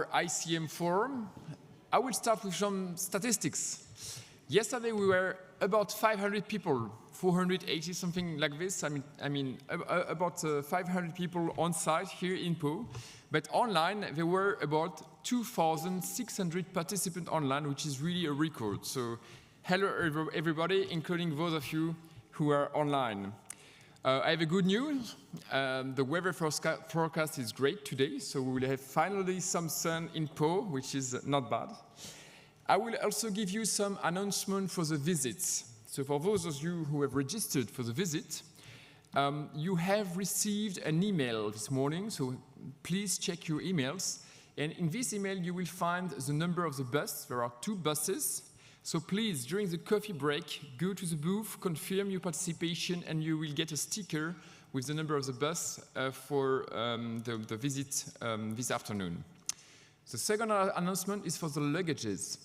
ICM FORUM. I will start with some statistics. Yesterday we were about 500 people, 480, something like this. About 500 people on site here in PAU. But online there were about 2,600 participants online, which is really a record. So hello everybody, including those of you who are online. I have a good news. The weather forecast is great today, so we will have finally some sun in PAU, which is not bad. I will also give you some announcement for the visits. So for those of you who have registered for the visit, you have received an email this morning, so please check your emails. And in this email, you will find the number of the bus. There are 2 buses. So please, during the coffee break, go to the booth, confirm your participation, and you will get a sticker with the number of the bus for the visit this afternoon. The second announcement is for the luggages.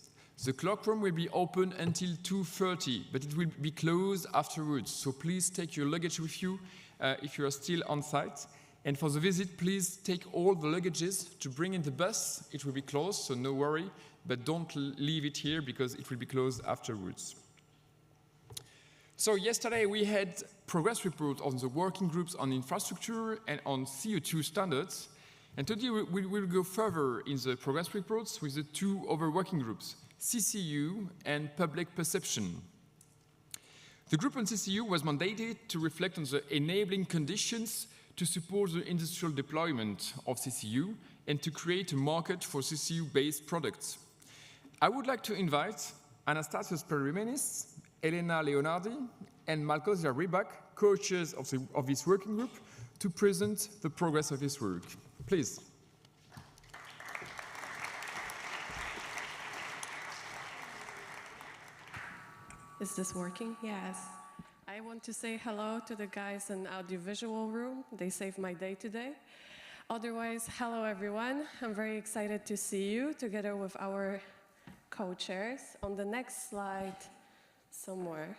The cloakroom will be open until 2:30, but it will be closed afterwards. So please take your luggage with you if you are still on site. And for the visit, please take all the luggages to bring in the bus. It will be closed, so no worry. But don't leave it here because it will be closed afterwards. So yesterday we had progress report on the working groups on infrastructure and on CO2 standards. And today we will go further in the progress reports with the 2 other working groups, CCU and public perception. The group on CCU was mandated to reflect on the enabling conditions to support the industrial deployment of CCU and to create a market for CCU-based products. I would like to invite Anastasios Perimenis, Elena Leonardi, and Malkozia Rybak, co-chairs of this working group, to present the progress of this work. Please. Is this working? Yes. I want to say hello to the guys in audiovisual room. They saved my day today. Otherwise, hello everyone. I'm very excited to see you together with our co-chairs. On the next slide, somewhere.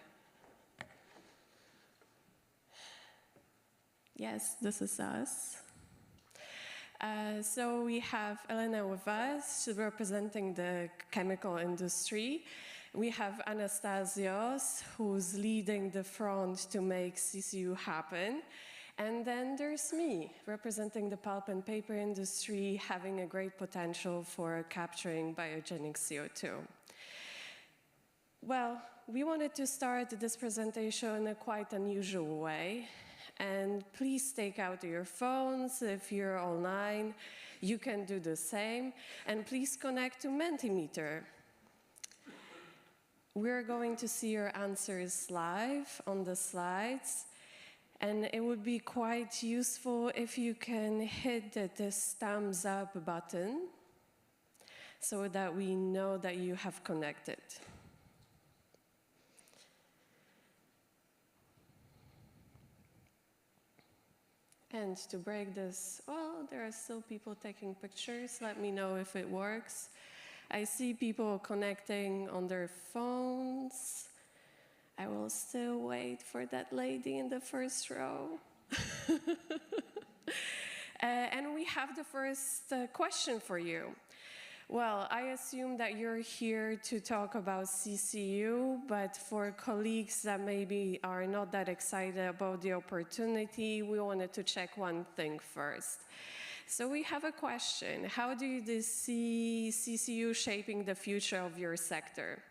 Yes, this is us. So we have Elena with us, she's representing the chemical industry. We have Anastasios, who's leading the front to make CCU happen. And then there's me, representing the pulp and paper industry, having a great potential for capturing biogenic CO2. Well, we wanted to start this presentation in a quite unusual way. And please take out your phones. If you're online, you can do the same. And please connect to Mentimeter. We're going to see your answers live on the slides. And it would be quite useful if you can hit this thumbs up button so that we know that you have connected. And to break this, well, there are still people taking pictures. Let me know if it works. I see people connecting on their phones. I will still wait for that lady in the first row. And we have the first question for you. Well, I assume that you're here to talk about CCU, but for colleagues that maybe are not that excited about the opportunity, we wanted to check one thing first. So we have a question. How do you see CCU shaping the future of your sector?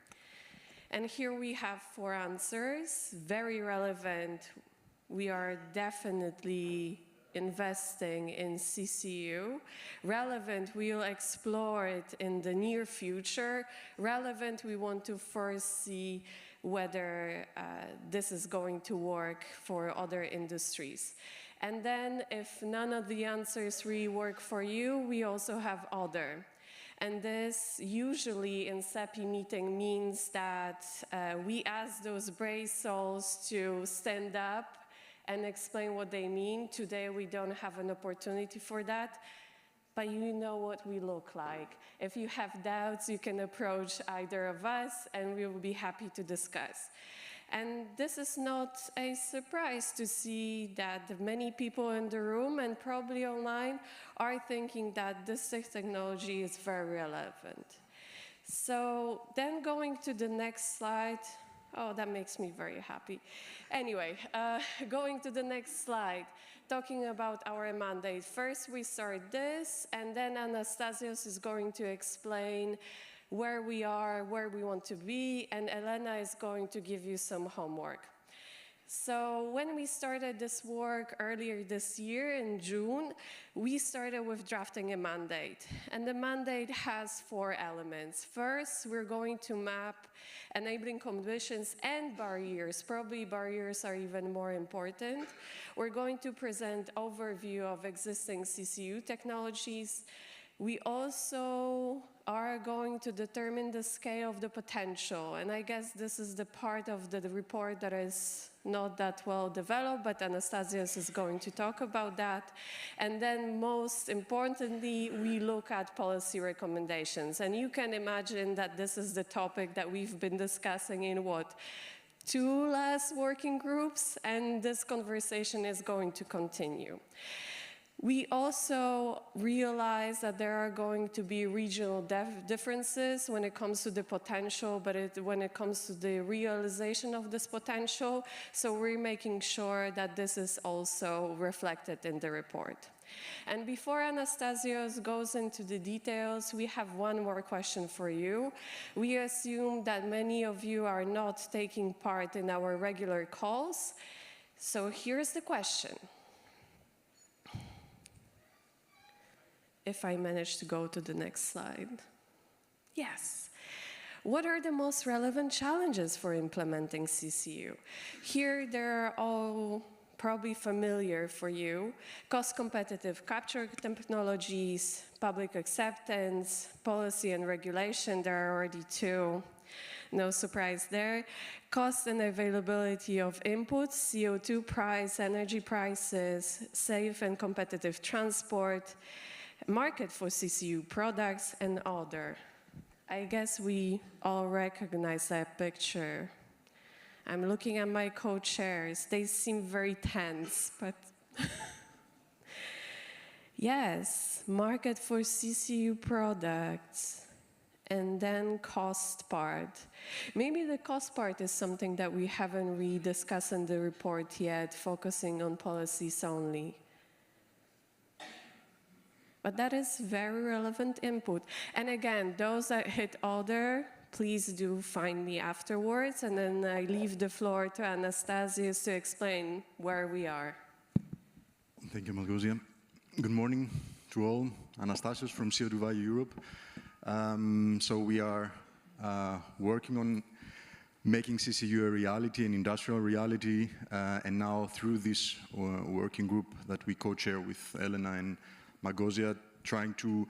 And here we have 4 answers, very relevant. We are definitely investing in CCU. Relevant, we'll explore it in the near future. Relevant, we want to first see whether this is going to work for other industries. And then if none of the answers really work for you, we also have other. And this usually in CEPI meeting means that we ask those brave souls to stand up and explain what they mean. Today we don't have an opportunity for that, but you know what we look like. If you have doubts, you can approach either of us and we will be happy to discuss. And this is not a surprise to see that many people in the room and probably online are thinking that this technology is very relevant. So then going to the next slide. Oh, that makes me very happy. Anyway, going to the next slide, talking about our mandate. First, we start this, and then Anastasios is going to explain where we are, where we want to be, and Elena is going to give you some homework. So when we started this work earlier this year in June, we started with drafting a mandate. And the mandate has 4 elements. First, we're going to map enabling conditions and barriers. Probably barriers are even more important. We're going to present overview of existing CCU technologies. We also are going to determine the scale of the potential. And I guess this is the part of the report that is not that well developed, but Anastasios is going to talk about that. And then most importantly, we look at policy recommendations. And you can imagine that this is the topic that we've been discussing in 2 last working groups, and this conversation is going to continue. We also realize that there are going to be regional differences when it comes to the potential, but when it comes to the realization of this potential. So we're making sure that this is also reflected in the report. And before Anastasios goes into the details, we have one more question for you. We assume that many of you are not taking part in our regular calls. So here's the question. If I manage to go to the next slide. Yes. What are the most relevant challenges for implementing CCU? Here, they're all probably familiar for you. Cost-competitive capture technologies, public acceptance, policy and regulation, there are already 2. No surprise there. Cost and availability of inputs, CO2 price, energy prices, safe and competitive transport, market for CCU products, and other. I guess we all recognize that picture. I'm looking at my co-chairs. They seem very tense, but yes, market for CCU products, and then cost part. Maybe the cost part is something that we haven't really discussed in the report yet, focusing on policies only. But that is very relevant input. And again, those that hit other, please do find me afterwards, and then I leave the floor to Anastasios to explain where we are. Thank you, Malgosia. Good morning to all. Anastasios from CO2 Europe. So we are working on making CCU a reality, an industrial reality, and now through this working group that we co-chair with Elena and Malgosia, trying to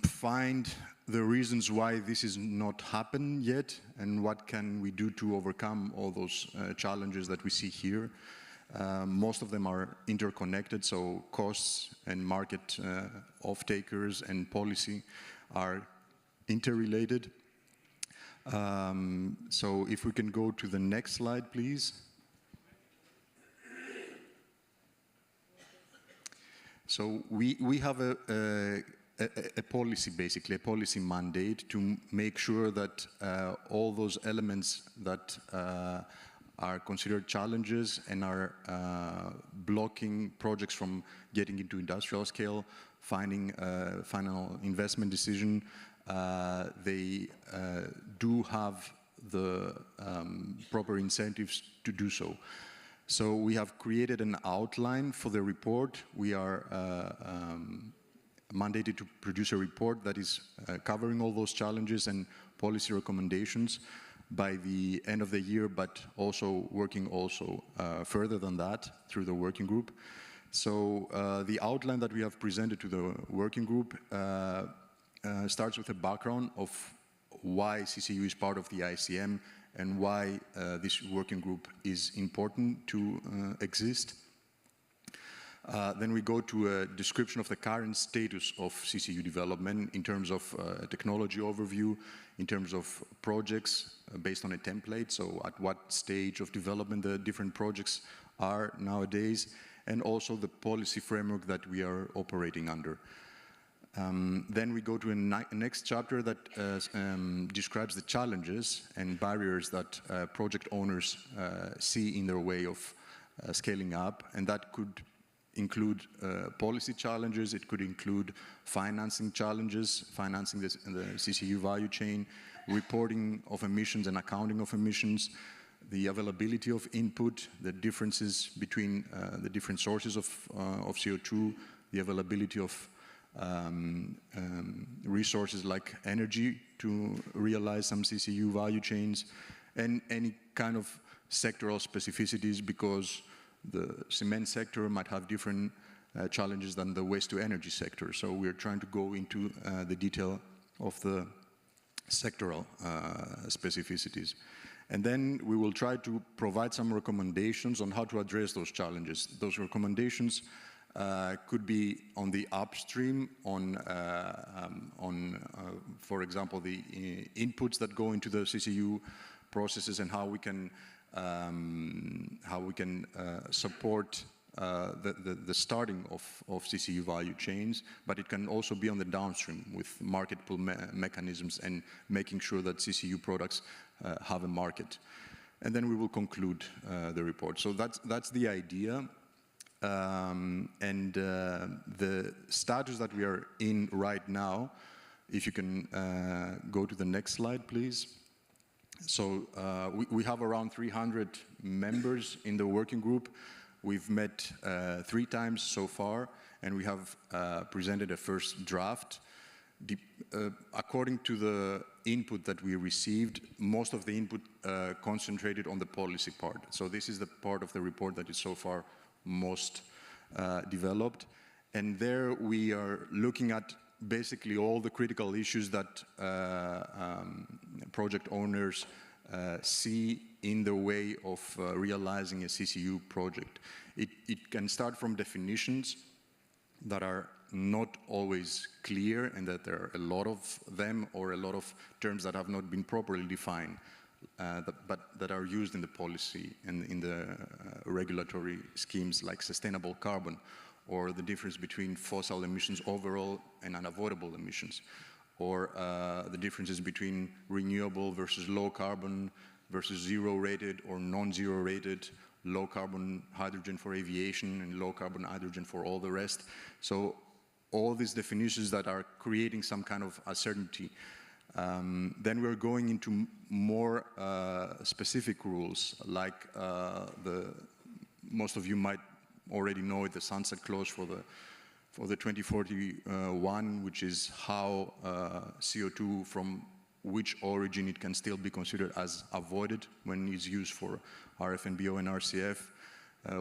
find the reasons why this is not happened yet, and what can we do to overcome all those challenges that we see here. Most of them are interconnected, so costs and market off-takers and policy are interrelated. So if we can go to the next slide, please. So we have a policy, basically, a policy mandate to make sure that all those elements that are considered challenges and are blocking projects from getting into industrial scale, finding a final investment decision, they do have the proper incentives to do so. So we have created an outline for the report. We are mandated to produce a report that is covering all those challenges and policy recommendations by the end of the year, but also working further than that through the working group. So the outline that we have presented to the working group starts with a background of why CCU is part of the ICM and why this working group is important to exist. Then we go to a description of the current status of CCU development in terms of technology overview, in terms of projects based on a template, so at what stage of development the different projects are nowadays, and also the policy framework that we are operating under. Then we go to a next chapter that describes the challenges and barriers that project owners see in their way of scaling up, and that could include policy challenges, it could include financing challenges, financing the CCU value chain, reporting of emissions and accounting of emissions, the availability of input, the differences between the different sources of CO2, the availability of resources like energy to realize some CCU value chains, and any kind of sectoral specificities, because the cement sector might have different challenges than the waste-to-energy sector. So we're trying to go into the detail of the sectoral specificities. And then we will try to provide some recommendations on how to address those challenges. Those recommendations could be on the upstream, for example, the inputs that go into the CCU processes and how we can support the starting of CCU value chains, but it can also be on the downstream with market pull mechanisms and making sure that CCU products have a market. And then we will conclude the report. So that's the idea. The status that we are in right now, if you can go to the next slide, please. So we have around 300 members in the working group. We've met 3 times so far, and we have presented a first draft. According to the input that we received, most of the input concentrated on the policy part. So this is the part of the report that is so far most developed. And there we are looking at basically all the critical issues that project owners see in the way of realizing a CCU project. It can start from definitions that are not always clear, and that there are a lot of them, or a lot of terms that have not been properly defined, but that are used in the policy and in the regulatory schemes, like sustainable carbon, or the difference between fossil emissions overall and unavoidable emissions, or the differences between renewable versus low carbon versus zero rated or non-zero rated, low carbon hydrogen for aviation and low carbon hydrogen for all the rest. So all these definitions that are creating some kind of uncertainty. Then we're going into more specific rules, like most of you might already know it, the sunset clause for the 2041, which is how CO2 from which origin it can still be considered as avoided when it's used for RFNBO and RCF.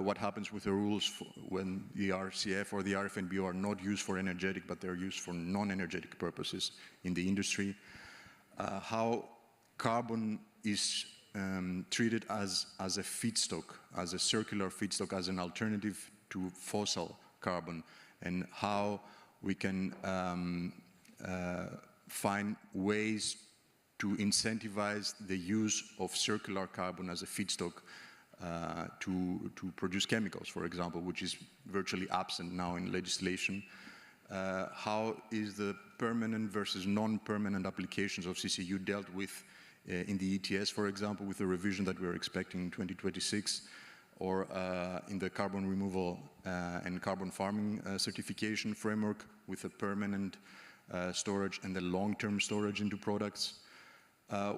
What happens with the rules when the RCF or the RFNBO are not used for energetic, but they're used for non-energetic purposes in the industry. How carbon is treated as a feedstock, as a circular feedstock, as an alternative to fossil carbon, and how we can find ways to incentivize the use of circular carbon as a feedstock to produce chemicals, for example, which is virtually absent now in legislation. How is the permanent versus non-permanent applications of CCU dealt with in the ETS, for example, with the revision that we're expecting in 2026, or in the carbon removal and carbon farming certification framework with the permanent storage and the long-term storage into products.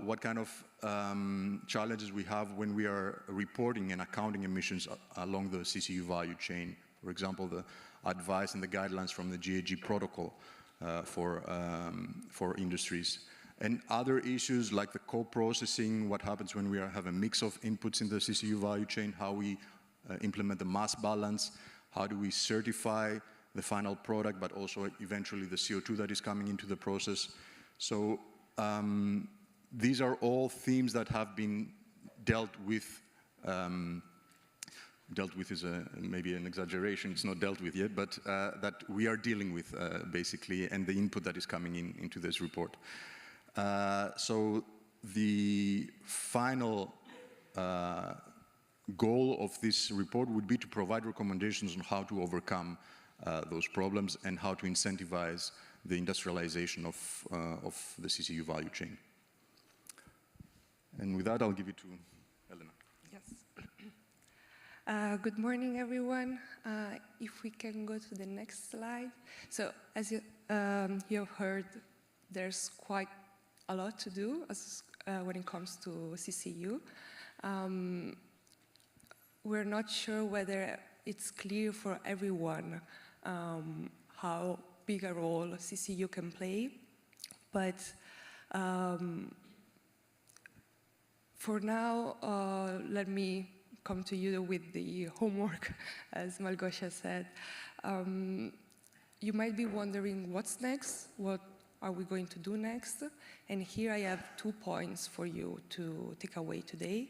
What kind of challenges we have when we are reporting and accounting emissions along the CCU value chain. For example, the advice and the guidelines from the GHG protocol for industries. And other issues like the co-processing, what happens when we have a mix of inputs in the CCU value chain, how we implement the mass balance, how do we certify the final product, but also eventually the CO2 that is coming into the process. So these are all themes that have been dealt with dealt with is maybe an exaggeration, it's not dealt with yet, but that we are dealing with basically, and the input that is coming into this report. So the final goal of this report would be to provide recommendations on how to overcome those problems and how to incentivize the industrialization of the CCU value chain. And with that, I'll give it to Elena. Yes. Good morning, everyone. If we can go to the next slide. So, as you have heard, there's quite a lot to do when it comes to CCU. We're not sure whether it's clear for everyone how big a role CCU can play, but for now, let me come to you with the homework, as Malgosia said. You might be wondering what's next, what are we going to do next? And here I have 2 points for you to take away today.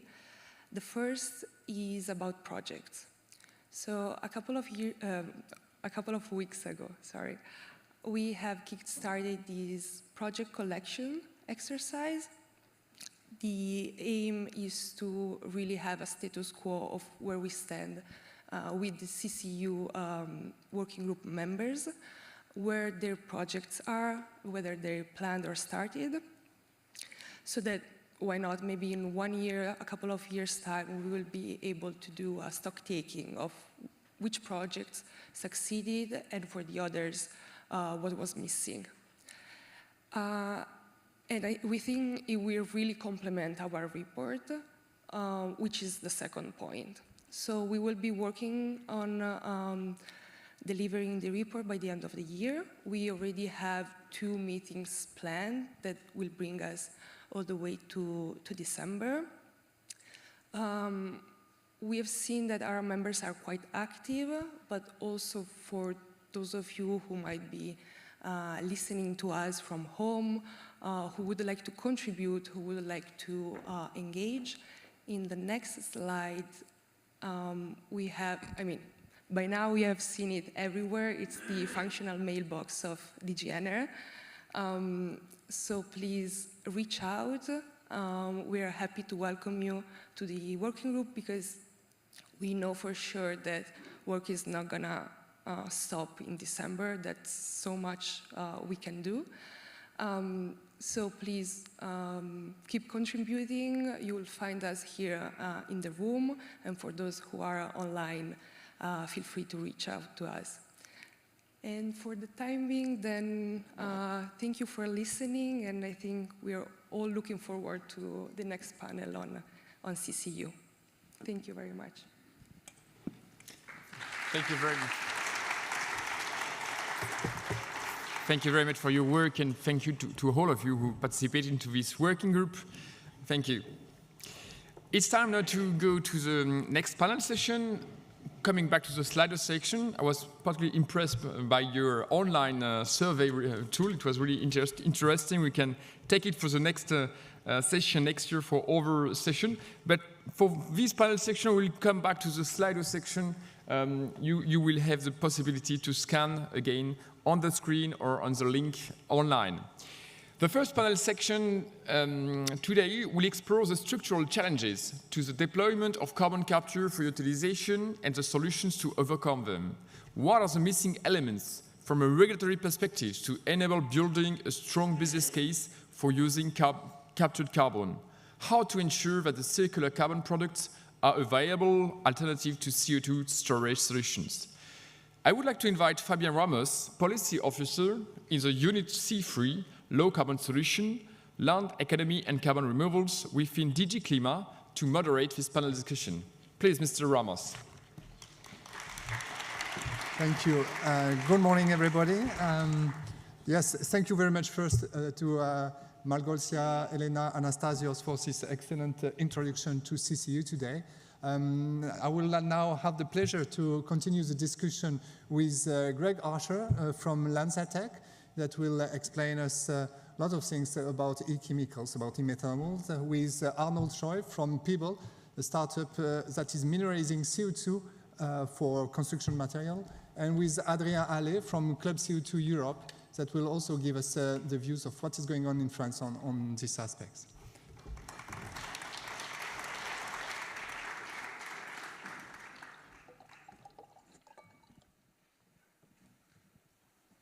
The first is about projects. So a couple of weeks ago, we have kickstarted this project collection exercise. The aim is to really have a status quo of where we stand with the CCU working group members, where their projects are, whether they're planned or started, so that why not, maybe in 1 year, a couple of years' time, we will be able to do a stock taking of which projects succeeded and for the others, what was missing. And we think it will really complement our report, which is the second point. So we will be working on delivering the report by the end of the year. We already have 2 meetings planned that will bring us all the way to December. We have seen that our members are quite active, but also for those of you who might be listening to us from home, who would like to contribute, who would like to engage. In the next slide, we have, by now we have seen it everywhere. It's the functional mailbox of DG NR. So please reach out. We are happy to welcome you to the working group because we know for sure that work is not gonna stop in December. That's so much we can do. So please keep contributing. You will find us here in the room, and for those who are online, feel free to reach out to us. And for the time being, then, thank you for listening, and I think we are all looking forward to the next panel on CCU. Thank you very much. Thank you very much. Thank you very much for your work, and thank you to all of you who participated into this working group. Thank you. It's time now to go to the next panel session. Coming back to the Slido section, I was particularly impressed by your online survey tool. It was really interesting. We can take it for the next session next year for other session. But for this panel section, we'll come back to the Slido section. You will have the possibility to scan again on the screen or on the link online. The first panel section today will explore the structural challenges to the deployment of carbon capture for utilization and the solutions to overcome them. What are the missing elements from a regulatory perspective to enable building a strong business case for using captured carbon? How to ensure that the circular carbon products are a viable alternative to CO2 storage solutions? I would like to invite Fabien Ramos, Policy Officer in the Unit C3, Low Carbon Solution, Land Economy and Carbon Removals within DG Klima, to moderate this panel discussion. Please, Mr. Ramos. Thank you. Good morning, everybody. Yes, thank you very much first to Malgosia, Elena, Anastasios for this excellent introduction to CCU today. I will now have the pleasure to continue the discussion with Greg Archer from LanzaTech that will explain us a lot of things about e-chemicals, about e-methanol, with Arnold Scheu from People, a startup that is mineralizing CO2 for construction material, and with Adrien Allais from Club CO2 Europe, that will also give us the views of what is going on in France on these aspects.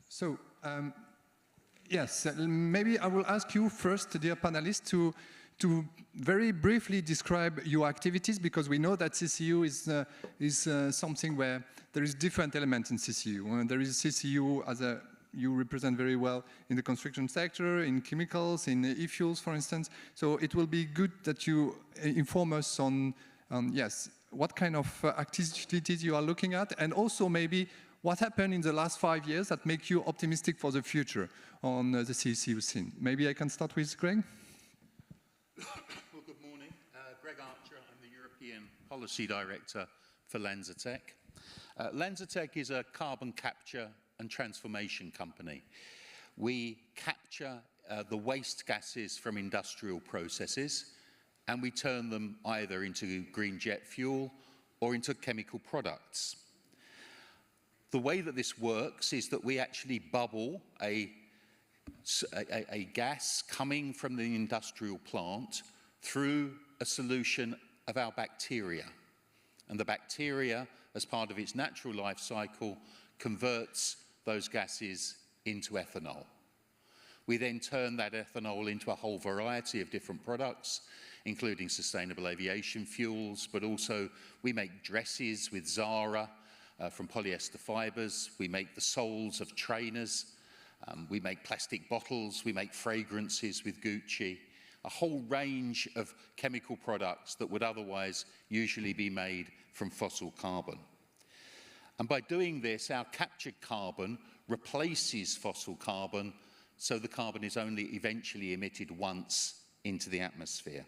So, yes, maybe I will ask you first, dear panelists, to very briefly describe your activities, because we know that CCU is something where there is different elements in CCU. There is CCU as you represent very well in the construction sector, in chemicals, in e-fuels, for instance. So it will be good that you inform us on yes, what kind of activities you are looking at, and also maybe what happened in the last 5 years that make you optimistic for the future on the CCU scene. Maybe I can start with Greg. Well, good morning. Greg Archer, I'm the European Policy Director for LanzaTech. LanzaTech is a carbon capture and transformation company. We capture the waste gases from industrial processes, and we turn them either into green jet fuel or into chemical products. The way that this works is that we actually bubble a gas coming from the industrial plant through a solution of our bacteria. And the bacteria, as part of its natural life cycle, converts those gases into ethanol. We then turn that ethanol into a whole variety of different products, including sustainable aviation fuels, but also we make dresses with Zara from polyester fibers. We make the soles of trainers. We make plastic bottles. We make fragrances with Gucci. A whole range of chemical products that would otherwise usually be made from fossil carbon. And by doing this, our captured carbon replaces fossil carbon, so the carbon is only eventually emitted once into the atmosphere.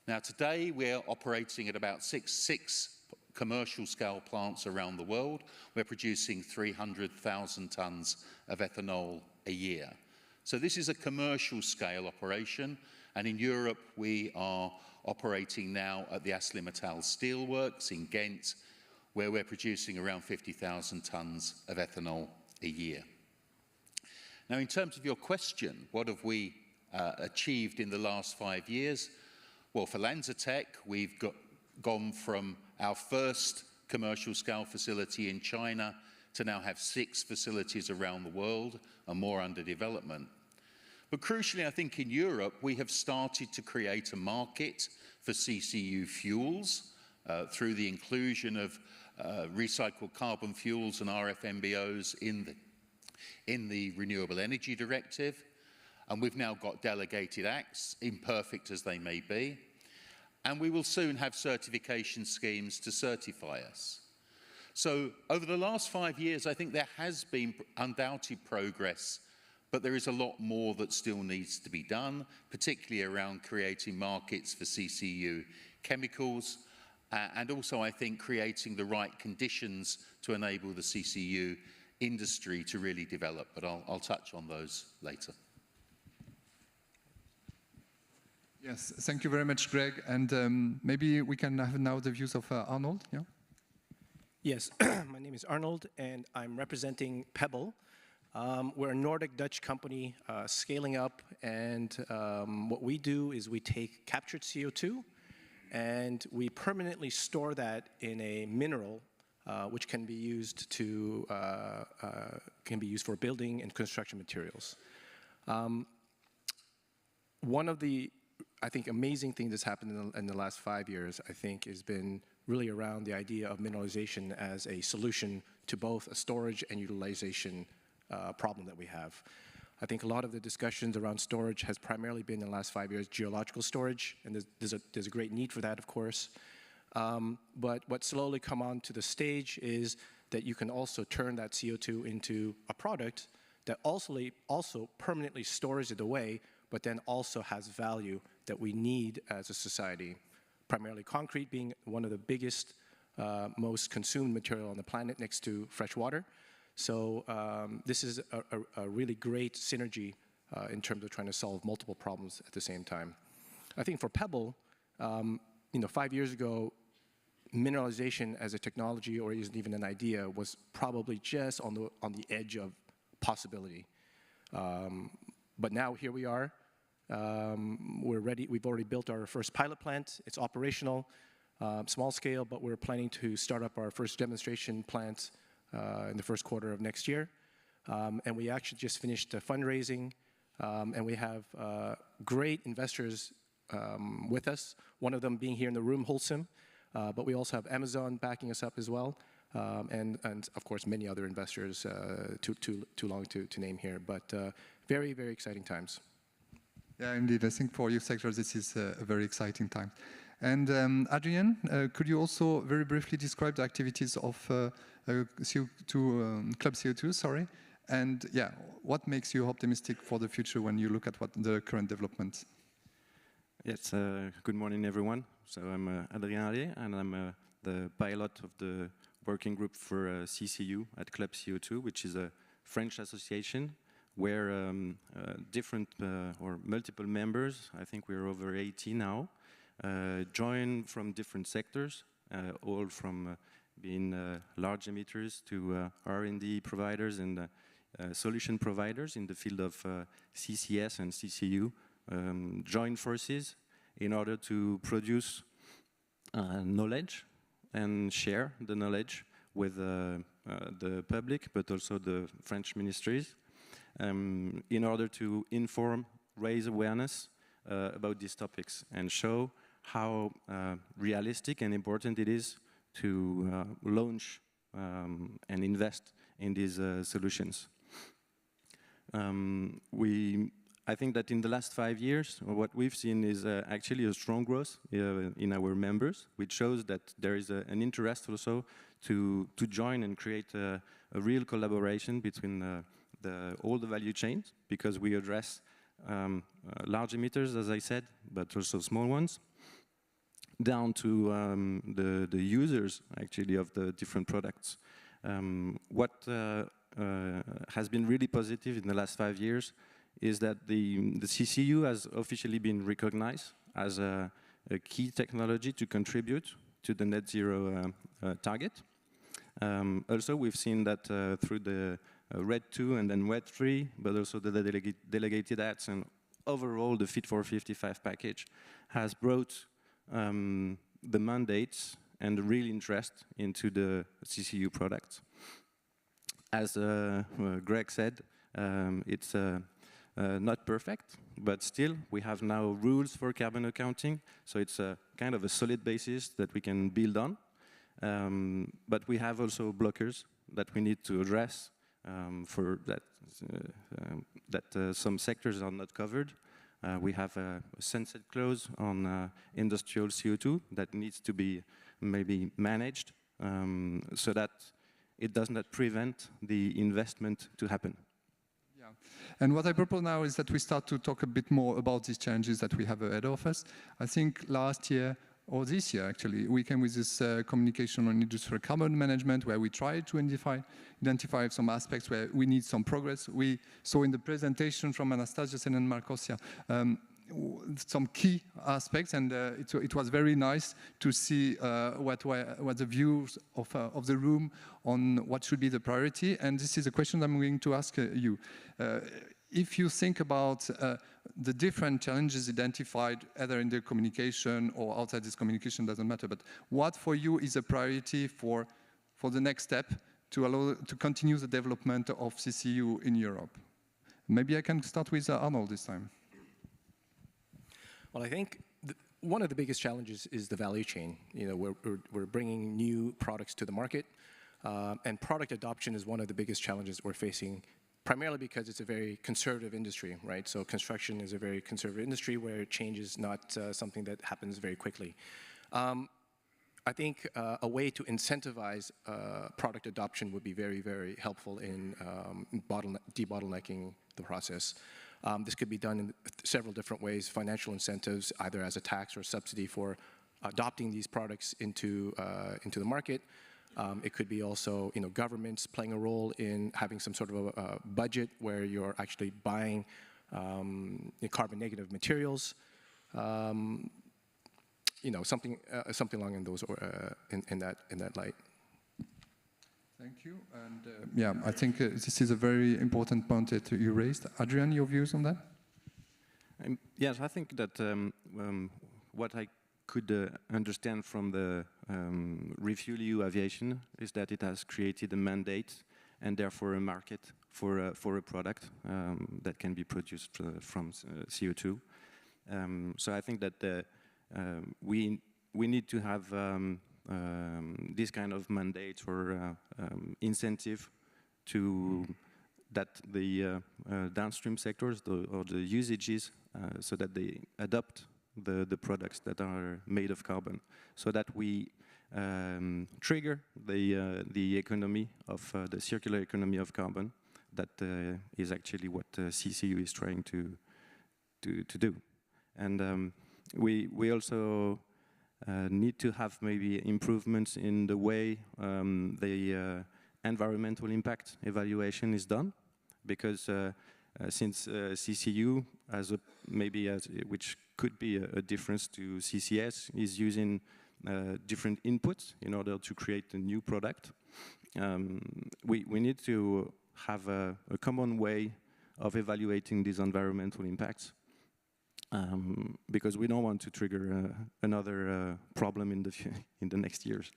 Now, today we're operating at about six commercial scale plants around the world. We're producing 300,000 tons of ethanol a year. So this is a commercial scale operation, and in Europe we are operating now at the ArcelorMittal Steelworks in Ghent, where we're producing around 50,000 tons of ethanol a year. Now, in terms of your question, what have we achieved in the last 5 years? Well, for LanzaTech, we've gone from our first commercial scale facility in China to now have 6 facilities around the world and more under development. But crucially, I think in Europe, we have started to create a market for CCU fuels through the inclusion of recycled carbon fuels and RFMBOs in the Renewable Energy Directive. And we've now got delegated acts, imperfect as they may be. And we will soon have certification schemes to certify us. So over the last 5 years, I think there has been undoubted progress, but there is a lot more that still needs to be done, particularly around creating markets for CCU chemicals, and also, I think, creating the right conditions to enable the CCU industry to really develop. But I'll touch on those later. Yes, thank you very much, Greg. And maybe we can have now the views of Arnold. Yeah? Yes, my name is Arnold, and I'm representing Pebble. We're a Nordic-Dutch company scaling up, and what we do is we take captured CO2, and we permanently store that in a mineral, which can be used for building and construction materials. One of the, I think, amazing thing that's happened in the last 5 years, I think, has been really around the idea of mineralization as a solution to both a storage and utilization problem that we have. I think a lot of the discussions around storage has primarily been in the last 5 years geological storage, and there's a great need for that, of course. But what slowly come onto the stage is that you can also turn that CO2 into a product that also permanently stores it away, but then also has value that we need as a society. Primarily concrete being one of the biggest, most consumed material on the planet next to fresh water. So this is a really great synergy in terms of trying to solve multiple problems at the same time. I think for Pebble, 5 years ago, mineralization as a technology or isn't even an idea was probably just on the edge of possibility. But now here we are. We're ready. We've already built our first pilot plant. It's operational, small scale, but we're planning to start up our first demonstration plant in the first quarter of next year. And we actually just finished fundraising, and we have great investors with us, one of them being here in the room, Holcim, but we also have Amazon backing us up as well, and of course many other investors, too long to name here, but very, very exciting times. Yeah, indeed. I think for your sector, this is a very exciting time. And Adrian, could you also very briefly describe the activities of CO2, Club CO2, sorry? And yeah, what makes you optimistic for the future when you look at what the current developments? Yes, good morning, everyone. So I'm Adrien Allais, and I'm the pilot of the working group for CCU at Club CO2, which is a French association where different or multiple members, I think we're over 80 now, join from different sectors, all from being large emitters to R&D providers and solution providers in the field of CCS and CCU, join forces in order to produce knowledge and share the knowledge with the public, but also the French ministries, in order to inform, raise awareness about these topics and show how realistic and important it is to launch and invest in these solutions. I think that in the last 5 years, what we've seen is actually a strong growth in our members, which shows that there is an interest also to join and create a real collaboration between all the value chains, because we address large emitters, as I said, but also small ones, down to the users, actually, of the different products. What has been really positive in the last 5 years is that the CCU has officially been recognized as a key technology to contribute to the net zero target. Also, we've seen that through the RED 2 and then RED 3, but also the delegated acts and overall the Fit for 55 package has brought the mandates and the real interest into the CCU products. As Greg said, it's not perfect, but still we have now rules for carbon accounting, so it's a kind of a solid basis that we can build on. But we have also blockers that we need to address for that some sectors are not covered. We have a sunset clause on industrial CO2 that needs to be maybe managed so that it does not prevent the investment to happen. Yeah. And what I propose now is that we start to talk a bit more about these challenges that we have ahead of us. I think last year, or this year actually, we came with this communication on industrial carbon management where we tried to identify some aspects where we need some progress. We saw in the presentation from Anastasios and Marcosia some key aspects, and it was very nice to see what the views of the room on what should be the priority. And this is a question I'm going to ask you. If you think about the different challenges identified either in the communication or outside this communication, doesn't matter, but what for you is a priority for the next step to continue the development of CCU in Europe? Maybe I can start with Arnold this time. Well, I think one of the biggest challenges is the value chain. You know, we're bringing new products to the market, and product adoption is one of the biggest challenges we're facing, primarily because it's a very conservative industry, right? So construction is a very conservative industry where change is not something that happens very quickly. I think a way to incentivize product adoption would be very, very helpful in debottlenecking the process. This could be done in several different ways: financial incentives, either as a tax or a subsidy for adopting these products into the market. It could be also, you know, governments playing a role in having some sort of a budget where you're actually buying carbon negative materials. something along in those in that light. Thank you. And yeah, I think this is a very important point that you raised. Adrian, your views on that? Yes, I think that what I could understand from the RefuelEU Aviation is that it has created a mandate and therefore a market for a product that can be produced from CO2. So I think that we need to have this kind of mandate or incentive to that the downstream sectors or the usages so that they adopt the products that are made of carbon, so that we trigger the economy of the circular economy of carbon. That is actually what CCU is trying to do, and we also need to have maybe improvements in the way the environmental impact evaluation is done, because since CCU as which could be a difference to CCS, is using different inputs in order to create a new product. We need to have a common way of evaluating these environmental impacts, because we don't want to trigger another problem in the next years.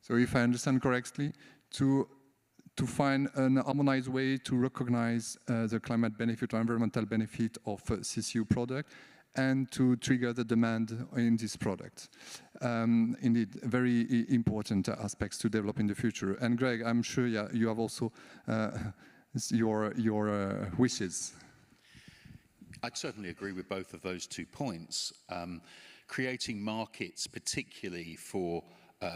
So if I understand correctly, to find an harmonized way to recognize the climate benefit or environmental benefit of a CCU product and to trigger the demand in this product. Indeed, very important aspects to develop in the future. And Greg, I'm sure you have also your wishes. I'd certainly agree with both of those 2 points. Creating markets, particularly for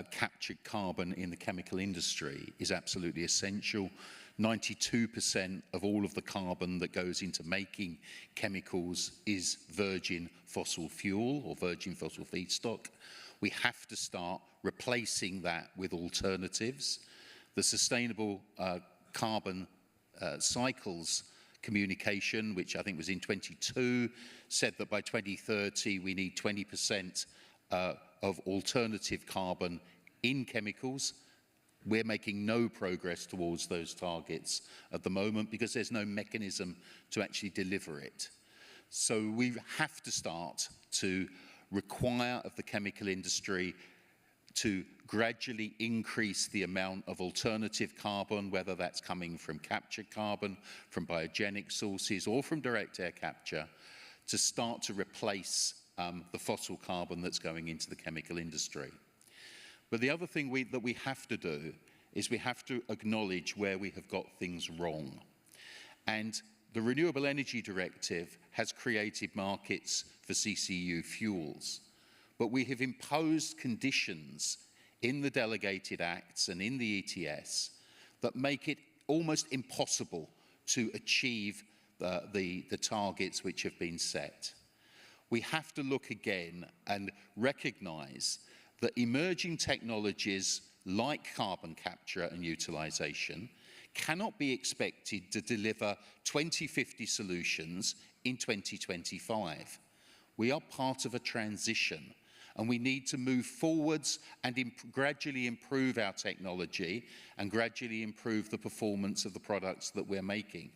captured carbon in the chemical industry, is absolutely essential. 92% of all of the carbon that goes into making chemicals is virgin fossil fuel or virgin fossil feedstock. We have to start replacing that with alternatives. The sustainable carbon cycles communication, which I think was in 22, said that by 2030 we need 20% of alternative carbon in chemicals. We're making no progress towards those targets at the moment because there's no mechanism to actually deliver it. So we have to start to require of the chemical industry to gradually increase the amount of alternative carbon, whether that's coming from captured carbon, from biogenic sources, or from direct air capture, to start to replace the fossil carbon that's going into the chemical industry. But the other thing that we have to do is we have to acknowledge where we have got things wrong. And the Renewable Energy Directive has created markets for CCU fuels, but we have imposed conditions in the delegated acts and in the ETS that make it almost impossible to achieve the targets which have been set. We have to look again and recognize that emerging technologies like carbon capture and utilization cannot be expected to deliver 2050 solutions in 2025. We are part of a transition, and we need to move forwards and gradually improve our technology and gradually improve the performance of the products that we're making.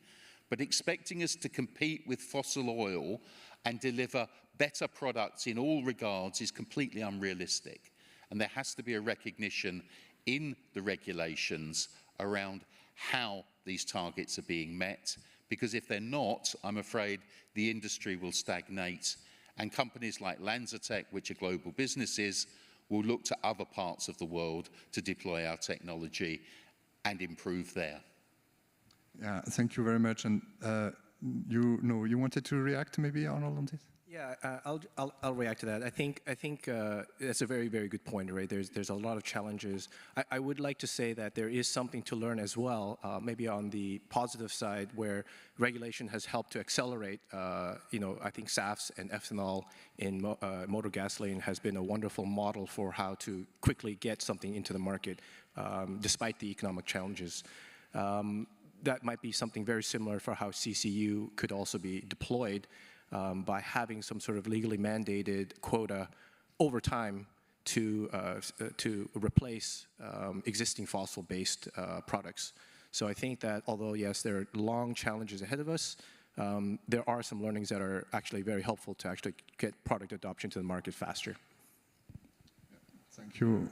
But expecting us to compete with fossil oil and deliver better products in all regards is completely unrealistic. And there has to be a recognition in the regulations around how these targets are being met, because if they're not, I'm afraid the industry will stagnate, and companies like LanzaTech, which are global businesses, will look to other parts of the world to deploy our technology and improve there. Yeah, thank you very much. And you wanted to react maybe, Arnold, on this? Yeah, I'll react to that. I think that's a very, very good point, right? There's a lot of challenges. I would like to say that there is something to learn as well, maybe on the positive side, where regulation has helped to accelerate. I think SAFs and ethanol in motor gasoline has been a wonderful model for how to quickly get something into the market, despite the economic challenges. That might be something very similar for how CCU could also be deployed. By having some sort of legally mandated quota over time to replace existing fossil-based products. So I think that although, yes, there are long challenges ahead of us, there are some learnings that are actually very helpful to actually get product adoption to the market faster. Thank you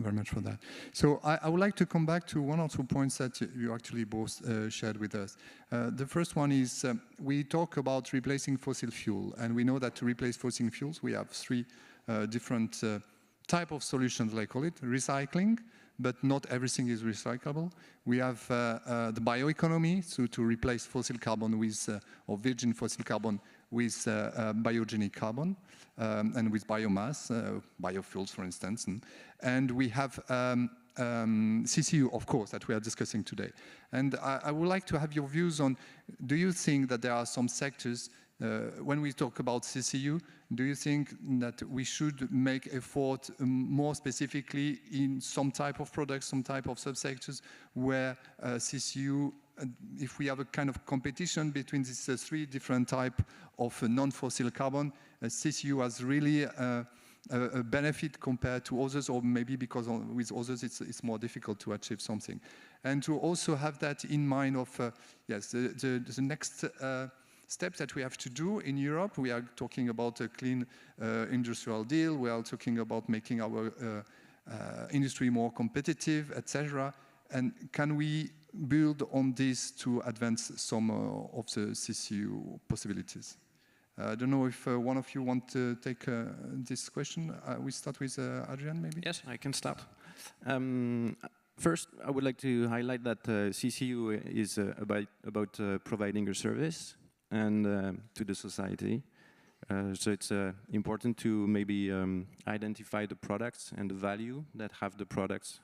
very much for that. So I would like to come back to one or two points that you actually both shared with us. The first one is we talk about replacing fossil fuel, and we know that to replace fossil fuels, we have three different type of solutions, I call it, recycling, but not everything is recyclable. We have the bioeconomy, so to replace fossil carbon with, or virgin fossil carbon with biogenic carbon and with biomass, biofuels, for instance. And we have CCU, of course, that we are discussing today. And I would like to have your views on, do you think that there are some sectors, when we talk about CCU, do you think that we should make effort more specifically in some type of products, some type of subsectors where CCU, if we have a kind of competition between these three different types of non-fossil carbon, CCU has really a benefit compared to others, or maybe because with others it's more difficult to achieve something. And to also have that in mind of, yes, the next steps that we have to do in Europe. We are talking about a clean industrial deal. We are talking about making our industry more competitive, etc. And can we build on this to advance some of the CCU possibilities? I don't know if one of you want to take this question. We start with Adrian, maybe? Yes, I can start. First, I would like to highlight that CCU is about providing a service and to the society. So it's important to maybe identify the products and the value that have the products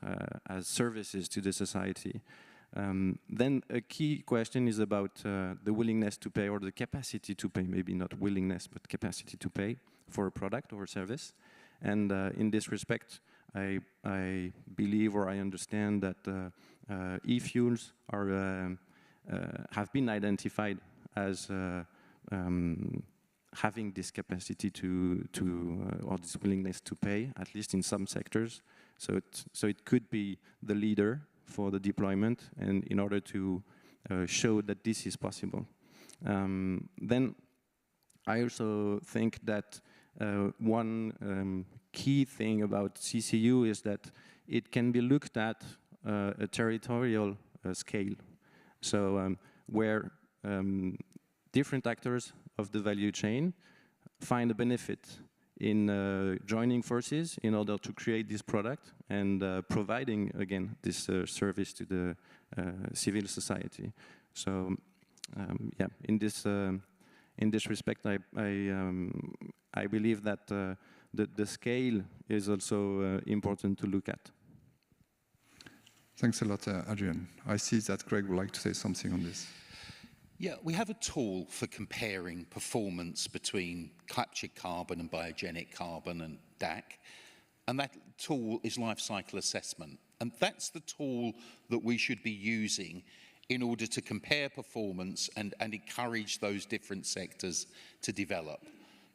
as services to the society. Then a key question is about the willingness to pay, or the capacity to pay, maybe not willingness, but capacity to pay for a product or service. And in this respect, I believe, or I understand that e-fuels are, have been identified as having this capacity or this willingness to pay, at least in some sectors. So it could be the leader for the deployment, and in order to show that this is possible. Then I also think that one key thing about CCU is that it can be looked at a territorial scale. So where different actors of the value chain find a benefit in joining forces in order to create this product and providing, again, this service to the civil society. So, yeah, in this respect, I believe that the scale is also important to look at. Thanks a lot, Adrian. I see that Greg would like to say something on this. Yeah, we have a tool for comparing performance between captured carbon and biogenic carbon and DAC, and that tool is life cycle assessment. And that's the tool that we should be using in order to compare performance and encourage those different sectors to develop,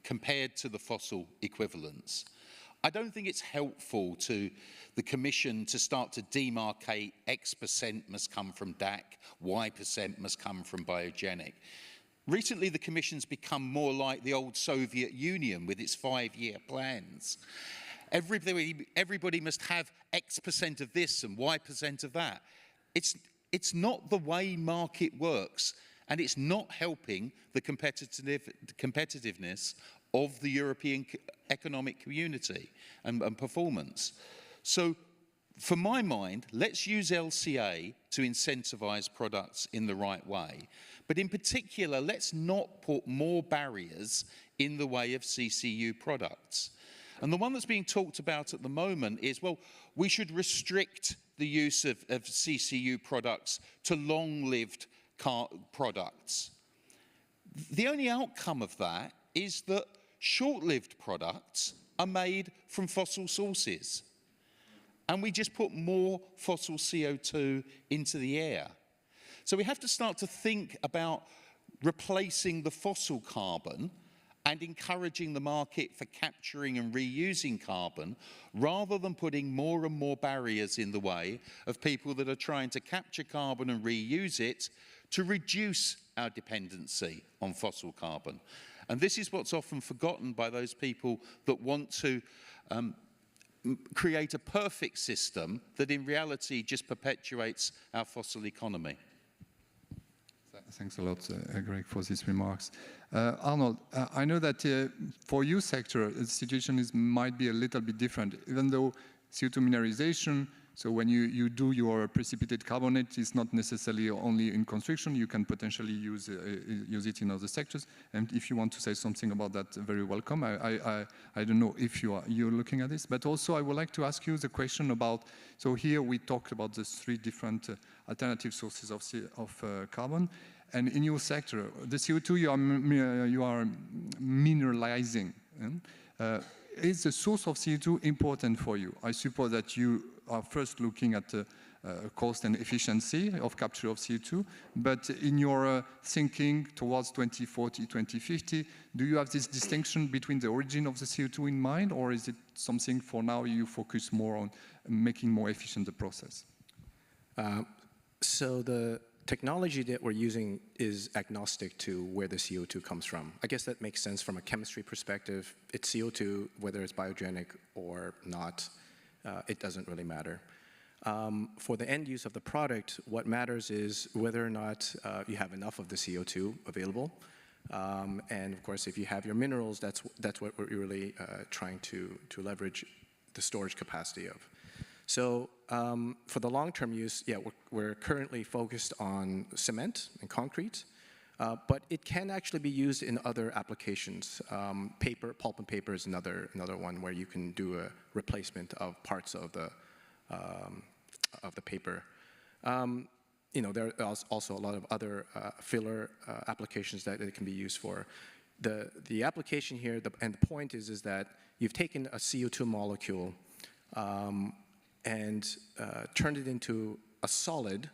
compared to the fossil equivalents. I don't think it's helpful to the Commission to start to demarcate X% must come from DAC, Y% must come from biogenic. Recently, the Commission's become more like the old Soviet Union with its 5-year plans. Everybody must have X% of this and Y% of that. It's not the way market works, and it's not helping the competitiveness of the European economic community and performance. So, for my mind, let's use LCA to incentivise products in the right way. But in particular, let's not put more barriers in the way of CCU products. And the one that's being talked about at the moment is, well, we should restrict the use of CCU products to long-lived products. The only outcome of that is that short-lived products are made from fossil sources. And we just put more fossil CO2 into the air. So we have to start to think about replacing the fossil carbon and encouraging the market for capturing and reusing carbon, rather than putting more and more barriers in the way of people that are trying to capture carbon and reuse it to reduce our dependency on fossil carbon. And this is what's often forgotten by those people that want to create a perfect system that in reality just perpetuates our fossil economy. Thanks a lot, Greg, for these remarks. Arnold, I know that for your sector, the situation might be a little bit different, even though CO2 mineralization, so when you do your precipitated carbonate, it's not necessarily only in construction, you can potentially use it in other sectors. And if you want to say something about that, very welcome. I don't know if you're looking at this, but also I would like to ask you the question about, so here we talked about the three different alternative sources of carbon. And in your sector, the CO2 you are mineralizing. Is the source of CO2 important for you? I suppose that you are first looking at cost and efficiency of capture of CO2, but in your thinking towards 2040, 2050, do you have this distinction between the origin of the CO2 in mind, or is it something for now you focus more on making more efficient the process? So the technology that we're using is agnostic to where the CO2 comes from. I guess that makes sense from a chemistry perspective. It's CO2, whether it's biogenic or not, it doesn't really matter. For the end use of the product, what matters is whether or not you have enough of the CO2 available. And of course, if you have your minerals, that's what we're really trying to leverage the storage capacity of. So for the long-term use, yeah, we're currently focused on cement and concrete, but it can actually be used in other applications. Paper, pulp and paper is another one where you can do a replacement of parts of the paper. You know, there are also a lot of other filler applications that it can be used for. The application here, and the point is that you've taken a CO2 molecule and turned it into a solid,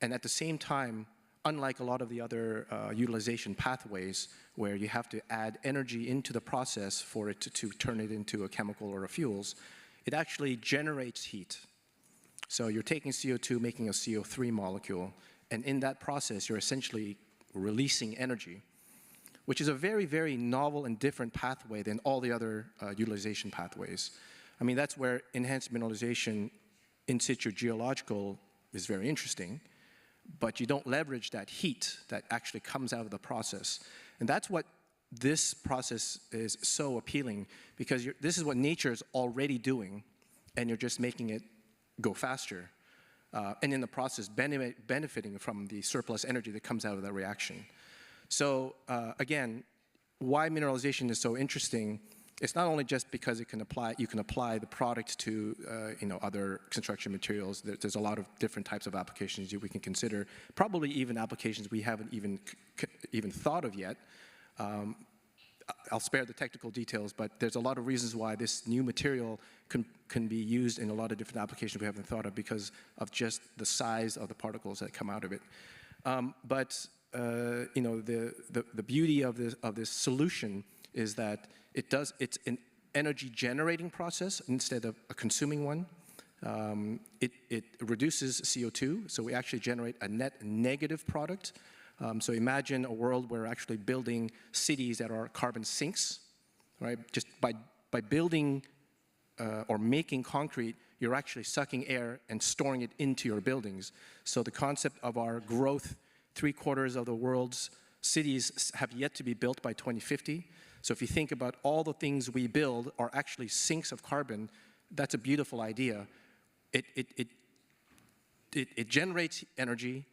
and at the same time, unlike a lot of the other utilization pathways where you have to add energy into the process for it to turn it into a chemical or a fuels, it actually generates heat. So you're taking CO2, making a CO3 molecule, and in that process, you're essentially releasing energy, which is a very, very novel and different pathway than all the other utilization pathways. I mean, that's where enhanced mineralization in situ geological is very interesting, but you don't leverage that heat that actually comes out of the process. And that's what this process is so appealing, because this is what nature is already doing, and you're just making it go faster, and in the process benefiting from the surplus energy that comes out of that reaction. So again, why mineralization is so interesting, it's not only just because you can apply the product to other construction materials. There's a lot of different types of applications we can consider, probably even applications we haven't even thought of yet. I'll spare the technical details, but there's a lot of reasons why this new material can be used in a lot of different applications we haven't thought of because of just the size of the particles that come out of it. The beauty of this solution is that it's an energy generating process instead of a consuming one. It reduces CO2, so we actually generate a net negative product. So imagine a world where we're actually building cities that are carbon sinks, right? Just by building or making concrete, you're actually sucking air and storing it into your buildings. So the concept of our growth, 3/4 of the world's cities have yet to be built by 2050. So if you think about all the things we build are actually sinks of carbon, that's a beautiful idea. It generates energy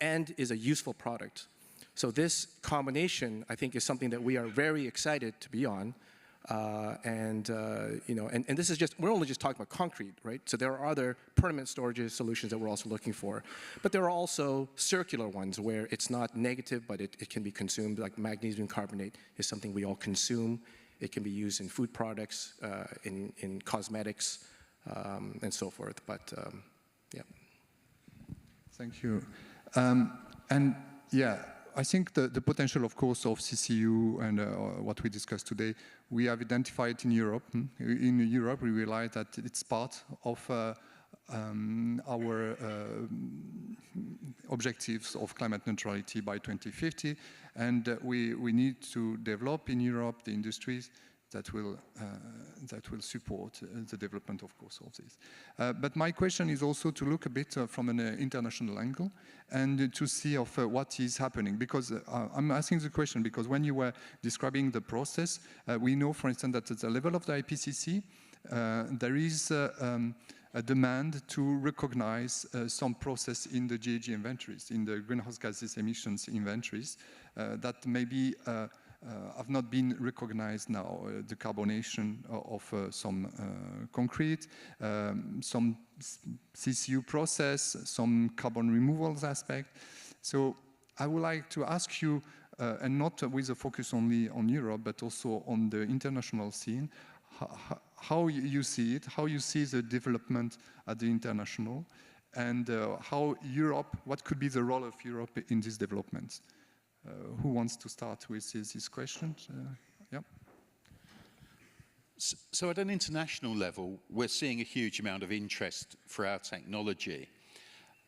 and is a useful product. So this combination, I think, is something that we are very excited to be on. And this is we're only just talking about concrete, right? So there are other permanent storage solutions that we're also looking for. But there are also circular ones where it's not negative, but it can be consumed, like magnesium carbonate is something we all consume. It can be used in food products, in cosmetics, and so forth. But yeah. Thank you. And yeah, I think the potential, of course, of CCU and what we discussed today, we have identified in Europe. In Europe, we realize that it's part of our objectives of climate neutrality by 2050, and we need to develop in Europe the industries that will support the development, of course, of this. But my question is also to look a bit from an international angle and to see of what is happening. Because I'm asking the question because when you were describing the process, we know, for instance, that at the level of the IPCC, there is a demand to recognize some process in the GHG inventories, in the greenhouse gases emissions inventories, that maybe have not been recognized now. The carbonation of some concrete, some CCU process, some carbon removals aspect. So I would like to ask you, and not with a focus only on Europe, but also on the international scene, how you see it, how you see the development at the international, and how Europe, what could be the role of Europe in these developments? Who wants to start with this question? Yeah. So at an international level, we're seeing a huge amount of interest for our technology.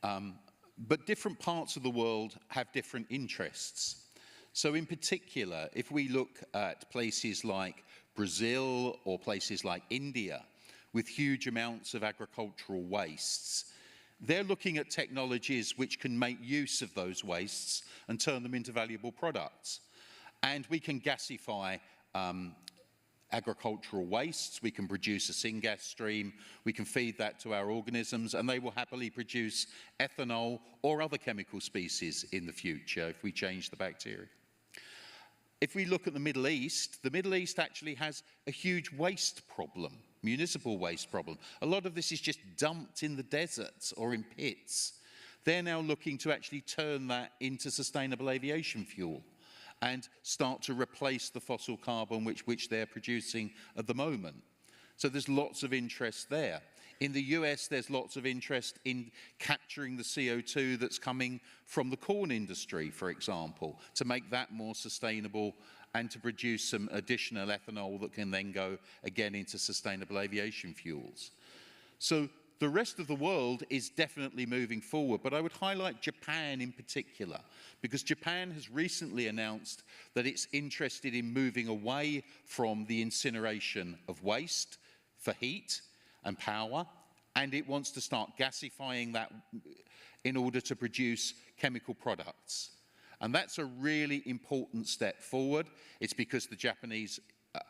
But different parts of the world have different interests. So in particular, if we look at places like Brazil or places like India, with huge amounts of agricultural wastes, they're looking at technologies which can make use of those wastes and turn them into valuable products. And we can gasify agricultural wastes, we can produce a syngas stream, we can feed that to our organisms, and they will happily produce ethanol or other chemical species in the future if we change the bacteria. If we look at the Middle East actually has a huge waste problem, municipal waste problem. A lot of this is just dumped in the deserts or in pits. They're now looking to actually turn that into sustainable aviation fuel and start to replace the fossil carbon which they're producing at the moment. So there's lots of interest there. In the US, there's lots of interest in capturing the CO2 that's coming from the corn industry, for example, to make that more sustainable and to produce some additional ethanol that can then go again into sustainable aviation fuels. So the rest of the world is definitely moving forward, but I would highlight Japan in particular, because Japan has recently announced that it's interested in moving away from the incineration of waste for heat and power, and it wants to start gasifying that in order to produce chemical products. And that's a really important step forward. It's because the Japanese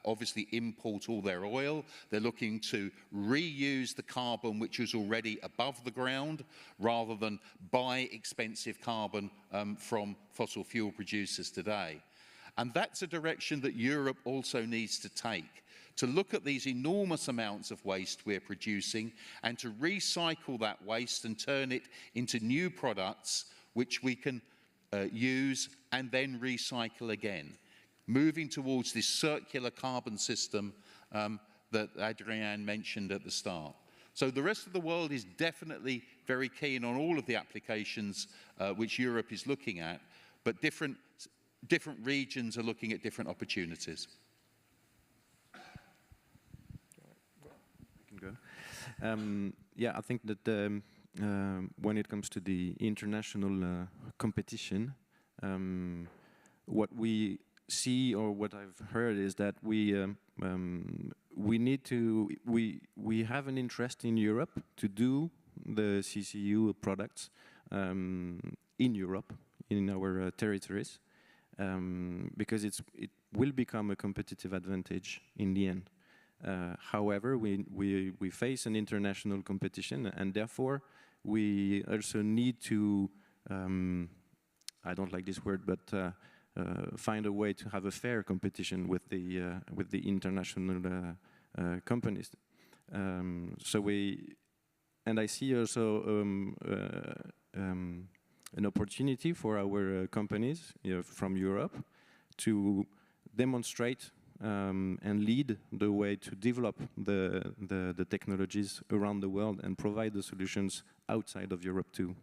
obviously import all their oil. They're looking to reuse the carbon which is already above the ground rather than buy expensive carbon from fossil fuel producers today. And that's a direction that Europe also needs to take, to look at these enormous amounts of waste we're producing and to recycle that waste and turn it into new products which we can use and then recycle again, moving towards this circular carbon system that Adrian mentioned at the start. So the rest of the world is definitely very keen on all of the applications which Europe is looking at, but different regions are looking at different opportunities. Yeah, I think that when it comes to the international competition, what we see or what I've heard is that we have an interest in Europe to do the CCU products in Europe, in our territories, because it will become a competitive advantage in the end. However, we face an international competition, and therefore we also need to, I don't like this word, but find a way to have a fair competition with the international companies. And I see also an opportunity for our companies from Europe to demonstrate and lead the way to develop the technologies around the world and provide the solutions outside of Europe too.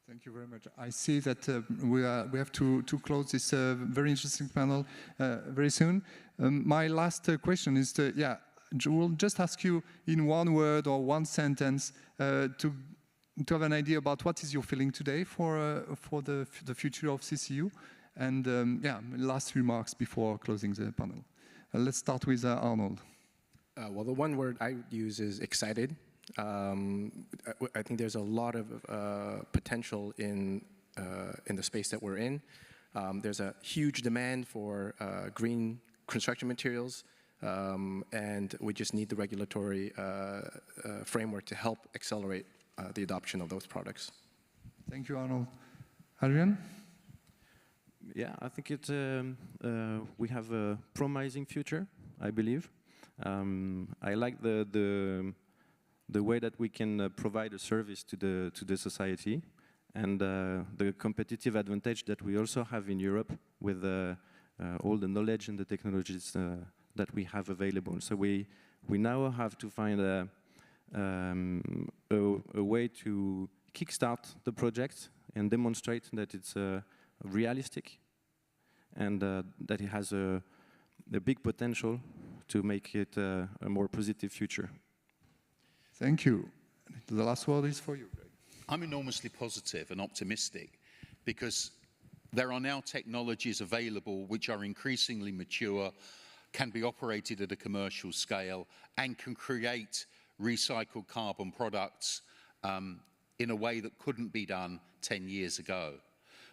Thank you very much. I see that we have to close this very interesting panel very soon. My last question is we'll just ask you in one word or one sentence to have an idea about what is your feeling today for the future of CCU, and last remarks before closing the panel. Let's start with Arnold. Well, the one word I would use is excited. I think there's a lot of potential in the space that we're in. There's a huge demand for green construction materials, and we just need the regulatory framework to help accelerate the adoption of those products. Thank you, Arnold. Adrian? Yeah, I think we have a promising future, I believe. I like the way that we can provide a service to the society, and the competitive advantage that we also have in Europe with all the knowledge and the technologies that we have available. So we now have to find a way to kickstart the project and demonstrate that it's realistic and that it has a big potential to make it a more positive future. Thank you. The last word is for you, Greg. I'm enormously positive and optimistic because there are now technologies available which are increasingly mature, can be operated at a commercial scale, and can create recycled carbon products in a way that couldn't be done 10 years ago.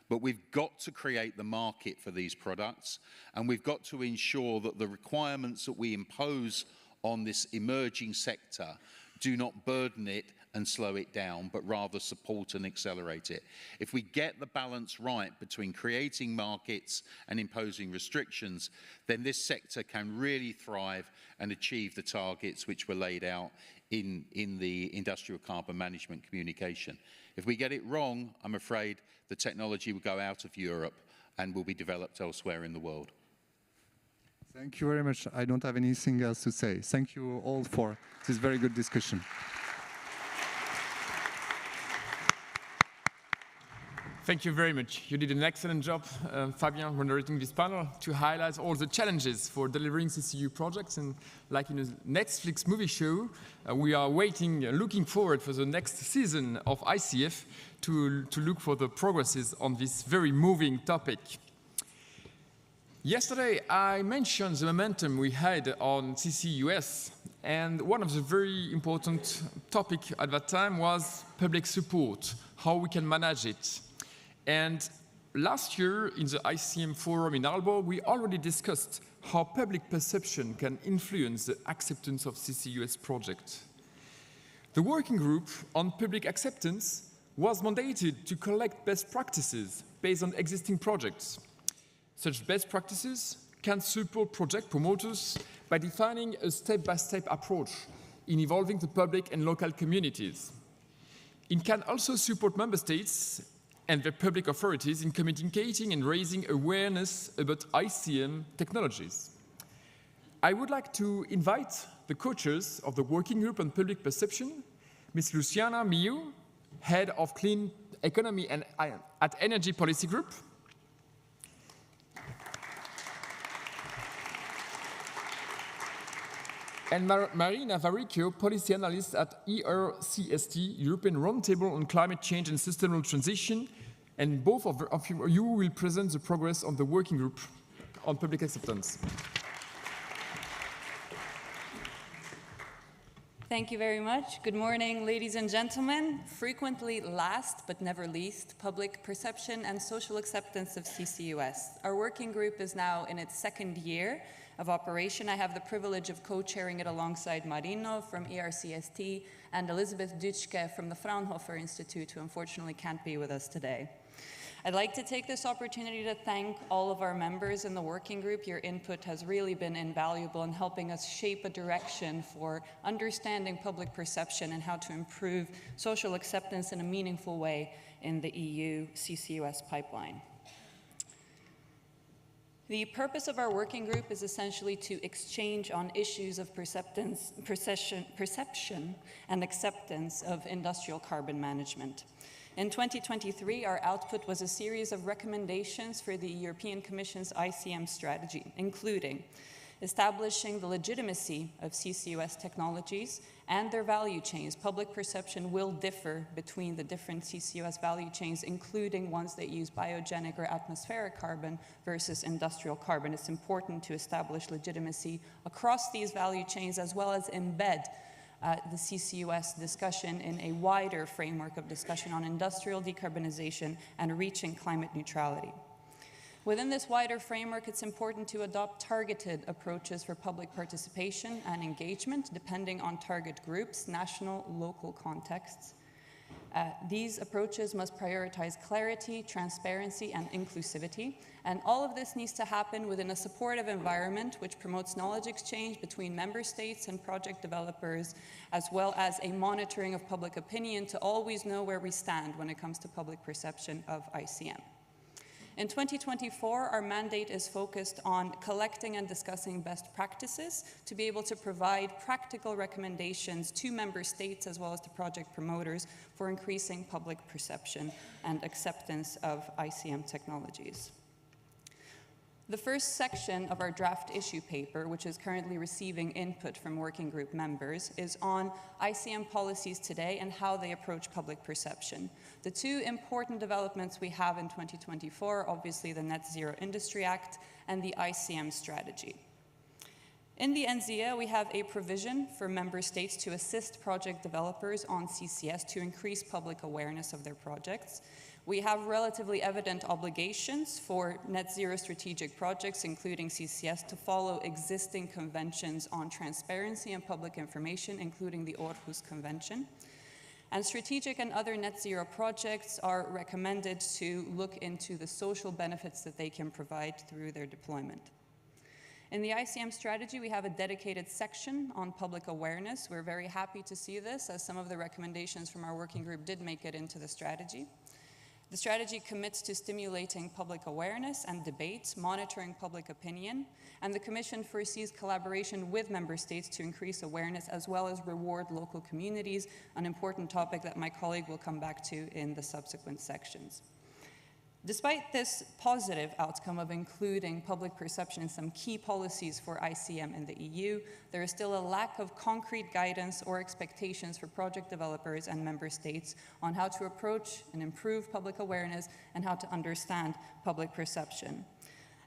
But we've got to create the market for these products, and we've got to ensure that the requirements that we impose on this emerging sector do not burden it and slow it down, but rather support and accelerate it. If we get the balance right between creating markets and imposing restrictions, then this sector can really thrive and achieve the targets which were laid out in the industrial carbon management communication. If we get it wrong, I'm afraid the technology will go out of Europe and will be developed elsewhere in the world. Thank you very much. I don't have anything else to say. Thank you all for this very good discussion. Thank you very much. You did an excellent job, Fabien, moderating this panel to highlight all the challenges for delivering CCU projects. And like in a Netflix movie show, we are looking forward for the next season of ICF to look for the progresses on this very moving topic. Yesterday, I mentioned the momentum we had on CCUS, and one of the very important topics at that time was public support, how we can manage it. And last year, in the ICM FORUM in Aalborg, we already discussed how public perception can influence the acceptance of CCUS projects. The working group on public acceptance was mandated to collect best practices based on existing projects. Such best practices can support project promoters by defining a step-by-step approach in involving the public and local communities. It can also support member states and their public authorities in communicating and raising awareness about ICM technologies. I would like to invite the co-chairs of the Working Group on Public Perception, Ms. Luciana Miu, Head of Clean Economy and at Energy Policy Group, and Marina Varicchio, Policy Analyst at ERCST, European Roundtable on Climate Change and Sustainable Transition, and both of you will present the progress on the Working Group on Public Acceptance. Thank you very much. Good morning, ladies and gentlemen. Frequently last but never least, public perception and social acceptance of CCUS. Our working group is now in its second year of operation. I have the privilege of co-chairing it alongside Marino from ERCST and Elizabeth Dutschke from the Fraunhofer Institute, who unfortunately can't be with us today. I'd like to take this opportunity to thank all of our members in the working group. Your input has really been invaluable in helping us shape a direction for understanding public perception and how to improve social acceptance in a meaningful way in the EU CCUS pipeline. The purpose of our working group is essentially to exchange on issues of perception and acceptance of industrial carbon management. In 2023, our output was a series of recommendations for the European Commission's ICM strategy, including establishing the legitimacy of CCUS technologies and their value chains. Public perception will differ between the different CCUS value chains, including ones that use biogenic or atmospheric carbon versus industrial carbon. It's important to establish legitimacy across these value chains, as well as embed the CCUS discussion in a wider framework of discussion on industrial decarbonization and reaching climate neutrality. Within this wider framework, it's important to adopt targeted approaches for public participation and engagement, depending on target groups, national, local contexts. These approaches must prioritize clarity, transparency, and inclusivity. And all of this needs to happen within a supportive environment which promotes knowledge exchange between member states and project developers, as well as a monitoring of public opinion to always know where we stand when it comes to public perception of ICM. In 2024, our mandate is focused on collecting and discussing best practices to be able to provide practical recommendations to member states as well as to project promoters for increasing public perception and acceptance of ICM technologies. The first section of our draft issue paper, which is currently receiving input from working group members, is on ICM policies today and how they approach public perception. The two important developments we have in 2024, obviously the Net Zero Industry Act and the ICM strategy. In the NZIA, we have a provision for member states to assist project developers on CCS to increase public awareness of their projects. We have relatively evident obligations for net zero strategic projects, including CCS, to follow existing conventions on transparency and public information, including the Aarhus Convention. And strategic and other net zero projects are recommended to look into the social benefits that they can provide through their deployment. In the ICM strategy, we have a dedicated section on public awareness. We're very happy to see this, as some of the recommendations from our working group did make it into the strategy. The strategy commits to stimulating public awareness and debate, monitoring public opinion, and the Commission foresees collaboration with member states to increase awareness as well as reward local communities, an important topic that my colleague will come back to in the subsequent sections. Despite this positive outcome of including public perception in some key policies for ICM in the EU, there is still a lack of concrete guidance or expectations for project developers and member states on how to approach and improve public awareness and how to understand public perception.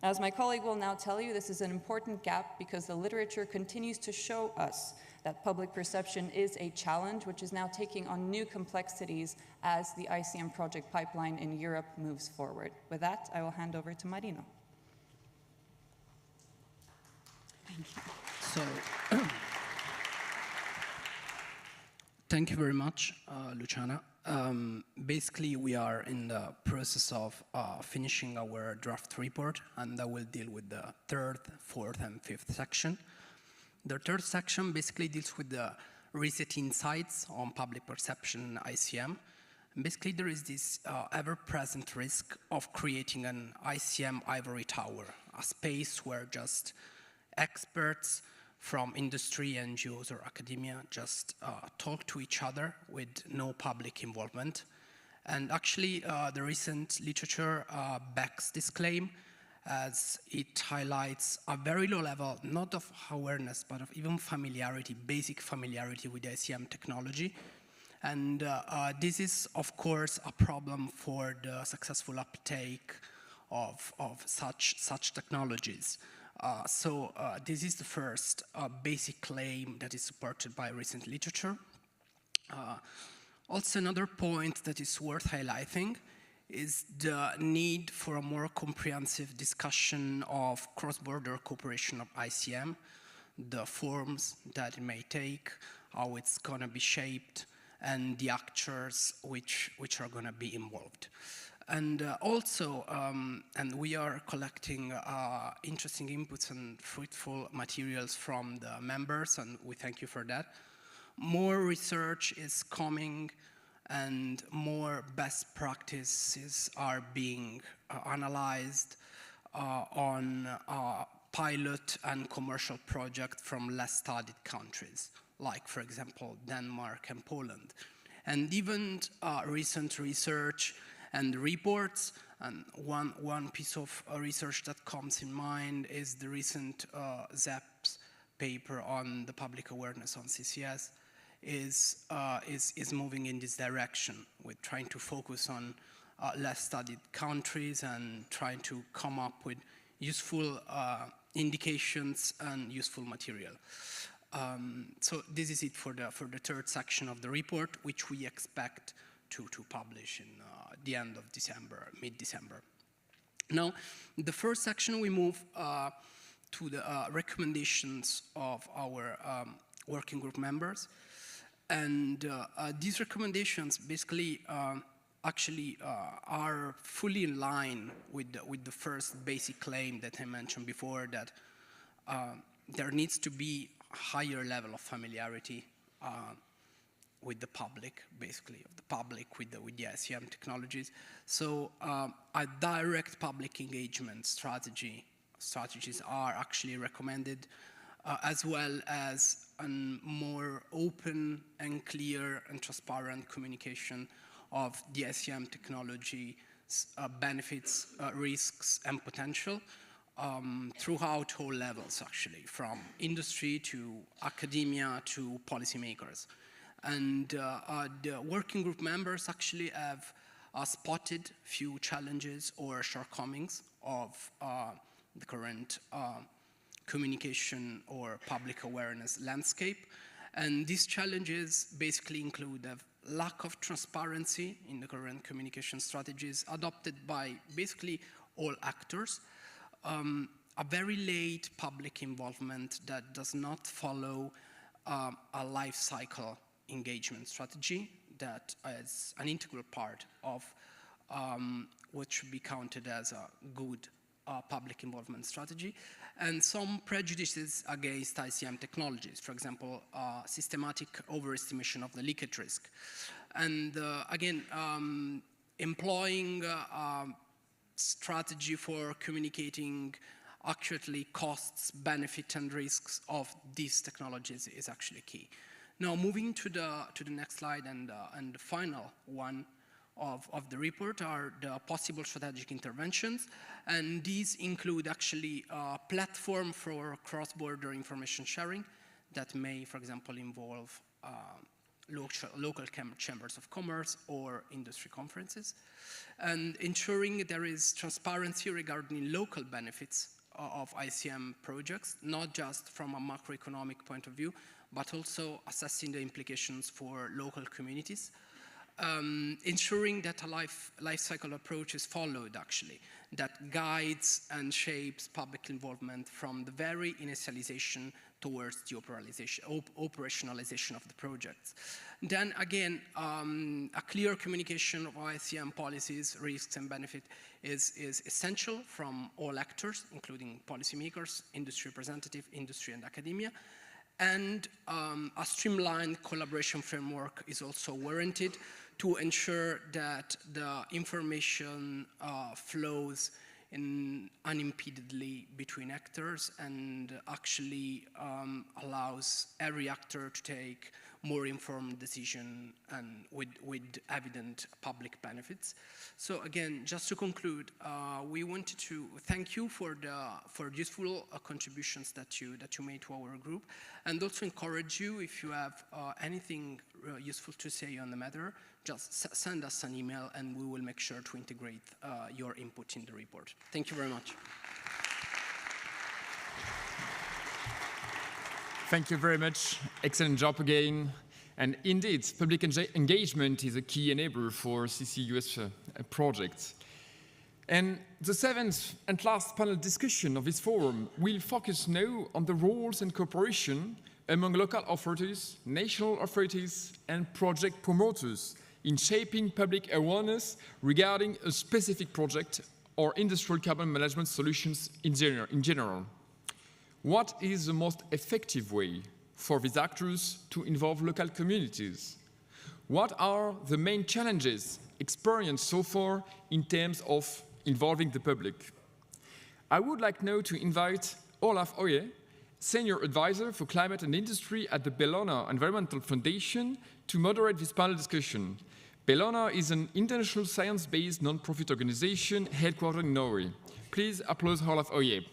As my colleague will now tell you, this is an important gap because the literature continues to show us that public perception is a challenge which is now taking on new complexities as the ICM project pipeline in Europe moves forward. With that, I will hand over to Marino. Thank you. So, thank you very much, Luciana. Basically, we are in the process of finishing our draft report, and that will deal with the third, fourth, and fifth section. The third section basically deals with the recent insights on public perception ICM. And basically, there is this ever-present risk of creating an ICM ivory tower, a space where just experts from industry, NGOs, or academia just talk to each other with no public involvement. And actually, the recent literature backs this claim, as it highlights a very low level, not of awareness, but of even familiarity, basic familiarity with ICM technology. And this is, of course, a problem for the successful uptake of such technologies. So this is the first basic claim that is supported by recent literature. Also, another point that is worth highlighting is the need for a more comprehensive discussion of cross-border cooperation of ICM, the forms that it may take, how it's going to be shaped, and the actors which are going to be involved. And also, and we are collecting interesting inputs and fruitful materials from the members, and we thank you for that. More research is coming, and more best practices are being analyzed on pilot and commercial projects from less studied countries, like, for example, Denmark and Poland. And even recent research and reports, and one piece of research that comes in mind is the recent ZEP's paper on the public awareness on CCS is moving in this direction, with trying to focus on less studied countries and trying to come up with useful indications and useful material. So this is it for the third section of the report, which we expect to publish in the end of December, mid-December. Now, the first section, we move to the recommendations of our working group members. And these recommendations basically actually are fully in line with the first basic claim that I mentioned before, that there needs to be a higher level of familiarity with the public, basically, of the public with the ICM technologies. So a direct public engagement strategies are actually recommended, as well as a more open and clear and transparent communication of the ICM technology benefits, risks, and potential throughout all levels, actually, from industry to academia to policymakers. And the working group members actually have spotted few challenges or shortcomings of the current communication or public awareness landscape. And these challenges basically include a lack of transparency in the current communication strategies adopted by basically all actors, a very late public involvement that does not follow a life cycle engagement strategy that is an integral part of what should be counted as a good public involvement strategy, and some prejudices against ICM technologies, for example, systematic overestimation of the leakage risk. And again, employing a strategy for communicating accurately costs, benefits, and risks of these technologies is actually key. Now, moving to the next slide and the final one of the report are the possible strategic interventions, and these include actually a platform for cross-border information sharing that may, for example, involve local chambers of commerce or industry conferences, and ensuring there is transparency regarding local benefits of ICM projects, not just from a macroeconomic point of view, but also assessing the implications for local communities. Ensuring that a life cycle approach is followed, actually, that guides and shapes public involvement from the very initialization towards the operationalization of the projects. Then again, a clear communication of ICM policies, risks, and benefits is essential from all actors, including policymakers, industry representatives, industry, and academia. And a streamlined collaboration framework is also warranted to ensure that the information flows unimpededly between actors and actually allows every actor to take more informed decision and with evident public benefits. So again, just to conclude, we wanted to thank you for useful contributions that you made to our group, and also encourage you, if you have anything useful to say on the matter, just send us an email and we will make sure to integrate your input in the report. Thank you very much. Thank you very much. Excellent job again. And indeed, public engagement is a key enabler for CCUS projects. And the seventh and last panel discussion of this forum will focus now on the roles and cooperation among local authorities, national authorities, and project promoters in shaping public awareness regarding a specific project or industrial carbon management solutions in general. What is the most effective way for these actors to involve local communities? What are the main challenges experienced so far in terms of involving the public? I would like now to invite Olaf Oye, Senior Advisor for Climate and Industry at the Bellona Environmental Foundation, to moderate this panel discussion. Bellona is an international science-based non-profit organization headquartered in Norway. Please applause Olaf Oye.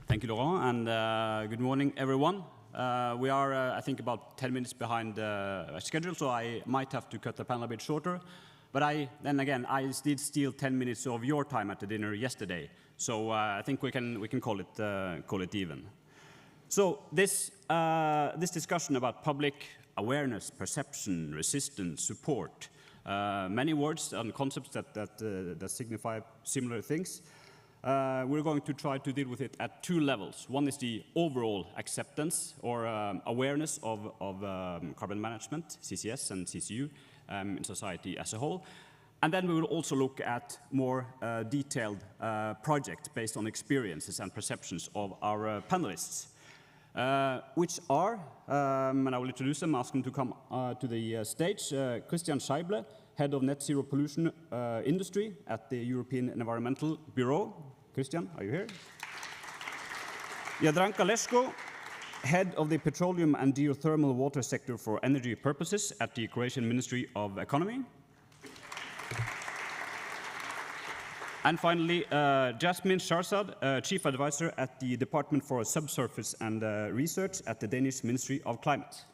Thank you, Laurent, and good morning, everyone. We are, I think, about 10 minutes behind schedule, so I might have to cut the panel a bit shorter. But then again, I did steal 10 minutes of your time at the dinner yesterday, so I think we can call it even. So this discussion about public awareness, perception, resistance, support, many words and concepts that signify similar things. We're going to try to deal with it at two levels. One is the overall acceptance or awareness of carbon management, CCS and CCU, in society as a whole. And then we will also look at more detailed projects based on experiences and perceptions of our panelists, which are, and I will introduce them, ask them to come to the stage, Christian Scheible, Head of Net Zero Pollution Industry at the European Environmental Bureau. Christian, are you here? Jadranka Leško, Head of the Petroleum and Geothermal Water Sector for Energy Purposes at the Croatian Ministry of Economy. And finally, Jasmine Sharzad, Chief Advisor at the Department for Subsurface and Research at the Danish Ministry of Climate.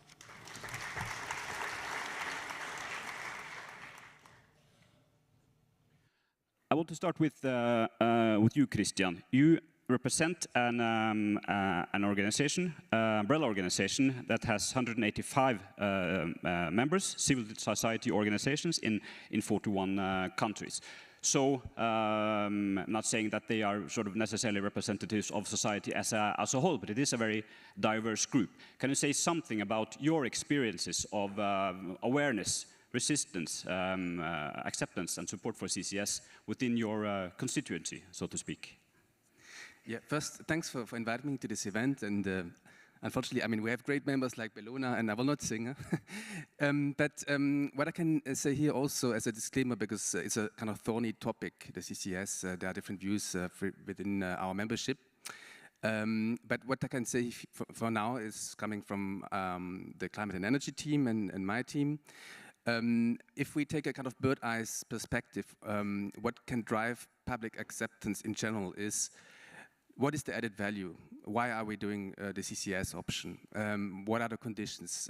I want to start with you, Christian. You represent an organization, umbrella organization, that has 185 members, civil society organizations in 41 countries. So, I'm not saying that they are sort of necessarily representatives of society as a whole, but it is a very diverse group. Can you say something about your experiences of awareness, resistance, acceptance and support for CCS within your constituency, so to speak? Yeah, first, thanks for inviting me to this event. And unfortunately, I mean, we have great members like Bellona, and I will not sing. But what I can say here also as a disclaimer, because it's a kind of thorny topic, the CCS, there are different views within our membership. But what I can say for now is coming from the climate and energy team and my team. If we take a kind of bird's-eye perspective, what can drive public acceptance in general is, what is the added value? Why are we doing the CCS option? What are the conditions?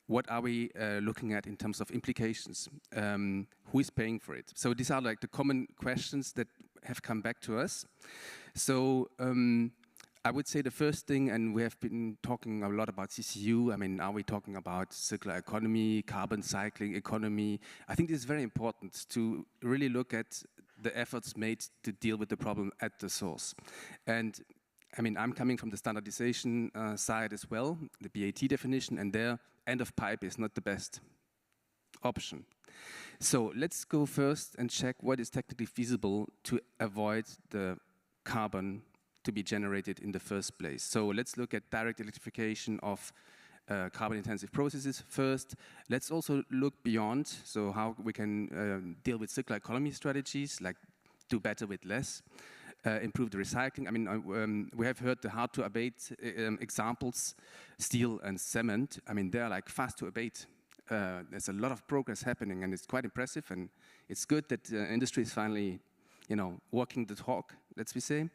What are we looking at in terms of implications? Who is paying for it? So these are like the common questions that have come back to us. So I would say the first thing, and we have been talking a lot about CCU. I mean, are we talking about circular economy, carbon cycling economy? I think it is very important to really look at the efforts made to deal with the problem at the source. And I mean, I'm coming from the standardization side as well, the BAT definition, and there, end of pipe is not the best option. So let's go first and check what is technically feasible to avoid the carbon to be generated in the first place. So let's look at direct electrification of carbon-intensive processes first. Let's also look beyond, so how we can deal with circular economy strategies, like do better with less, improve the recycling. I mean, we have heard the hard-to-abate examples, steel and cement. I mean, they're like fast to abate. There's a lot of progress happening, and it's quite impressive, and it's good that industry is finally, you know, walking the talk, let's say.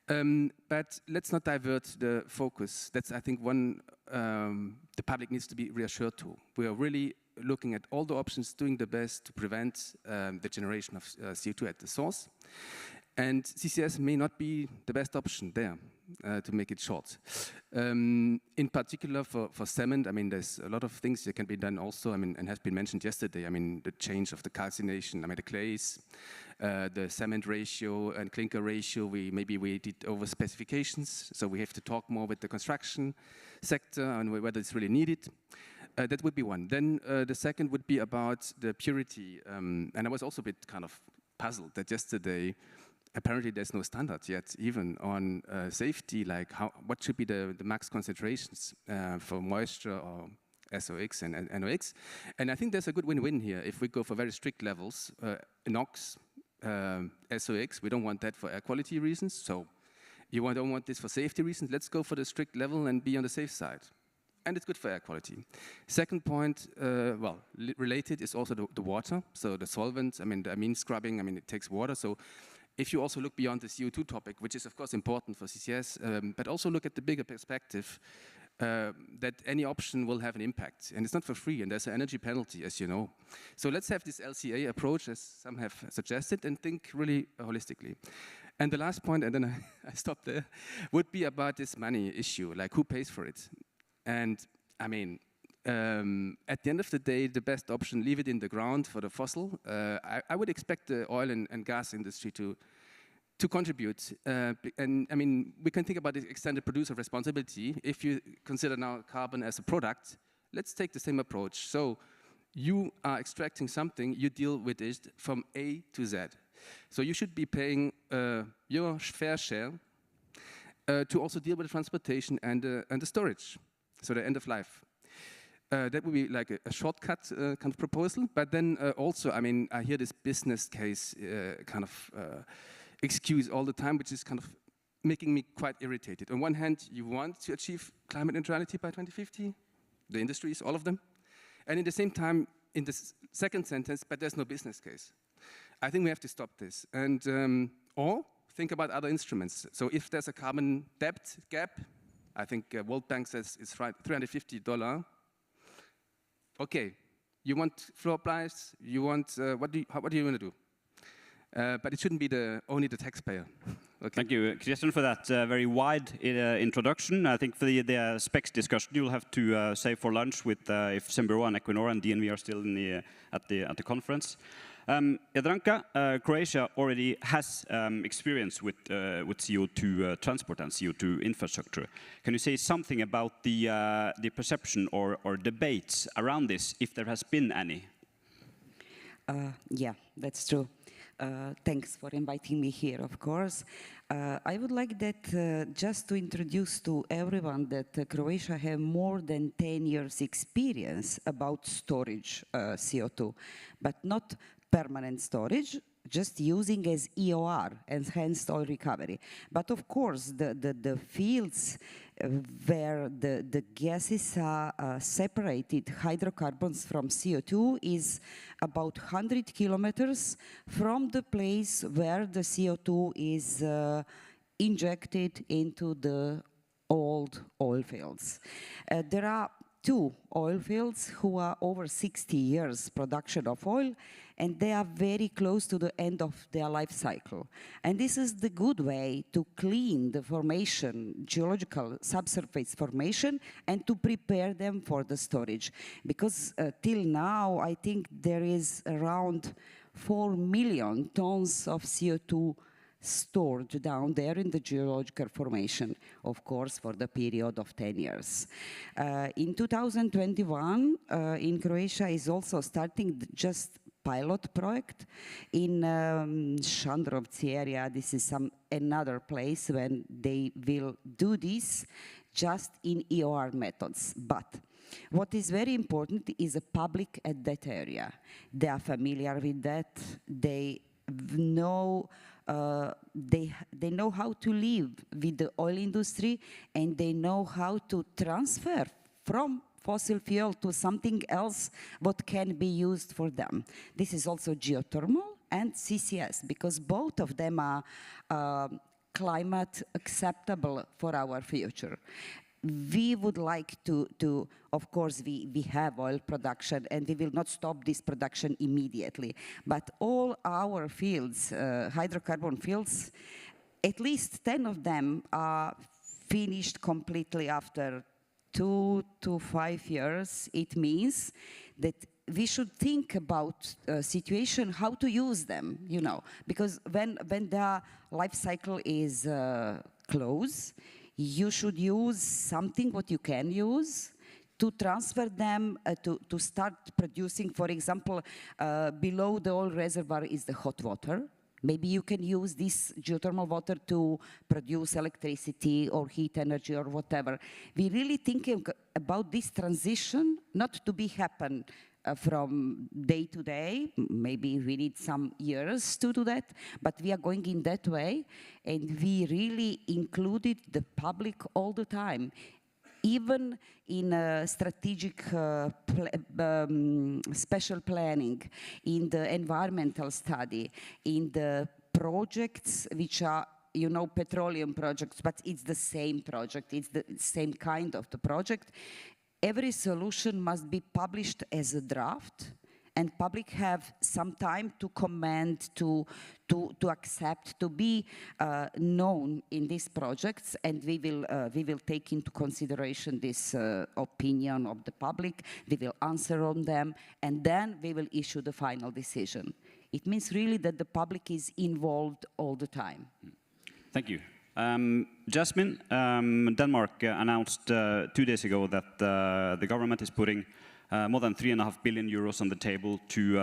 But let's not divert the focus. That's, I think, one the public needs to be reassured to. We are really looking at all the options, doing the best to prevent the generation of CO2 at the source. And CCS may not be the best option there, to make it short. In particular for cement, I mean, there's a lot of things that can be done also, I mean, and has been mentioned yesterday. I mean, the change of the calcination, I mean, the clays, the cement ratio and clinker ratio, maybe we did over specifications, so we have to talk more with the construction sector and whether it's really needed. That would be one. Then the second would be about the purity, and I was also a bit kind of puzzled that yesterday, apparently there's no standard yet, even on safety, like what should be the max concentrations for moisture or SOx and NOx. And I think there's a good win-win here. If we go for very strict levels, NOx, SOx, we don't want that for air quality reasons. So you don't want this for safety reasons. Let's go for the strict level and be on the safe side. And it's good for air quality. Second point, related is also the water. So the solvents, I mean scrubbing, it takes water. So if you also look beyond the CO2 topic, which is of course important for CCS, but also look at the bigger perspective, that any option will have an impact. And it's not for free, and there's an energy penalty, as you know. So let's have this LCA approach, as some have suggested, and think really holistically. And the last point, and then I stop there, would be about this money issue, like who pays for it? And at the end of the day, the best option, leave it in the ground for the fossil. I would expect the oil and gas industry to contribute. And we can think about the extended producer responsibility. If you consider now carbon as a product, let's take the same approach. So you are extracting something, you deal with it from A to Z. So you should be paying your fair share to also deal with the transportation and the storage, so the end of life. That would be like a shortcut kind of proposal. But then also, I hear this business case kind of excuse all the time, which is kind of making me quite irritated. On one hand, you want to achieve climate neutrality by 2050, the industries, all of them. And at the same time, in the second sentence, but there's no business case. I think we have to stop this. And or think about other instruments. So if there's a carbon debt gap, I think World Bank says it's $350. Okay, you want floor price, you want, what do you want to do? But it shouldn't be only the taxpayer. Okay. Thank you, Christian, for that very wide introduction. I think for the specs discussion, you'll have to save for lunch with if Semburo and Equinor and DNV are still in at the conference. Jadranka, Croatia already has experience with CO2 transport and CO2 infrastructure. Can you say something about the perception or debates around this, if there has been any? Yeah, that's true. Thanks for inviting me here, of course. I would like that just to introduce to everyone that Croatia have more than 10 years experience about storage CO2, but not permanent storage, just using as EOR, enhanced oil recovery. But of course, the fields where the gases are separated, hydrocarbons from CO2, is about 100 kilometers from the place where the CO2 is injected into the old oil fields. There are two oil fields who are over 60 years production of oil, and they are very close to the end of their life cycle. And this is the good way to clean the formation, geological subsurface formation, and to prepare them for the storage. Because till now, I think there is around 4 million tons of CO2 stored down there in the geological formation, of course, for the period of 10 years. In 2021, in Croatia is also starting just pilot project in Šandrovci area. This is another place when they will do this just in EOR methods. But what is very important is the public at that area. They are familiar with that. They know they know how to live with the oil industry, and they know how to transfer from fossil fuel to something else what can be used for them. This is also geothermal and CCS, because both of them are climate acceptable for our future. We would like to of course, we have oil production, and we will not stop this production immediately. But all our fields, hydrocarbon fields, at least 10 of them are finished completely after 2 to 5 years. It means that we should think about a situation, how to use them, you know, because when the life cycle is closed, you should use something what you can use to transfer them, to start producing. For example, below the oil reservoir is the hot water. Maybe you can use this geothermal water to produce electricity or heat energy or whatever. We really thinking about this transition not to be happen from day to day. Maybe we need some years to do that, but we are going in that way, and we really included the public all the time. Even in strategic special planning, in the environmental study, in the projects which are, you know, petroleum projects, but it's the same project, it's the same kind of the project. Every solution must be published as a draft, and public have some time to comment, to accept, to be known in these projects, and we will take into consideration this opinion of the public, we will answer on them, and then we will issue the final decision. It means really that the public is involved all the time. Thank you. Jasmine, Denmark announced 2 days ago that the government is putting more than 3.5 billion euros on the table to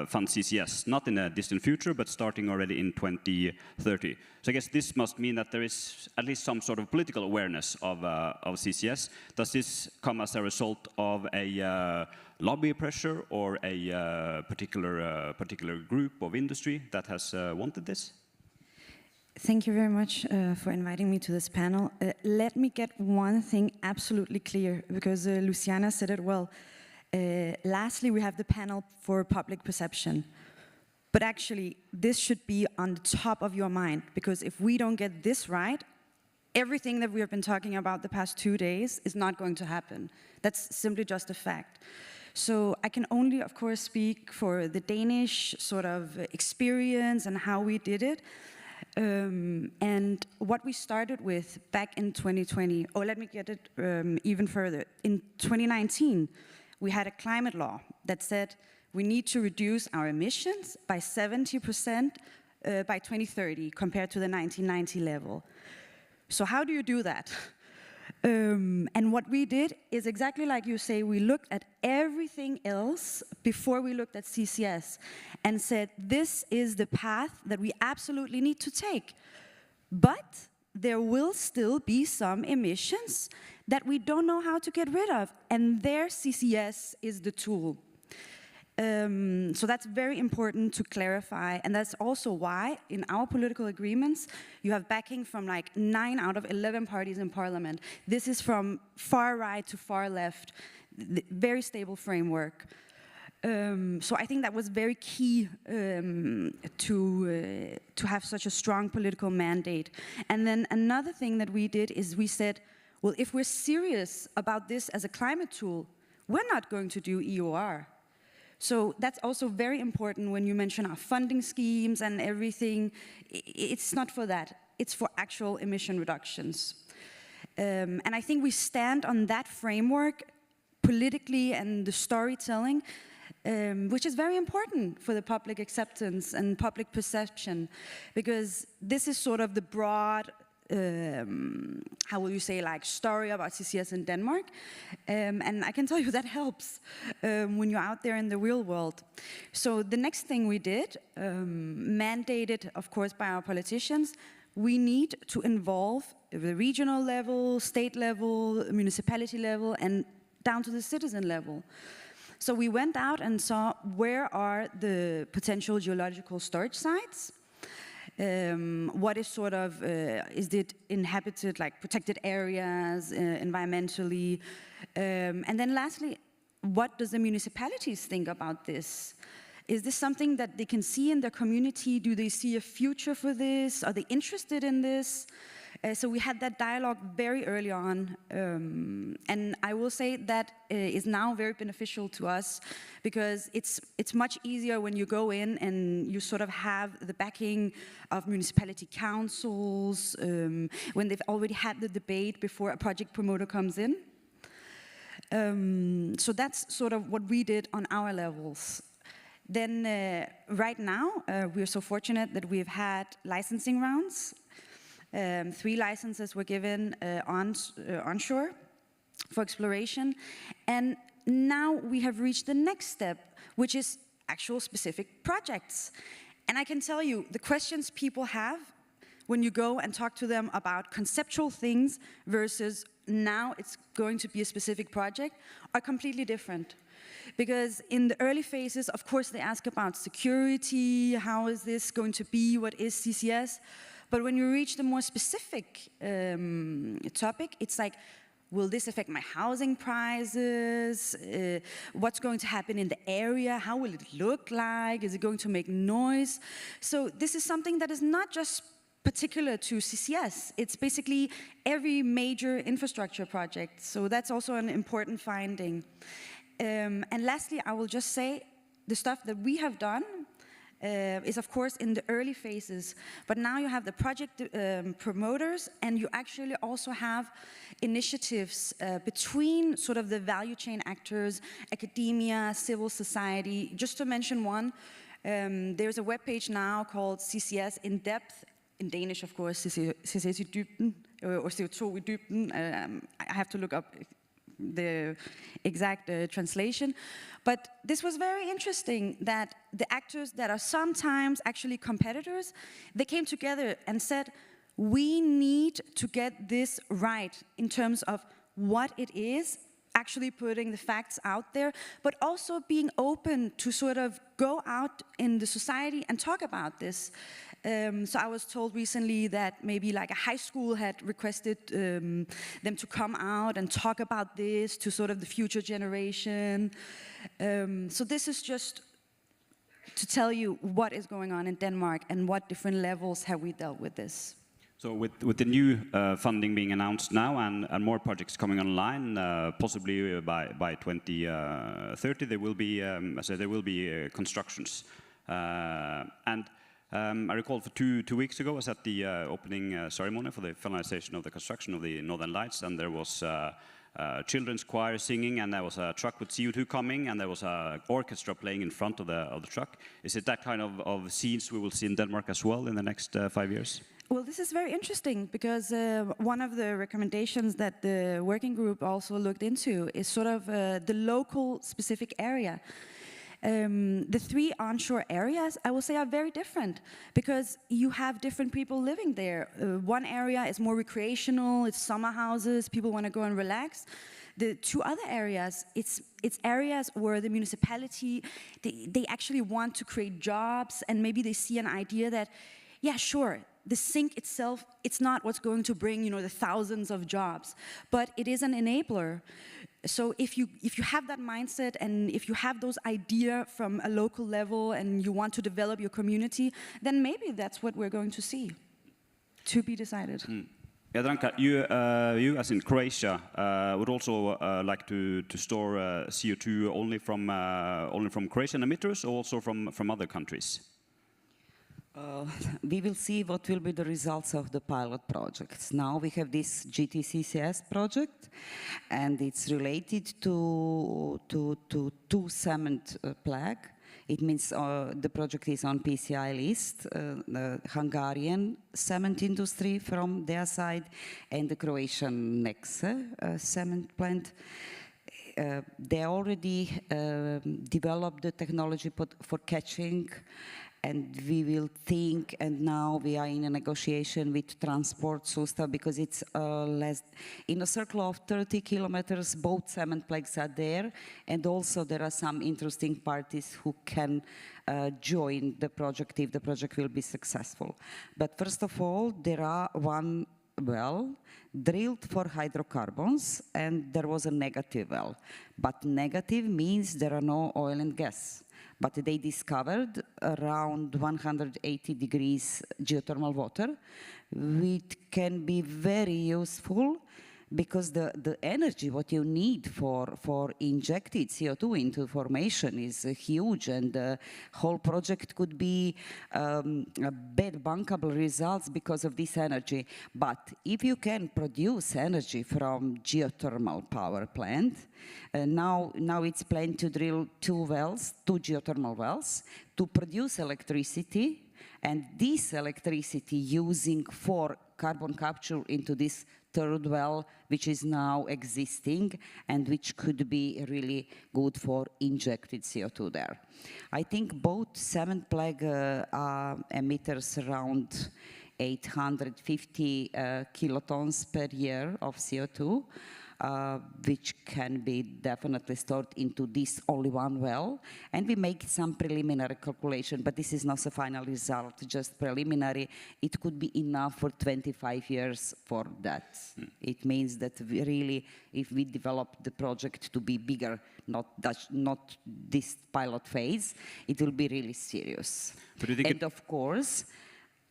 fund CCS, not in a distant future, but starting already in 2030. So I guess this must mean that there is at least some sort of political awareness of CCS. Does this come as a result of a lobby pressure or a particular group of industry that has wanted this? Thank you very much for inviting me to this panel. Let me get one thing absolutely clear, because Luciana said it well. Lastly, we have the panel for public perception. But actually, this should be on the top of your mind, because if we don't get this right, everything that we have been talking about the past 2 days is not going to happen. That's simply just a fact. So I can only, of course, speak for the Danish sort of experience and how we did it. And what we started with back in 2020, or let me get it even further. In 2019, we had a climate law that said we need to reduce our emissions by 70% by 2030 compared to the 1990 level. So how do you do that? And what we did is exactly like you say, we looked at everything else before we looked at CCS and said, this is the path that we absolutely need to take. But there will still be some emissions that we don't know how to get rid of, and there CCS is the tool. So that's very important to clarify, and that's also why in our political agreements you have backing from like 9 out of 11 parties in parliament. This is from far right to far left, very stable framework. So I think that was very key to have such a strong political mandate. And then another thing that we did is we said, well, if we're serious about this as a climate tool, we're not going to do EOR. So that's also very important when you mention our funding schemes and everything. It's not for that. It's for actual emission reductions. And I think we stand on that framework politically and the storytelling, which is very important for the public acceptance and public perception, because this is sort of the broad how will you say, like, story about CCS in Denmark. And I can tell you that helps when you're out there in the real world. So the next thing we did, mandated, of course, by our politicians, we need to involve the regional level, state level, municipality level, and down to the citizen level. So we went out and saw where are the potential geological storage sites. What is sort of, is it inhabited, like protected areas, environmentally? And then lastly, what does the municipalities think about this? Is this something that they can see in their community? Do they see a future for this? Are they interested in this? So we had that dialogue very early on, and I will say that is now very beneficial to us, because it's much easier when you go in and you sort of have the backing of municipality councils, when they've already had the debate before a project promoter comes in. So that's sort of what we did on our levels. Then right now, we're so fortunate that we've had licensing rounds. 3 licenses were given onshore for exploration. And now we have reached the next step, which is actual specific projects. And I can tell you, the questions people have when you go and talk to them about conceptual things versus now it's going to be a specific project are completely different. Because in the early phases, of course, they ask about security, how is this going to be, what is CCS? But when you reach the more specific topic, it's like, will this affect my housing prices? What's going to happen in the area? How will it look like? Is it going to make noise? So this is something that is not just particular to CCS. It's basically every major infrastructure project. So that's also an important finding. And lastly, I will just say the stuff that we have done is of course in the early phases, but now you have the project promoters and you actually also have initiatives between sort of the value chain actors, academia, civil society. Just to mention one, there's a webpage now called CCS in Depth, in Danish of course, CCS i dybden, or CO2 i dybden. I have to look up the exact translation. But this was very interesting that the actors that are sometimes actually competitors, they came together and said, we need to get this right in terms of what it is, actually putting the facts out there, but also being open to sort of go out in the society and talk about this. So I was told recently that maybe like a high school had requested them to come out and talk about this to sort of the future generation. So this is just to tell you what is going on in Denmark and what different levels have we dealt with this. So with the new funding being announced now and more projects coming online, possibly by 2030, there will be, constructions. I recall for two weeks ago, I was at the opening ceremony for the finalization of the construction of the Northern Lights, and there was children's choir singing, and there was a truck with CO2 coming, and there was an orchestra playing in front of the truck. Is it that kind of scenes we will see in Denmark as well in the next 5 years? Well, this is very interesting because one of the recommendations that the working group also looked into is sort of the local specific area. The three onshore areas, I will say, are very different because you have different people living there. One area is more recreational, it's summer houses, people want to go and relax. The two other areas, it's areas where the municipality, they actually want to create jobs, and maybe they see an idea that, yeah, sure, the sink itself, it's not what's going to bring, the thousands of jobs, but it is an enabler. So if you have that mindset and if you have those ideas from a local level and you want to develop your community, then maybe that's what we're going to see. To be decided. Jadranka, you as in Croatia would also like to store CO2 only from Croatian emitters or also from other countries? We will see what will be the results of the pilot projects. Now we have this GTCCS project, and it's related to two cement plague. It means the project is on PCI list, the Hungarian cement industry from their side, and the Croatian Nexe cement plant. They already developed the technology for catching, and we will think, and now we are in a negotiation with transport system because it's less, in a circle of 30 kilometers, both cement plagues are there, and also there are some interesting parties who can join the project if the project will be successful. But first of all, there are one well drilled for hydrocarbons, and there was a negative well. But negative means there are no oil and gas. But they discovered around 180 degrees geothermal water, which can be very useful because the energy what you need for injected CO2 into formation is huge, and the whole project could be bad bankable results because of this energy. But if you can produce energy from geothermal power plant, now it's planned to drill two geothermal wells to produce electricity, and this electricity using for carbon capture into these third well, which is now existing and which could be really good for injected CO2 there. I think both cement plague emitters around 850 kilotons per year of CO2, which can be definitely stored into this only one well. And we make some preliminary calculation, but this is not the final result, just preliminary. It could be enough for 25 years for that. It means that we really, if we develop the project to be bigger, not this pilot phase, it will be really serious. And of course,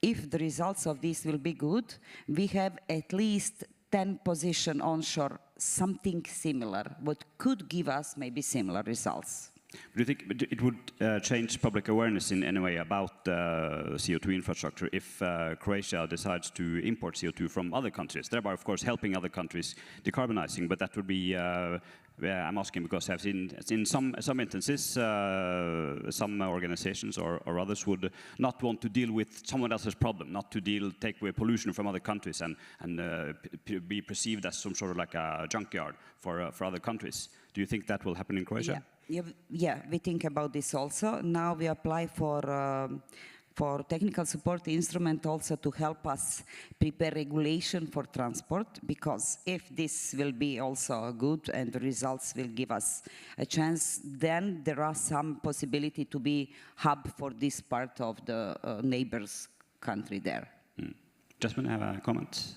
if the results of this will be good, we have at least 10 positions onshore, something similar, what could give us maybe similar results. Do you think it would change public awareness in any way about CO2 infrastructure if Croatia decides to import CO2 from other countries, thereby, of course, helping other countries decarbonizing? But that would be, I'm asking because I've seen in some instances, some organizations or others would not want to deal with someone else's problem, not to take away pollution from other countries and be perceived as some sort of like a junkyard for other countries. Do you think that will happen in Croatia? Yeah, we think about this also. Now we apply for technical support instrument also to help us prepare regulation for transport, because if this will be also good and the results will give us a chance, then there are some possibility to be hub for this part of the neighbors country there. Jasmine, I have a comment.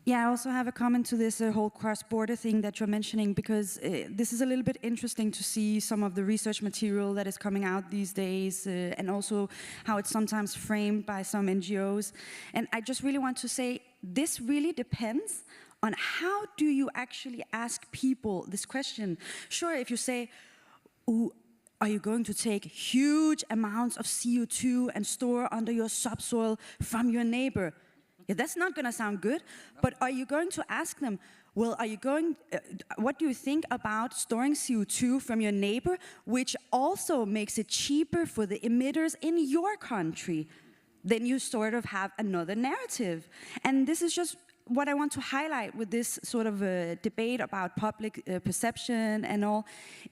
Yeah, I also have a comment to this whole cross-border thing that you're mentioning, because this is a little bit interesting to see some of the research material that is coming out these days, and also how it's sometimes framed by some NGOs. And I just really want to say, this really depends on how do you actually ask people this question. Sure, if you say, are you going to take huge amounts of CO2 and store under your subsoil from your neighbor? Yeah, that's not going to sound good, but are you going to ask them, well, what do you think about storing CO2 from your neighbor, which also makes it cheaper for the emitters in your country? Then you sort of have another narrative. And this is just what I want to highlight with this sort of debate about public perception and all.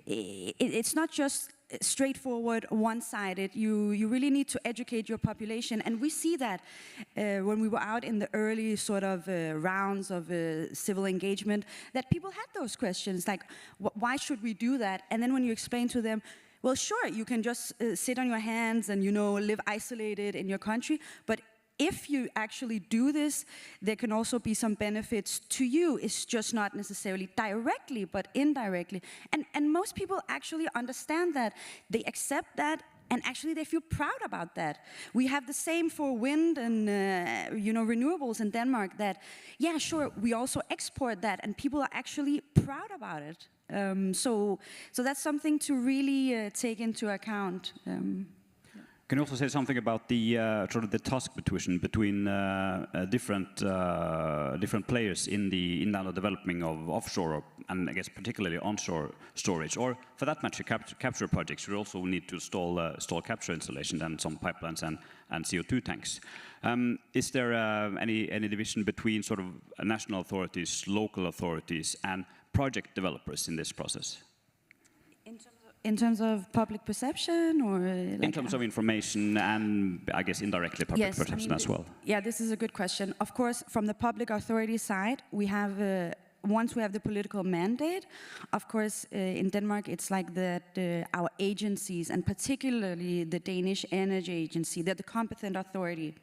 It's not just straightforward, one-sided. You really need to educate your population, and we see that when we were out in the early sort of rounds of civil engagement, that people had those questions like, why should we do that? And then when you explain to them, well, sure, you can just sit on your hands and live isolated in your country, but if you actually do this, there can also be some benefits to you. It's just not necessarily directly, but indirectly. And most people actually understand that. They accept that, and actually they feel proud about that. We have the same for wind and renewables in Denmark, that, yeah, sure, we also export that, and people are actually proud about it. So that's something to really take into account. Can you also say something about the sort of the task between different players in the development of offshore and I guess particularly onshore storage, or for that matter capture projects? You also need to install capture installations and some pipelines and CO2 tanks. Is there any division between sort of national authorities, local authorities, and project developers in this process? In terms of public perception, or in terms of information and I guess indirectly public perception as well? Yeah, this is a good question. Of course, from the public authority side, we have once we have the political mandate, of course, in Denmark, it's like that our agencies, and particularly the Danish Energy Agency, they're the competent authority.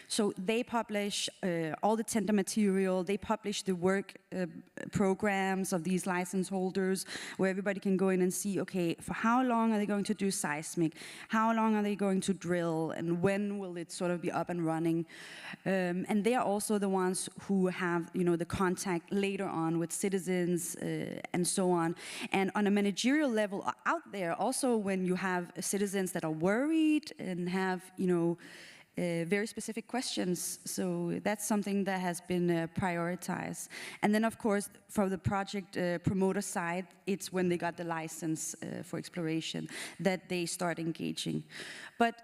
So they publish all the tender material, they publish the work programs of these license holders, where everybody can go in and see, okay, for how long are they going to do seismic? How long are they going to drill? And when will it sort of be up and running? And they are also the ones who have, the contact later on with citizens and so on. And on a managerial level out there, also when you have citizens that are worried and have, very specific questions. So that's something that has been prioritized. And then, of course, from the project promoter side, it's when they got the license for exploration that they start engaging. But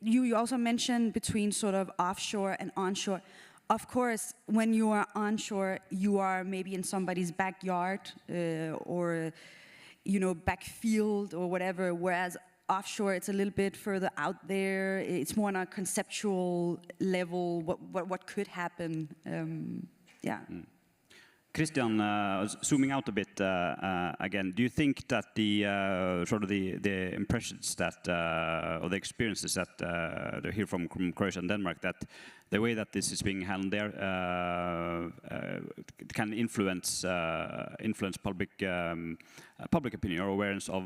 you also mentioned between sort of offshore and onshore. Of course, when you are onshore, you are maybe in somebody's backyard or, you know, backfield or whatever, whereas offshore, it's a little bit further out there. It's more on a conceptual level, what could happen. Yeah. Christian, zooming out a bit again, do you think that the sort of the impressions that or the experiences that they hear from Croatia and Denmark, that the way that this is being handled there can influence public opinion or awareness of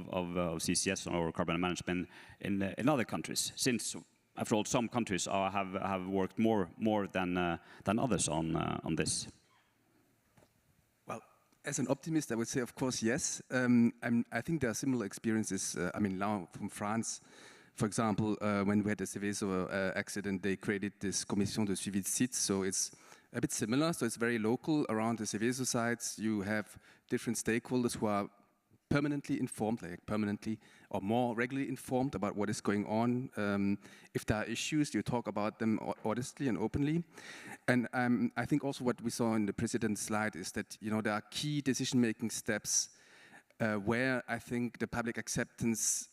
CCS or carbon management in other countries? Since, after all, some countries have worked more than others on this. As an optimist, I would say, of course, yes. I think there are similar experiences. I mean, now from France, for example, when we had the Seveso accident, they created this Commission de suivi de site. So it's a bit similar. So it's very local around the Seveso sites. You have different stakeholders who are permanently informed, like permanently or more regularly informed about what is going on. If there are issues, you talk about them honestly and openly. And I think also what we saw in the president's slide is that, you know, there are key decision-making steps where I think the public acceptance,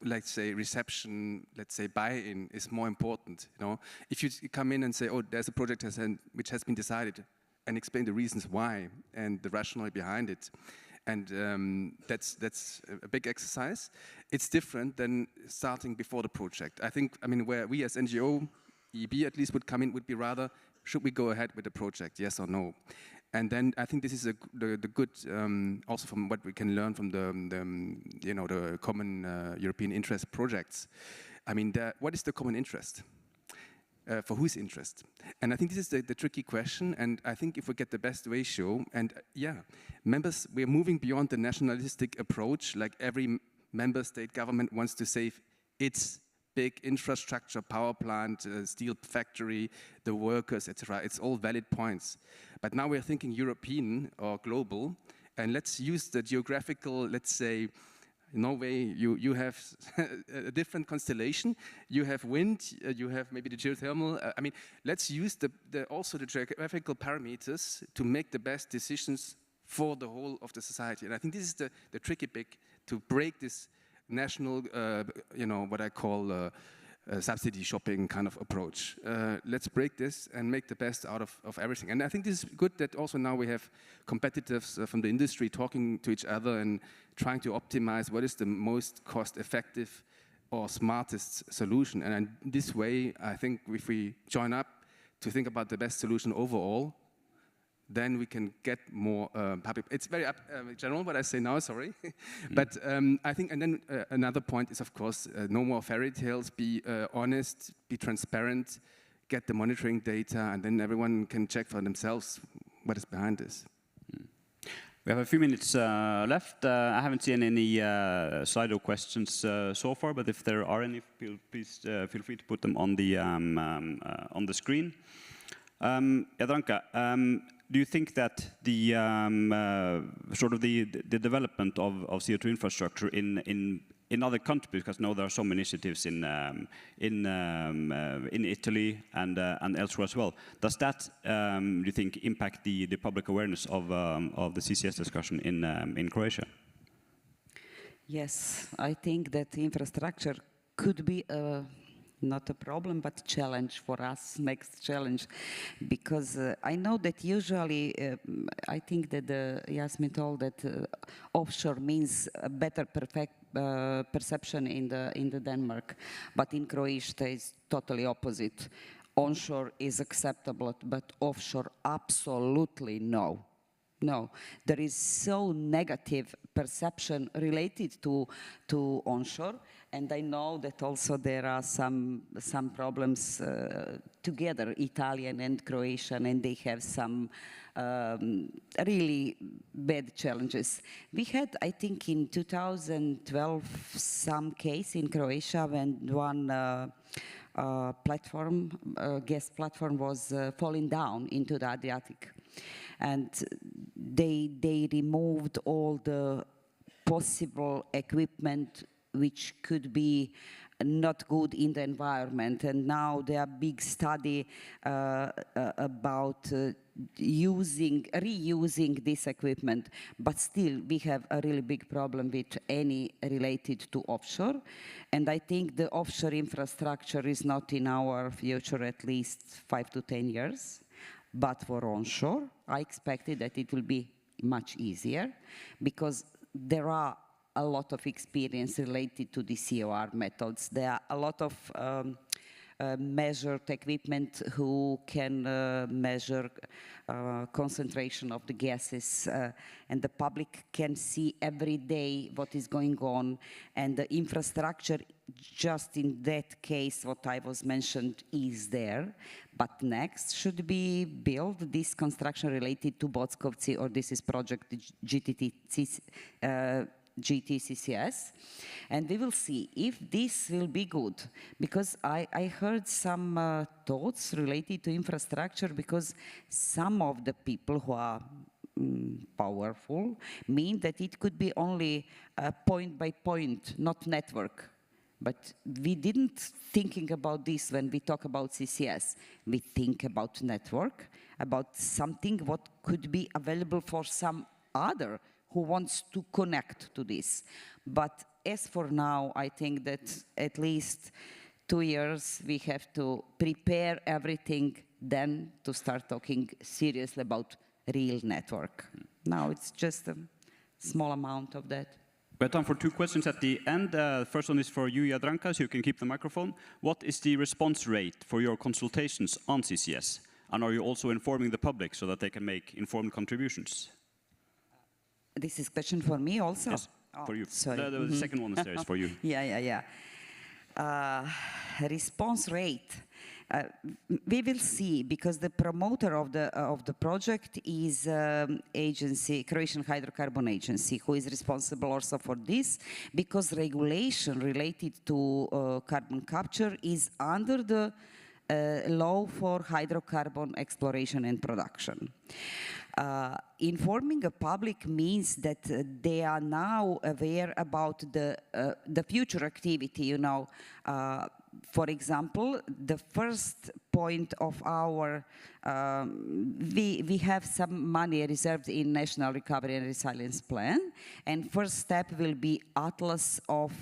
let's say reception, let's say buy-in is more important. You know, if you come in and say, oh, there's a project which has been decided, and explain the reasons why and the rationale behind it. And that's a big exercise. It's different than starting before the project. I think, I mean, where we as NGO, EB at least would come in, would be rather, should we go ahead with the project, yes or no? And then I think this is the good, also from what we can learn from the common European interest projects. I mean, what is the common interest? For whose interest? And I think this is the tricky question, and I think if we get the best ratio, and members, we're moving beyond the nationalistic approach, like every member state government wants to save its big infrastructure, power plant, steel factory, the workers, etc. It's all valid points. But now we're thinking European or global, and let's use the geographical, let's say, Norway, you have a different constellation. You have wind, you have maybe the geothermal. I mean, let's use also the geographical parameters to make the best decisions for the whole of the society. And I think this is the tricky bit, to break this national, what I call subsidy shopping kind of approach. Let's break this and make the best out of everything. And I think this is good that also now we have competitors from the industry talking to each other and trying to optimize what is the most cost-effective or smartest solution. And in this way, I think if we join up to think about the best solution overall, then we can get more public. It's very general what I say now, sorry. But I think, and then another point is, of course, no more fairy tales, be honest, be transparent, get the monitoring data, and then everyone can check for themselves what is behind this. We have a few minutes left. I haven't seen any Slido questions so far, but if there are any, please feel free to put them on the screen. Jadranka, do you think that the sort of the development of CO2 infrastructure in other countries, because now there are some initiatives in Italy and elsewhere as well, does that do you think impact the public awareness of the CCS discussion in Croatia? Yes, I think that infrastructure could be not a problem, but challenge for us, next challenge. Because I know that usually, I think that Jasmin told that offshore means a better perception in the Denmark, but in Croatia it's totally opposite. Onshore is acceptable, but offshore absolutely no. No, there is so negative perception related to onshore, and I know that also there are some problems together, Italian and Croatian, and they have some really bad challenges. We had, I think, in 2012 some case in Croatia when one gas platform was falling down into the Adriatic. And they removed all the possible equipment which could be not good in the environment. And now there are big study about reusing this equipment, but still we have a really big problem with any related to offshore. And I think the offshore infrastructure is not in our future at least 5 to 10 years. But for onshore, I expected that it will be much easier because there are a lot of experience related to the COR methods. There are a lot of measured equipment who can measure concentration of the gases, and the public can see every day what is going on, and the infrastructure just in that case what I was mentioned is there. But next should be built this construction related to Botskovci, or this is project GTCCS, and we will see if this will be good, because I heard some thoughts related to infrastructure, because some of the people who are powerful mean that it could be only point by point, not network. But we didn't thinking about this when we talk about CCS. We think about network, about something what could be available for some other who wants to connect to this. But as for now, I think that at least 2 years we have to prepare everything, then to start talking seriously about real network. Now it's just a small amount of that. We have time for 2 questions at the end. The first one is for you, Jadranka, so you can keep the microphone. What is the response rate for your consultations on CCS? And are you also informing the public so that they can make informed contributions? This is a question for me also? Yes, for you. Sorry. The second one is there is for you. Yeah. Response rate. We will see, because the promoter of the project is agency, Croatian Hydrocarbon Agency, who is responsible also for this, because regulation related to carbon capture is under the law for hydrocarbon exploration and production. Informing the public means that they are now aware about the future activity, you know. For example, the first point of our, we have some money reserved in National Recovery and Resilience Plan, and first step will be atlas of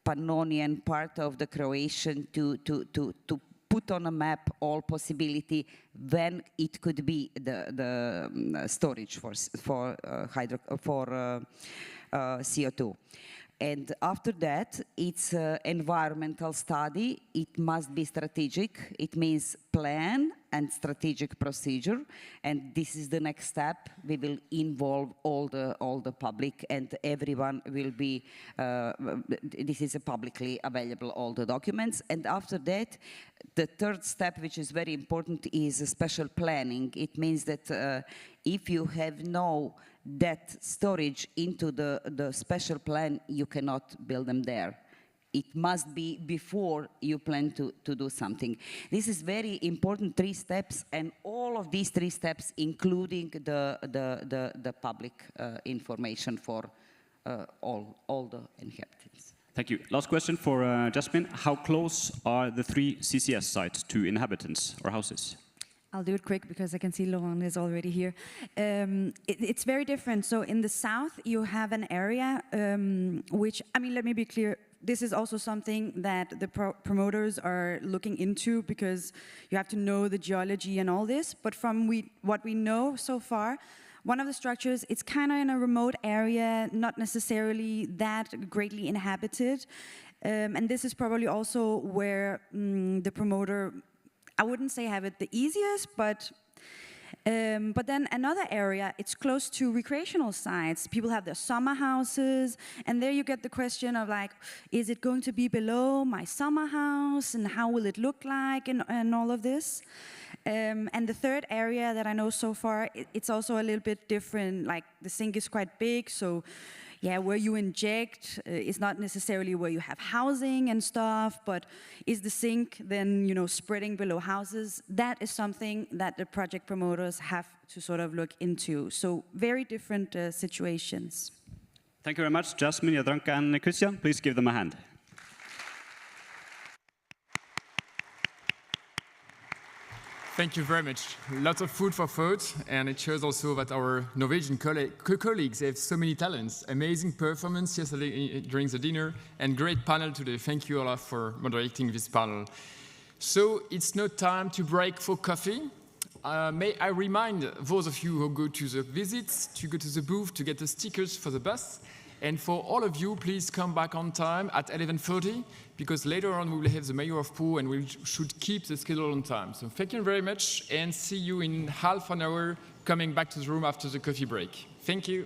Pannonian part of the Croatian to put on a map all possibility when it could be the storage for CO2. And after that, it's environmental study. It must be strategic. It means plan and strategic procedure. And this is the next step. We will involve all the public, and everyone will be. This is publicly available, all the documents. And after that, the third step, which is very important, is special planning. It means that if you have no that storage into the special plan, you cannot build them there. It must be before you plan to do something. This is very important 3 steps, and all of these 3 steps, including the public information for all the inhabitants. Thank you. Last question for Jasmine. How close are the 3 CCS sites to inhabitants or houses? I'll do it quick because I can see Laurent is already here. It's very different. So in the south, you have an area which, I mean, let me be clear. This is also something that the promoters are looking into, because you have to know the geology and all this. But from what we know so far, one of the structures, it's kind of in a remote area, not necessarily that greatly inhabited. And this is probably also where the promoter, I wouldn't say have it the easiest, but then another area, it's close to recreational sites. People have their summer houses, and there you get the question of like, is it going to be below my summer house, and how will it look like, and all of this. And the third area that I know so far, it's also a little bit different. Like the sink is quite big, so yeah, where you inject is not necessarily where you have housing and stuff, but is the sink then, you know, spreading below houses? That is something that the project promoters have to sort of look into. So very different situations. Thank you very much, Jasmine, Jadranka, and Christian. Please give them a hand. Thank you very much. Lots of food for thought, and it shows also that our Norwegian colleagues have so many talents. Amazing performance yesterday during the dinner, and great panel today. Thank you, Olaf, for moderating this panel. So it's now time to break for coffee. May I remind those of you who go to the visits to go to the booth to get the stickers for the bus. And for all of you, please come back on time at 11:30, because later on we will have the Mayor of PAU and we should keep the schedule on time. So thank you very much, and see you in half an hour coming back to the room after the coffee break. Thank you.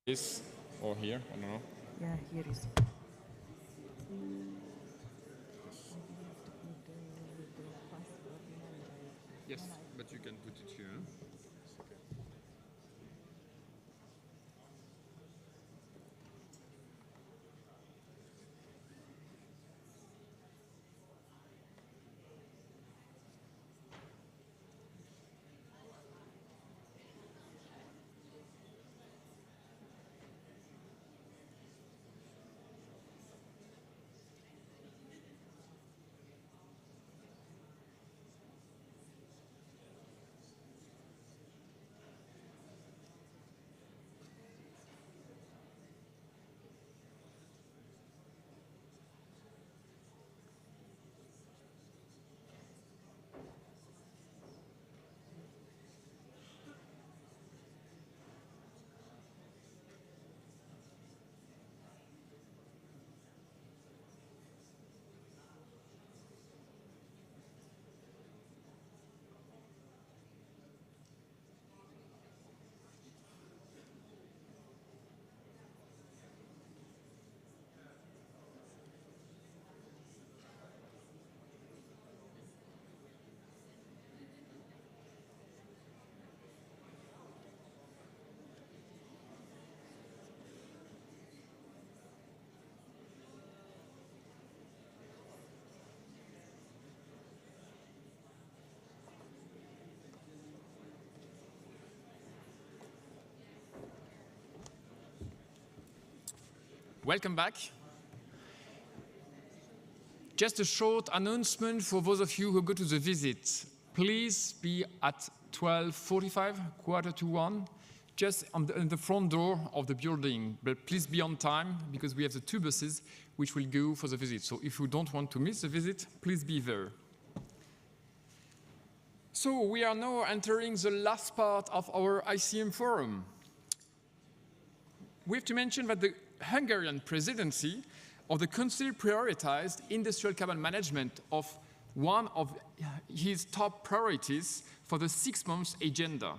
This or here, I don't know. Yeah, here is. Yes, but you can put it here. Welcome back. Just a short announcement for those of you who go to the visit. Please be at 12:45, 1:45, just on the front door of the building. But please be on time, because we have the 2 buses which will go for the visit. So if you don't want to miss the visit, please be there. So we are now entering the last part of our ICM forum. We have to mention that the Hungarian presidency of the Council prioritized industrial carbon management of one of his top priorities for the 6 months agenda.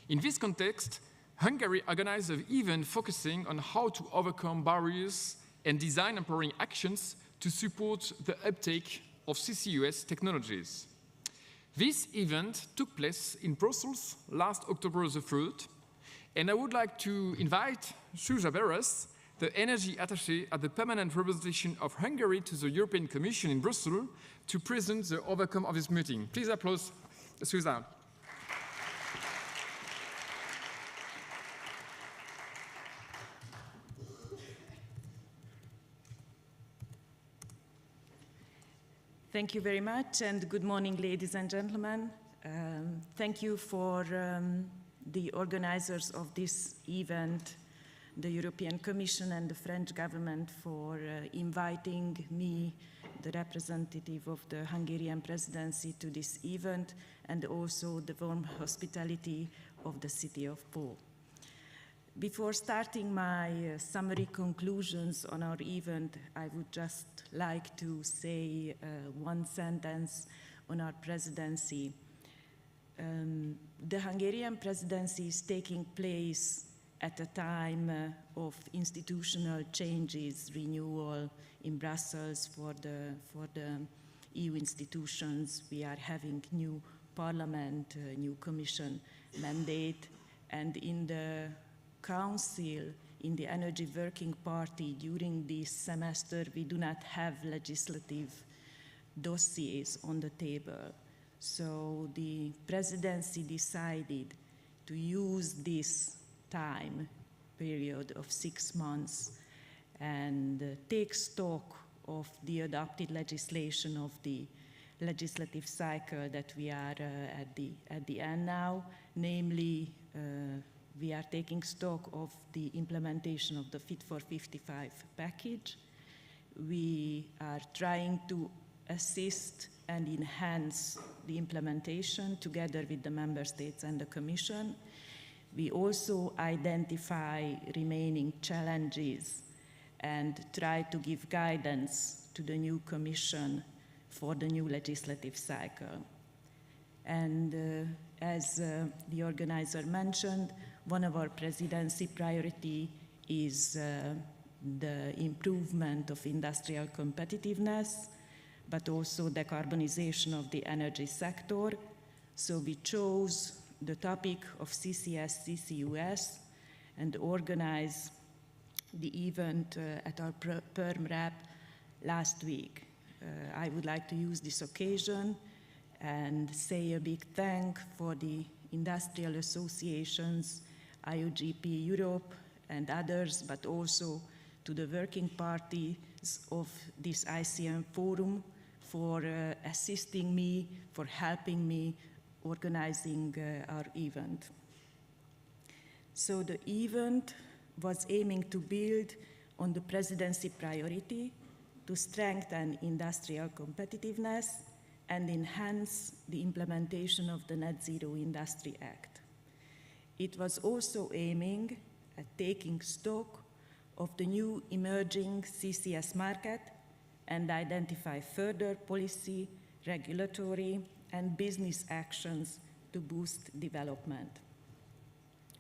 In this context, Hungary organized an event focusing on how to overcome barriers and design empowering actions to support the uptake of CCUS technologies. This event took place in Brussels last October the 3rd, and I would like to invite Zsuzsa Beres, the energy attaché at the permanent representation of Hungary to the European Commission in Brussels, to present the outcome of this meeting. Please applause Zsuzsa. Thank you very much, and good morning, ladies and gentlemen. Thank you for the organizers of this event, the European Commission and the French government, for inviting me, the representative of the Hungarian presidency, to this event, and also the warm hospitality of the city of PAU. Before starting my summary conclusions on our event, I would just like to say one sentence on our presidency. The Hungarian presidency is taking place at a time of institutional changes, renewal in Brussels for the EU institutions. We are having new parliament, new commission mandate, and in the Council, in the Energy Working Party, during this semester, we do not have legislative dossiers on the table. So the presidency decided to use this time period of 6 months and take stock of the adopted legislation of the legislative cycle that we are at the end now, namely we are taking stock of the implementation of the Fit for 55 package. We are trying to assist and enhance the implementation together with the member states and the Commission. We also identify remaining challenges and try to give guidance to the new Commission for the new legislative cycle. And as the organizer mentioned, one of our presidency priority is the improvement of industrial competitiveness, but also decarbonization of the energy sector. So we chose the topic of CCS, CCUS, and organized the event at our PERM Rep last week. I would like to use this occasion and say a big thank for the industrial associations, IOGP Europe and others, but also to the working parties of this ICM Forum for assisting me, for helping me organizing our event. So the event was aiming to build on the presidency priority to strengthen industrial competitiveness and enhance the implementation of the Net Zero Industry Act. It was also aiming at taking stock of the new emerging CCS market and identify further policy, regulatory, and business actions to boost development.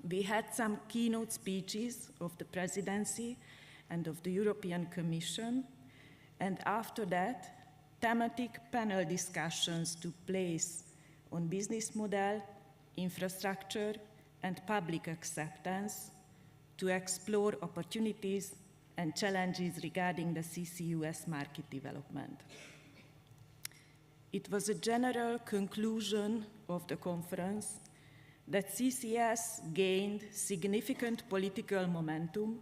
We had some keynote speeches of the presidency and of the European Commission, and after that, thematic panel discussions took place on business model, infrastructure, and public acceptance to explore opportunities and challenges regarding the CCUS market development. It was a general conclusion of the conference that CCS gained significant political momentum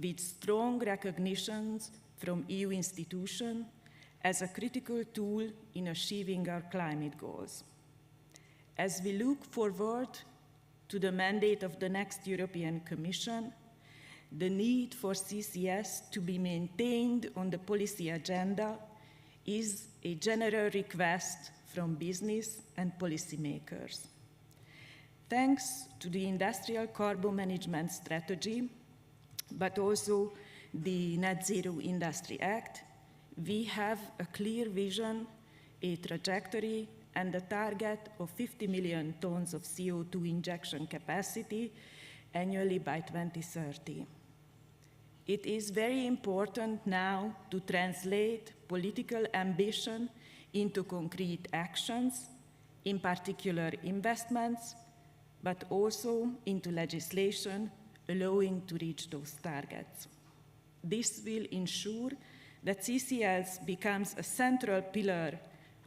with strong recognitions from EU institutions as a critical tool in achieving our climate goals. As we look forward to the mandate of the next European Commission, the need for CCS to be maintained on the policy agenda is a general request from business and policymakers. Thanks to the industrial carbon management strategy, but also the Net Zero Industry Act, we have a clear vision, a trajectory, and a target of 50 million tons of CO2 injection capacity annually by 2030. It is very important now to translate political ambition into concrete actions, in particular investments, but also into legislation allowing to reach those targets. This will ensure that CCS becomes a central pillar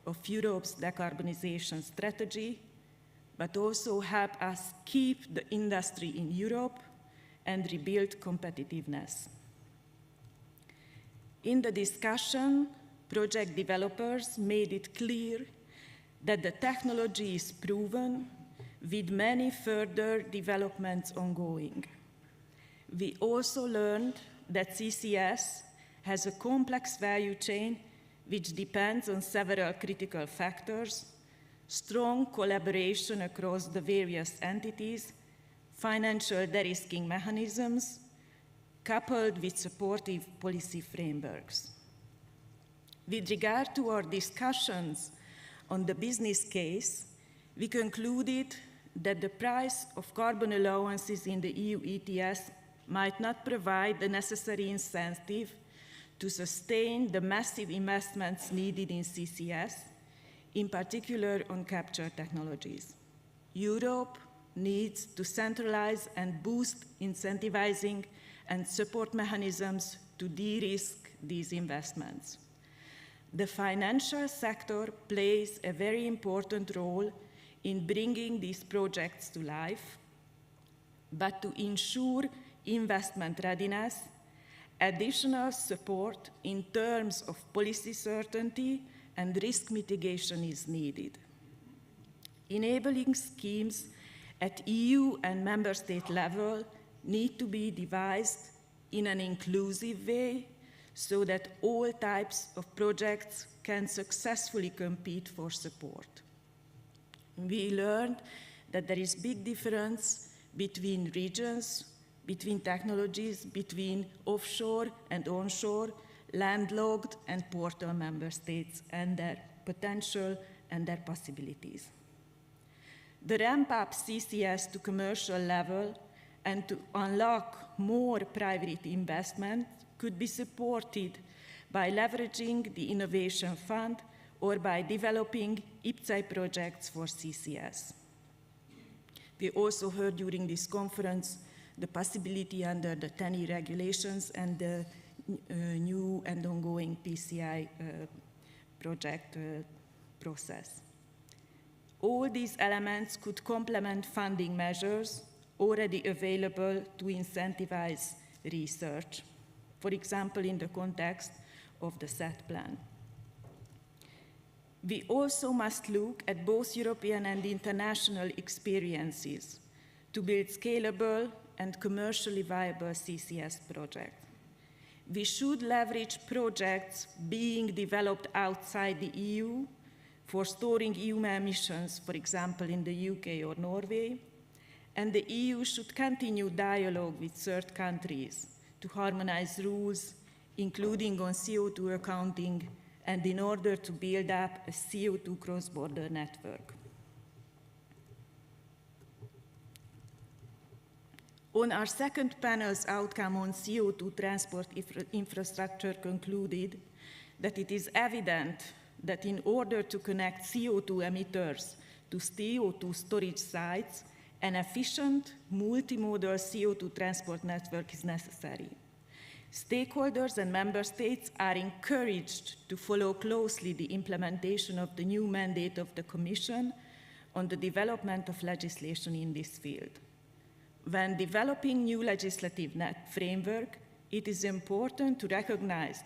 of Europe's decarbonization strategy, but also help us keep the industry in Europe and rebuild competitiveness. In the discussion, project developers made it clear that the technology is proven with many further developments ongoing. We also learned that CCS has a complex value chain which depends on several critical factors, strong collaboration across the various entities, financial de-risking mechanisms, coupled with supportive policy frameworks. With regard to our discussions on the business case, we concluded that the price of carbon allowances in the EU ETS might not provide the necessary incentive to sustain the massive investments needed in CCS, in particular on capture technologies. Europe needs to centralize and boost incentivizing and support mechanisms to de-risk these investments. The financial sector plays a very important role in bringing these projects to life, but to ensure investment readiness, additional support in terms of policy certainty and risk mitigation is needed. Enabling schemes at EU and member state level need to be devised in an inclusive way so that all types of projects can successfully compete for support. We learned that there is big difference between regions, between technologies, between offshore and onshore, landlocked and portal member states and their potential and their possibilities. the ramp up CCS to commercial level and to unlock more private investment could be supported by leveraging the Innovation Fund or by developing IPCEI projects for CCS. We also heard during this conference the possibility under the TENI regulations and the new and ongoing PCI project process. All these elements could complement funding measures already available to incentivize research, for example, in the context of the SET plan. We also must look at both European and international experiences to build scalable and commercially viable CCS projects. We should leverage projects being developed outside the EU for storing EU emissions, for example, in the UK or Norway, and the EU should continue dialogue with third countries to harmonize rules, including on CO2 accounting, and in order to build up a CO2 cross-border network. On our second panel's outcome on CO2 transport infrastructure concluded that it is evident that in order to connect CO2 emitters to CO2 storage sites, an efficient multimodal CO2 transport network is necessary. Stakeholders and member states are encouraged to follow closely the implementation of the new mandate of the Commission on the development of legislation in this field. When developing new legislative framework, it is important to recognize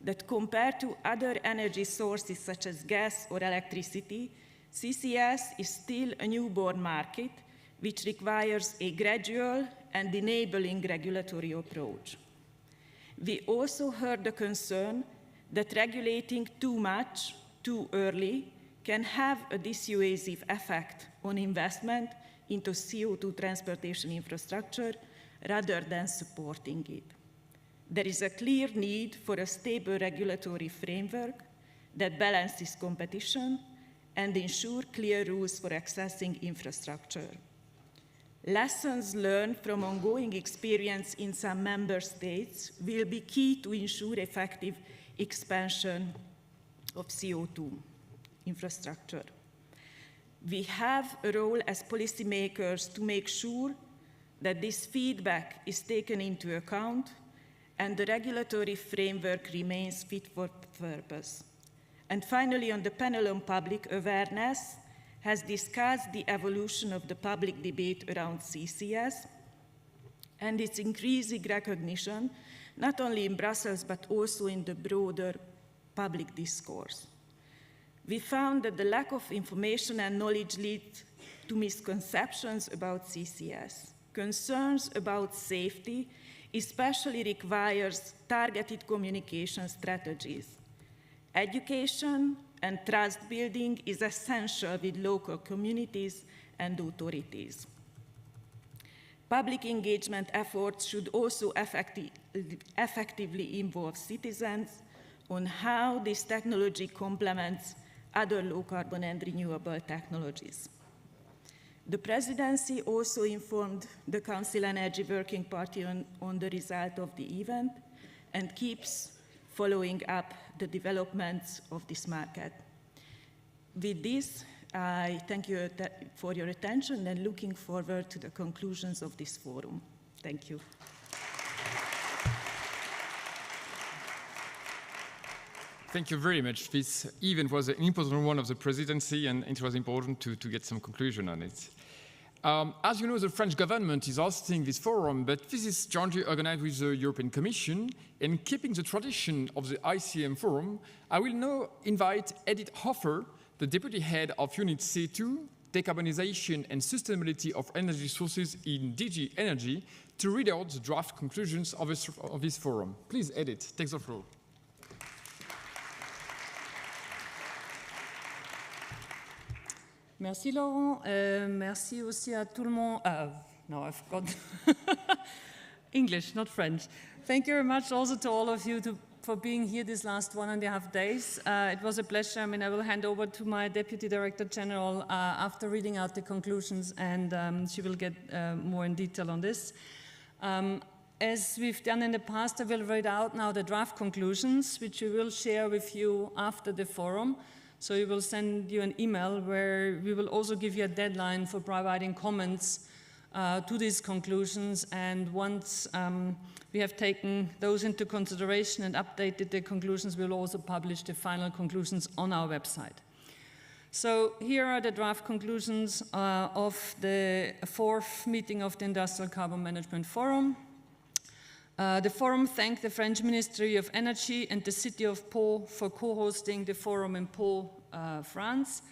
that compared to other energy sources such as gas or electricity, CCS is still a newborn market which requires a gradual and enabling regulatory approach. We also heard the concern that regulating too much, too early, can have a dissuasive effect on investment into CO2 transportation infrastructure rather than supporting it. There is a clear need for a stable regulatory framework that balances competition and ensures clear rules for accessing infrastructure. Lessons learned from ongoing experience in some member states will be key to ensure effective expansion of CO2 infrastructure. We have a role as policymakers to make sure that this feedback is taken into account and the regulatory framework remains fit for purpose. And finally, on the panel on public awareness, has discussed the evolution of the public debate around CCS and its increasing recognition, not only in Brussels, but also in the broader public discourse. We found that the lack of information and knowledge leads to misconceptions about CCS. Concerns about safety especially requires targeted communication strategies. Education and trust building is essential with local communities and authorities. Public engagement efforts should also effectively involve citizens on how this technology complements other low-carbon and renewable technologies. The presidency also informed the Council Energy Working Party on the result of the event and keeps following up the developments of this market. With this, I thank you for your attention and looking forward to the conclusions of this forum. Thank you. Thank you very much. This event was an important one of the presidency, and it was important to get some conclusion on it. As you know, the French government is hosting this forum, but this is jointly organized with the European Commission. And keeping the tradition of the ICM Forum, I will now invite Edith Hofer, the Deputy Head of Unit C2, Decarbonization and Sustainability of Energy Sources in DG Energy, to read out the draft conclusions of this forum. Please, Edith, take the floor. Merci Laurent, merci aussi à tout le monde. No, I forgot. English, not French. Thank you very much also to all of you for being here these last 1.5 days. It was a pleasure. I mean, I will hand over to my Deputy Director General after reading out the conclusions, and she will get more in detail on this. As we've done in the past, I will read out now the draft conclusions, which we will share with you after the forum. So we will send you an email where we will also give you a deadline for providing comments to these conclusions. And once we have taken those into consideration and updated the conclusions, we'll also publish the final conclusions on our website. So here are the draft conclusions of the 4th meeting of the Industrial Carbon Management Forum. The forum thanked the French Ministry of Energy and the city of Pau for co-hosting the forum in Pau, France.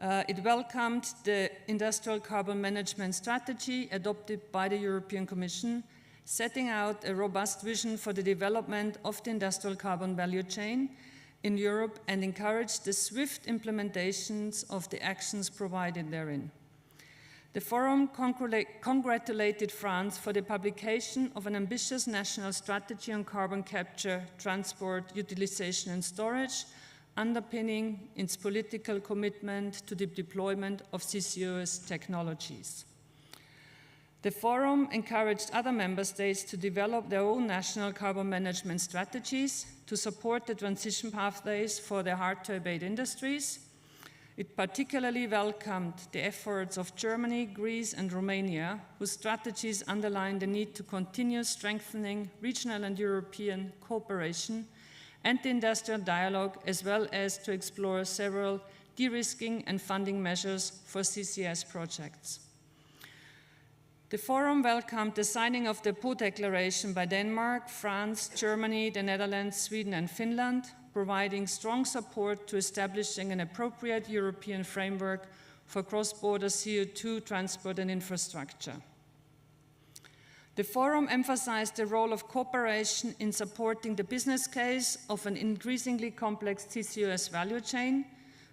It welcomed the industrial carbon management strategy adopted by the European Commission, setting out a robust vision for the development of the industrial carbon value chain in Europe and encouraged the swift implementations of the actions provided therein. The forum congratulated France for the publication of an ambitious national strategy on carbon capture, transport, utilization and storage, underpinning its political commitment to the deployment of CCUS technologies. The forum encouraged other member states to develop their own national carbon management strategies to support the transition pathways for the hard-to-abate industries. It particularly welcomed the efforts of Germany, Greece, and Romania, whose strategies underline the need to continue strengthening regional and European cooperation and the industrial dialogue, as well as to explore several de-risking and funding measures for CCS projects. The forum welcomed the signing of the Pau Declaration by Denmark, France, Germany, the Netherlands, Sweden, and Finland, providing strong support to establishing an appropriate European framework for cross-border CO2 transport and infrastructure. The forum emphasized the role of cooperation in supporting the business case of an increasingly complex CCUS value chain,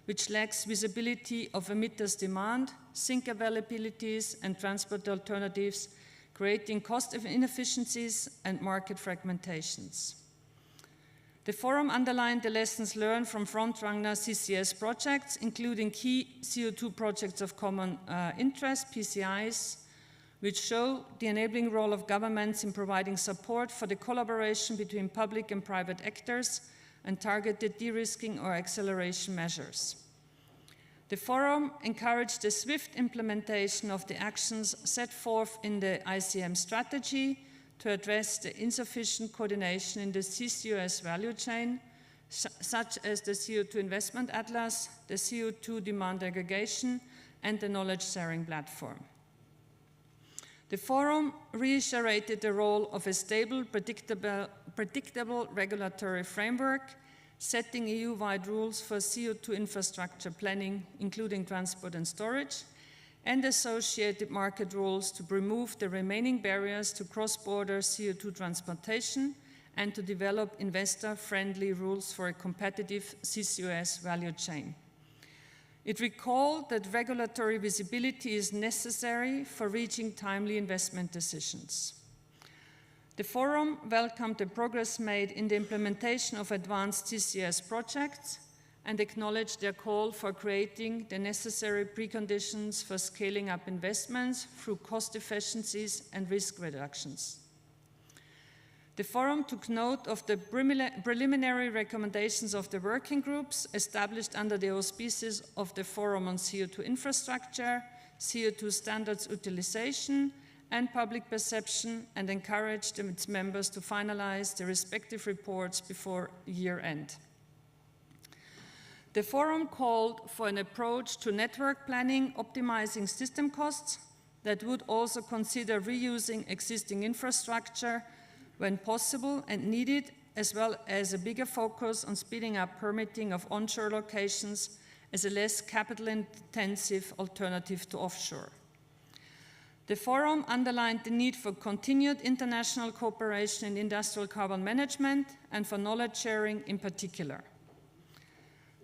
which lacks visibility of emitters' demand, sink availabilities, and transport alternatives, creating cost inefficiencies and market fragmentations. The forum underlined the lessons learned from front-runner CCS projects, including key CO2 projects of common interest, PCIs, which show the enabling role of governments in providing support for the collaboration between public and private actors and targeted de-risking or acceleration measures. The forum encouraged the swift implementation of the actions set forth in the ICM strategy to address the insufficient coordination in the CCUS value chain, such as the CO2 Investment Atlas, the CO2 Demand Aggregation, and the Knowledge Sharing Platform. The forum reiterated the role of a stable, predictable regulatory framework, setting EU-wide rules for CO2 infrastructure planning, including transport and storage, and associated market rules to remove the remaining barriers to cross-border CO2 transportation and to develop investor-friendly rules for a competitive CCUS value chain. It recalled that regulatory visibility is necessary for reaching timely investment decisions. The forum welcomed the progress made in the implementation of advanced CCS projects and acknowledged their call for creating the necessary preconditions for scaling up investments through cost efficiencies and risk reductions. The forum took note of the preliminary recommendations of the working groups established under the auspices of the Forum on CO2 Infrastructure, CO2 Standards Utilization, and Public Perception, and encouraged its members to finalize the respective reports before year-end. The forum called for an approach to network planning, optimizing system costs that would also consider reusing existing infrastructure when possible and needed, as well as a bigger focus on speeding up permitting of onshore locations as a less capital-intensive alternative to offshore. The forum underlined the need for continued international cooperation in industrial carbon management and for knowledge sharing in particular.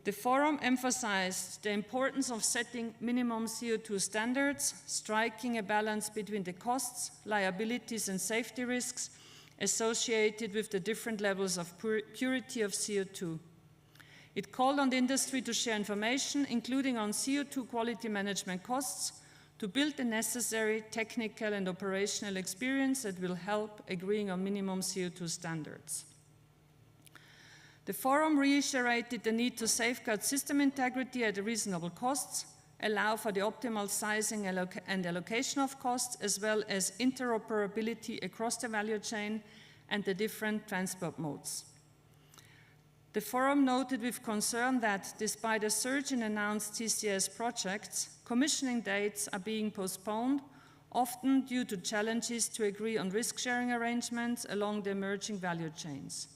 The forum emphasized the importance of setting minimum CO2 standards, striking a balance between the costs, liabilities, and safety risks, associated with the different levels of purity of CO2. It called on the industry to share information, including on CO2 quality management costs, to build the necessary technical and operational experience that will help agreeing on minimum CO2 standards. The forum reiterated the need to safeguard system integrity at reasonable costs, allow for the optimal sizing and allocation of costs, as well as interoperability across the value chain and the different transport modes. The forum noted with concern that, despite a surge in announced CCS projects, commissioning dates are being postponed, often due to challenges to agree on risk-sharing arrangements along the emerging value chains.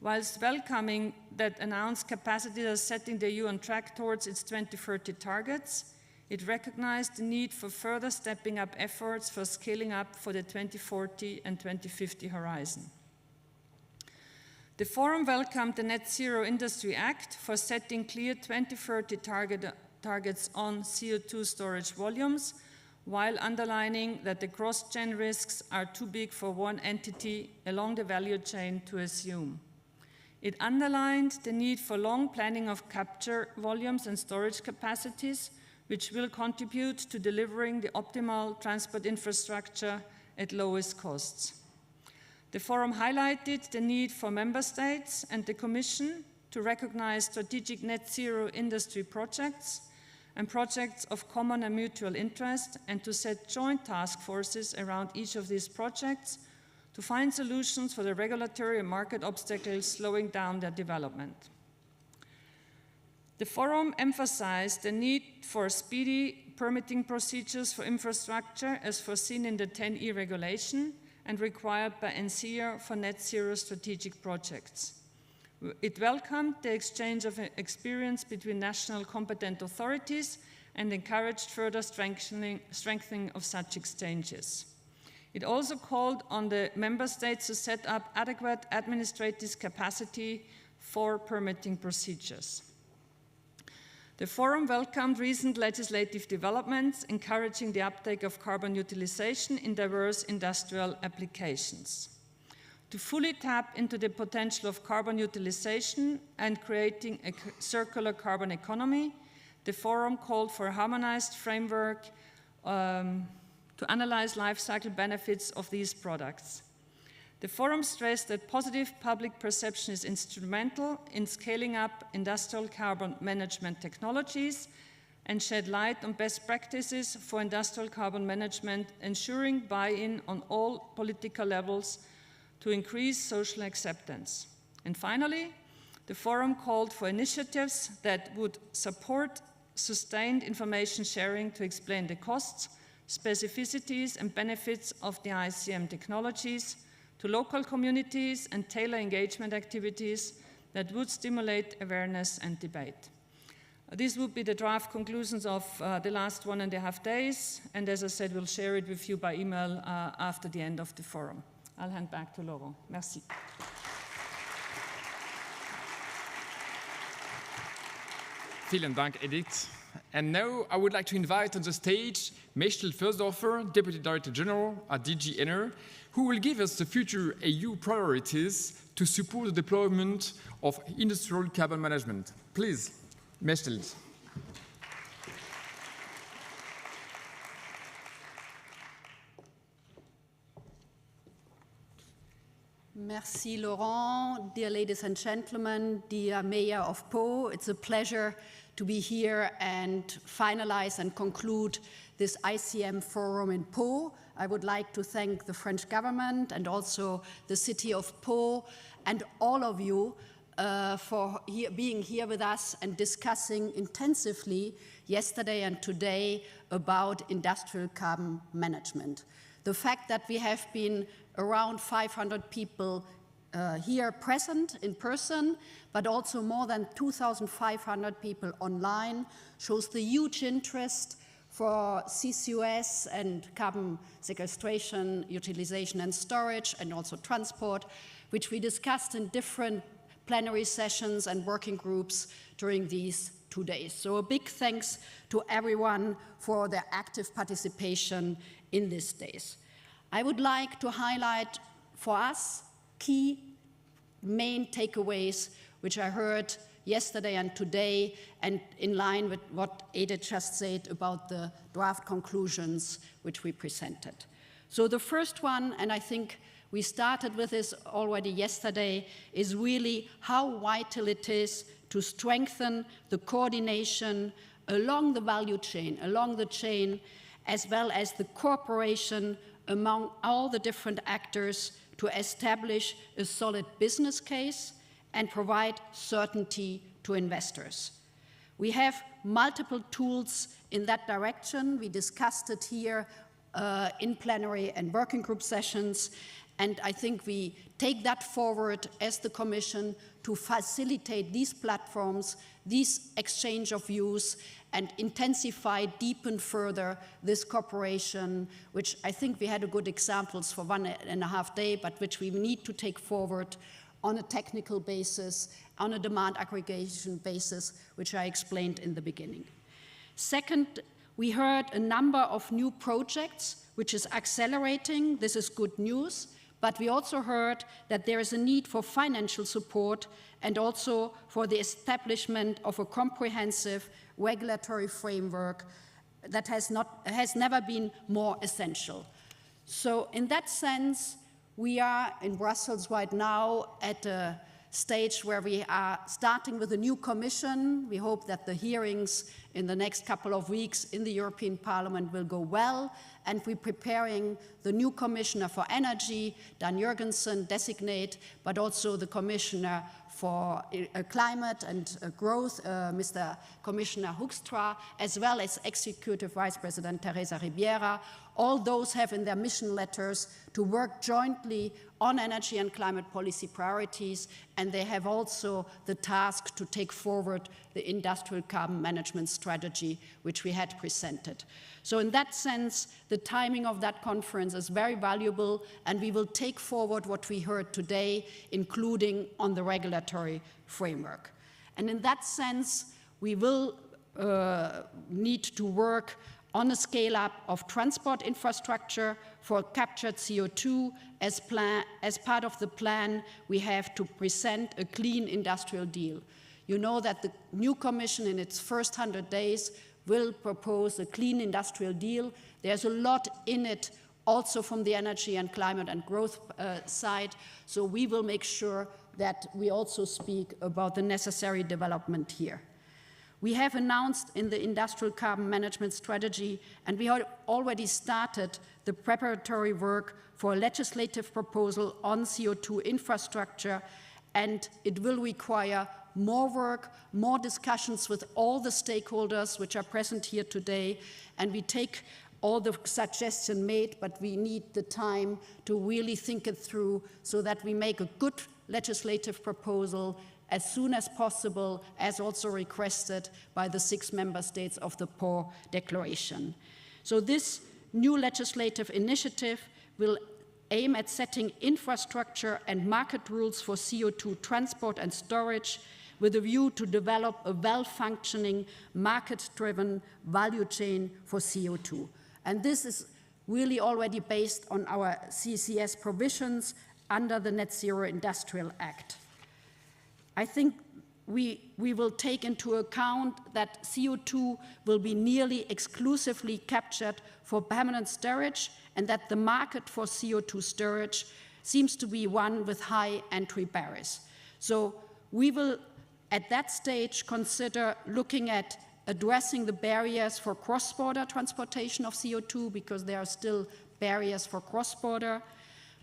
Whilst welcoming that announced capacities are setting the EU on track towards its 2030 targets, it recognized the need for further stepping up efforts for scaling up for the 2040 and 2050 horizon. The forum welcomed the Net Zero Industry Act for setting clear 2030 targets on CO2 storage volumes, while underlining that the cross-chain risks are too big for one entity along the value chain to assume. It underlined the need for long planning of capture volumes and storage capacities, which will contribute to delivering the optimal transport infrastructure at lowest costs. The forum highlighted the need for member states and the Commission to recognize strategic net zero industry projects and projects of common and mutual interest, and to set joint task forces around each of these projects to find solutions for the regulatory and market obstacles slowing down their development. The forum emphasized the need for speedy permitting procedures for infrastructure as foreseen in the 10E regulation and required by NCR for net zero strategic projects. It welcomed the exchange of experience between national competent authorities and encouraged further strengthening of such exchanges. It also called on the member states to set up adequate administrative capacity for permitting procedures. The forum welcomed recent legislative developments encouraging the uptake of carbon utilization in diverse industrial applications. To fully tap into the potential of carbon utilization and creating a circular carbon economy, the forum called for a harmonized framework to analyze life cycle benefits of these products. The forum stressed that positive public perception is instrumental in scaling up industrial carbon management technologies and shed light on best practices for industrial carbon management, ensuring buy-in on all political levels to increase social acceptance. And finally, the forum called for initiatives that would support sustained information sharing to explain the costs, specificities and benefits of the ICM technologies to local communities and tailor engagement activities that would stimulate awareness and debate. These would be the draft conclusions of the last 1.5 days, and as I said, we'll share it with you by email after the end of the forum. I'll hand back to Laurent. Merci. Vielen Dank, Edith. And now I would like to invite on the stage Mechtel Försdorfer, Deputy Director General at DG Ener, who will give us the future EU priorities to support the deployment of industrial carbon management. Please, Mechtel. Merci, Laurent. Dear ladies and gentlemen, dear Mayor of PAU, it's a pleasure to be here and finalize and conclude this ICM forum in PAU. I would like to thank the French government and also the city of PAU and all of you for being here with us and discussing intensively yesterday and today about industrial carbon management. The fact that we have been around 500 people here present in person, but also more than 2,500 people online, shows the huge interest for CCUS and carbon sequestration, utilization and storage, and also transport, which we discussed in different plenary sessions and working groups during these 2 days. So a big thanks to everyone for their active participation in these days. I would like to highlight for us, key main takeaways, which I heard yesterday and today, and in line with what Edith just said about the draft conclusions which we presented. So the first one, and I think we started with this already yesterday, is really how vital it is to strengthen the coordination along the value chain, along the chain, as well as the cooperation among all the different actors to establish a solid business case and provide certainty to investors. We have multiple tools in that direction. We discussed it here in plenary and working group sessions, and I think we take that forward as the Commission to facilitate these platforms, these exchange of views, and intensify, deepen further this cooperation, which I think we had a good examples for 1.5 days, but which we need to take forward on a technical basis, on a demand aggregation basis, which I explained in the beginning. Second, we heard a number of new projects, which is accelerating. This is good news. But we also heard that there is a need for financial support and also for the establishment of a comprehensive regulatory framework that has never been more essential. So in that sense, we are in Brussels right now at a stage where we are starting with a new commission. We hope that the hearings in the next couple of weeks in the European Parliament will go well, and we're preparing the new Commissioner for Energy, Dan Jurgensen, designate, but also the Commissioner for Climate and Growth, Mr. Commissioner Hoekstra, as well as Executive Vice President Teresa Ribiera. All those have in their mission letters to work jointly on energy and climate policy priorities, and they have also the task to take forward the industrial carbon management strategy, which we had presented. So in that sense, the timing of that conference is very valuable, and we will take forward what we heard today, including on the regulatory framework. And in that sense, we will need to work on a scale-up of transport infrastructure for captured CO2 as part of the plan we have to present a clean industrial deal. You know that the new Commission in its first 100 days will propose a clean industrial deal. There's a lot in it also from the energy and climate and growth side, so we will make sure that we also speak about the necessary development here. We have announced in the industrial carbon management strategy, and we have already started the preparatory work for a legislative proposal on CO2 infrastructure, and it will require more work, more discussions with all the stakeholders which are present here today, and we take all the suggestions made, but we need the time to really think it through so that we make a good legislative proposal as soon as possible, as also requested by the 6 member states of the PAU declaration. So this new legislative initiative will aim at setting infrastructure and market rules for CO2 transport and storage with a view to develop a well-functioning, market-driven value chain for CO2. And this is really already based on our CCS provisions under the Net Zero Industrial Act. I think we will take into account that CO2 will be nearly exclusively captured for permanent storage, and that the market for CO2 storage seems to be one with high entry barriers. So we will, at that stage, consider looking at addressing the barriers for cross-border transportation of CO2, because there are still barriers for cross-border.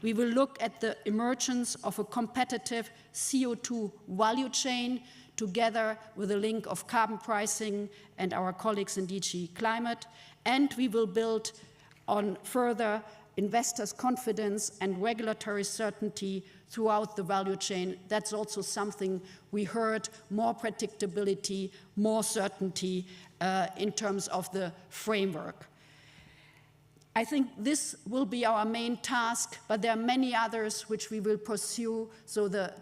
We will look at the emergence of a competitive CO2 value chain together with a link of carbon pricing and our colleagues in DG Climate. And we will build on further investors' confidence and regulatory certainty throughout the value chain. That's also something we heard, more predictability, more certainty in terms of the framework. I think this will be our main task, but there are many others which we will pursue. So the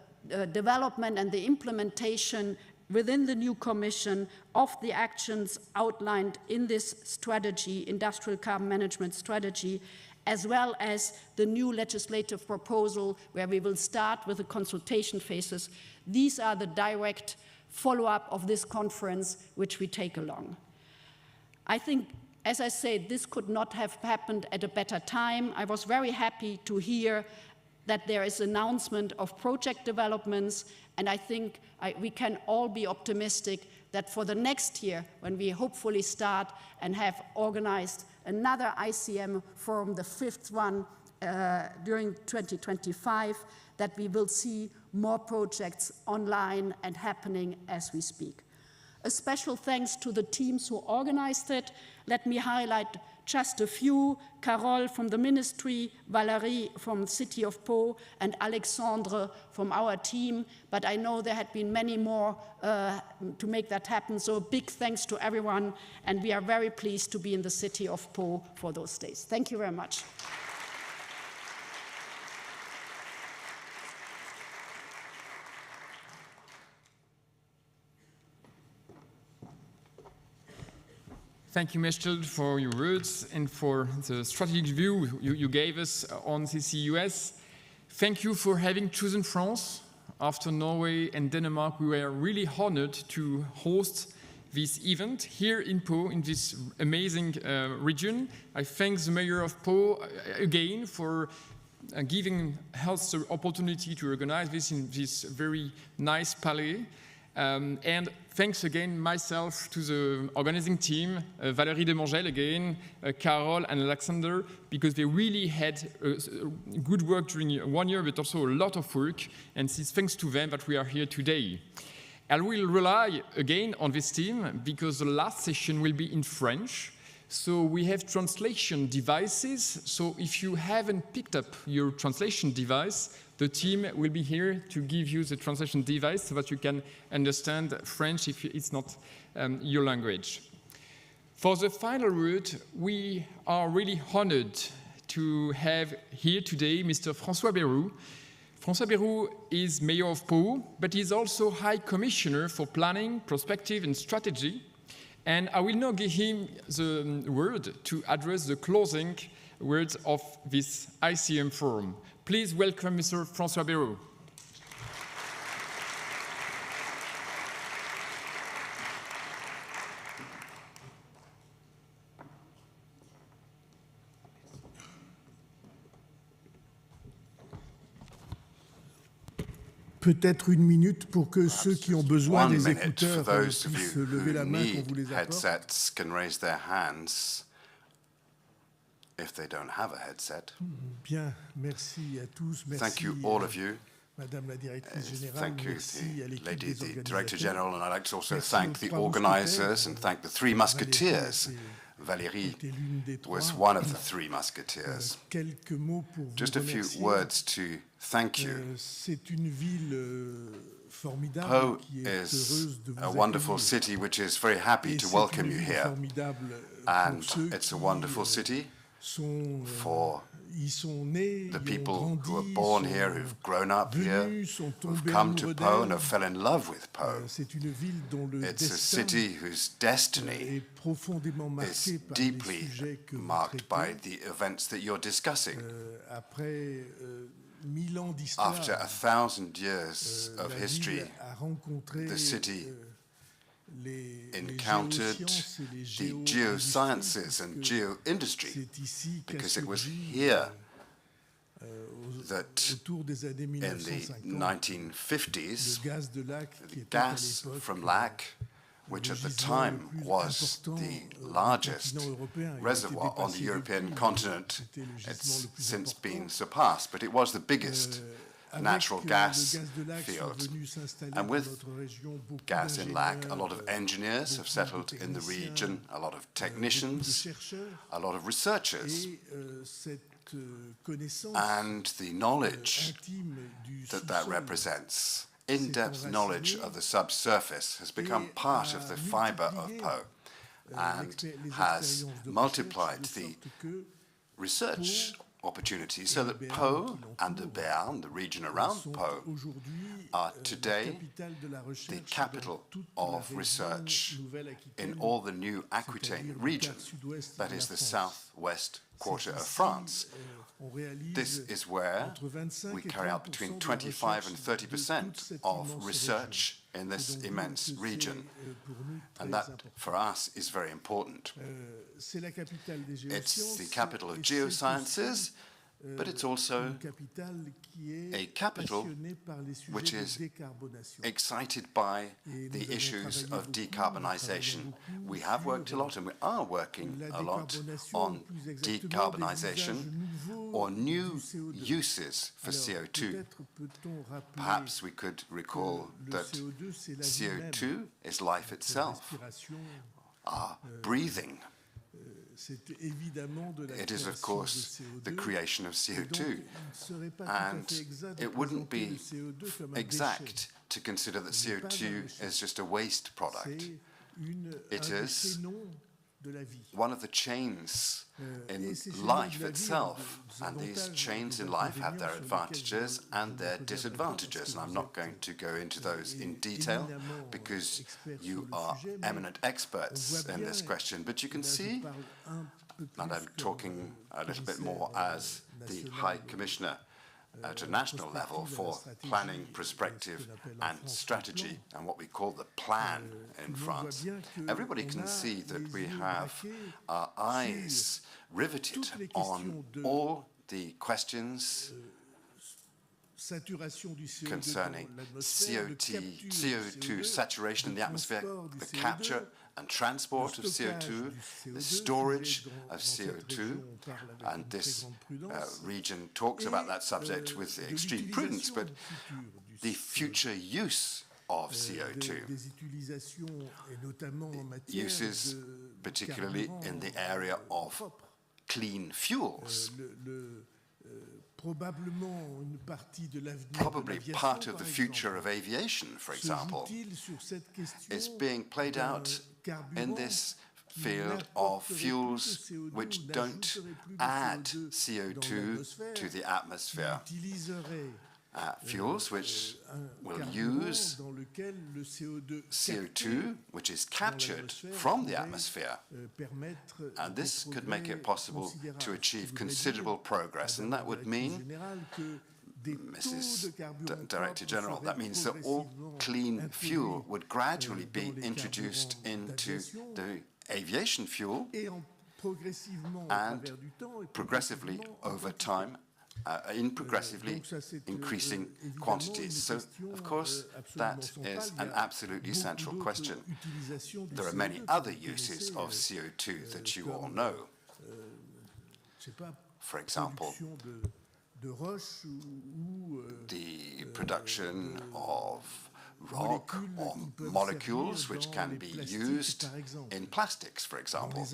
development and the implementation within the new Commission of the actions outlined in this strategy, industrial carbon management strategy, as well as the new legislative proposal where we will start with the consultation phases. These are the direct follow-up of this conference which we take along. I think, as I said, this could not have happened at a better time. I was very happy to hear that there is announcement of project developments, and I think we can all be optimistic that for the next year, when we hopefully start and have organized another ICM forum, the 5th one during 2025, that we will see more projects online and happening as we speak. A special thanks to the teams who organized it. Let me highlight just a few: Carole from the ministry, Valérie from the city of Pau, and Alexandre from our team. But I know there had been many more to make that happen. So a big thanks to everyone, and we are very pleased to be in the city of Pau for those days. Thank you very much. Thank you, Mechtel, for your words and for the strategic view you gave us on CCUS. Thank you for having chosen France. After Norway and Denmark, we were really honored to host this event here in Pau, in this amazing region. I thank the mayor of Pau again for giving us the opportunity to organize this in this very nice palais. And thanks again myself to the organizing team, Valérie de Mongel again, Carole and Alexander, because they really had good work during 1 year, but also a lot of work. And it's thanks to them that we are here today. I will rely again on this team because the last session will be in French. So we have translation devices. So if you haven't picked up your translation device, the team will be here to give you the translation device so that you can understand French if it's not your language. For the final word, we are really honored to have here today Mr. François Bayrou. François Bayrou is Mayor of Pau, but he's also High Commissioner for Planning, Perspective and Strategy. And I will now give him the word to address the closing words of this ICM forum. Please welcome Mr. François Bayrou. Peut-être 1 minute pour que ceux qui ont besoin des écouteurs puissent lever la main qu'on vous les apporte. Headsets can raise their hands if they don't have a headset. Bien, merci à tous. Merci, thank you, all of you. Madame la Directrice Générale, thank you, merci à l'équipe Lady, des the organisateurs. Director General, and I'd like to also Merci thank aux the 3 organizers and mousquetaires. thank the 3 musketeers. Valérie was one of the 3 musketeers. Quelques mots pour vous Just a few remercier. words to thank you. C'est une ville formidable Pau qui est heureuse is de vous a wonderful accueillir. city which is very happy Et to c'est welcome une you ville here. formidable And pour ceux it's a qui, wonderful city sont, for y sont nés, the y ont people grandi, who are born sont here, who've grown up here, venus, sont who've tombés come to amoureux Pau and d'elle. have fell in love with Pau. C'est une ville dont le It's a destin city whose destiny est profondément marqué is par les deeply sujets que vous marked traitez. by the events that you're discussing. Après 1000 ans d'histoire, After 1,000 years of la history, ville a rencontré the city les encountered géosciences et les the géo-industries, geosciences and puisque geo-industry, c'est ici qu'a because it was surgi, here that autour des années in the 1950, 1950s, le gaz de lac qui the était à gas l'époque from lac, which at the gisement le time plus was important the du largest continent européen. Il a été reservoir on the dépassé European depuis, continent. c'était le gisement It's le plus since important. been surpassed, but it was the biggest natural Avec gas le gaz de lac sont field. venus s'installer And dans with notre région beaucoup gas in lac, a lot of d'ingénieurs, engineers have settled in the region, a lot of technicians, a lot of researchers, et cette connaissance and the knowledge intime du that sous-sol represents, in-depth knowledge of the subsurface, has become part of the fiber of Pau and has multiplied the research opportunities, so that PAU and the Béarn, the region around PAU, are today the capital of research in all the new Aquitaine region, that is the southwest quarter of France. This is where we carry out between 25 and 30% of research in this immense region. And that, for us, is very important. It's the capital of geosciences, but it's also a capital which is excited by the issues of decarbonization. We have worked a lot, and we are working a lot on decarbonization or new uses for CO2. Perhaps we could recall that CO2 is life itself, our breathing. It is, of course, the creation of CO2, and it wouldn't be exact to consider that CO2 is just a waste product. It is one of the chains in life itself, and these chains in life have their advantages and their disadvantages, and I'm not going to go into those in detail because you are eminent experts in this question, but you can see, and I'm talking a little bit more as the High Commissioner at a national level for planning, perspective and strategy, and what we call the plan in France. Everybody can see that we have our eyes riveted on all the questions concerning CO2 saturation in the atmosphere, the capture and transport of CO2, the storage of CO2, and this region talks about that subject with extreme prudence, but the future use of CO2, uses particularly in the area of clean fuels. Probably part of the future of aviation, for example, is being played out in this field of fuels which don't add CO2 to the atmosphere. Fuels which will use CO2, which is captured from the atmosphere. And this could make it possible to achieve considerable progress. And that would mean, Mrs. Director General, that means that all clean fuel would gradually be introduced into the aviation fuel and progressively over time in progressively increasing quantities. So, of course, that is an absolutely central question. There are many other uses of CO2 that you all know. For example, the production of rock or molecules which can be used in plastics, for example,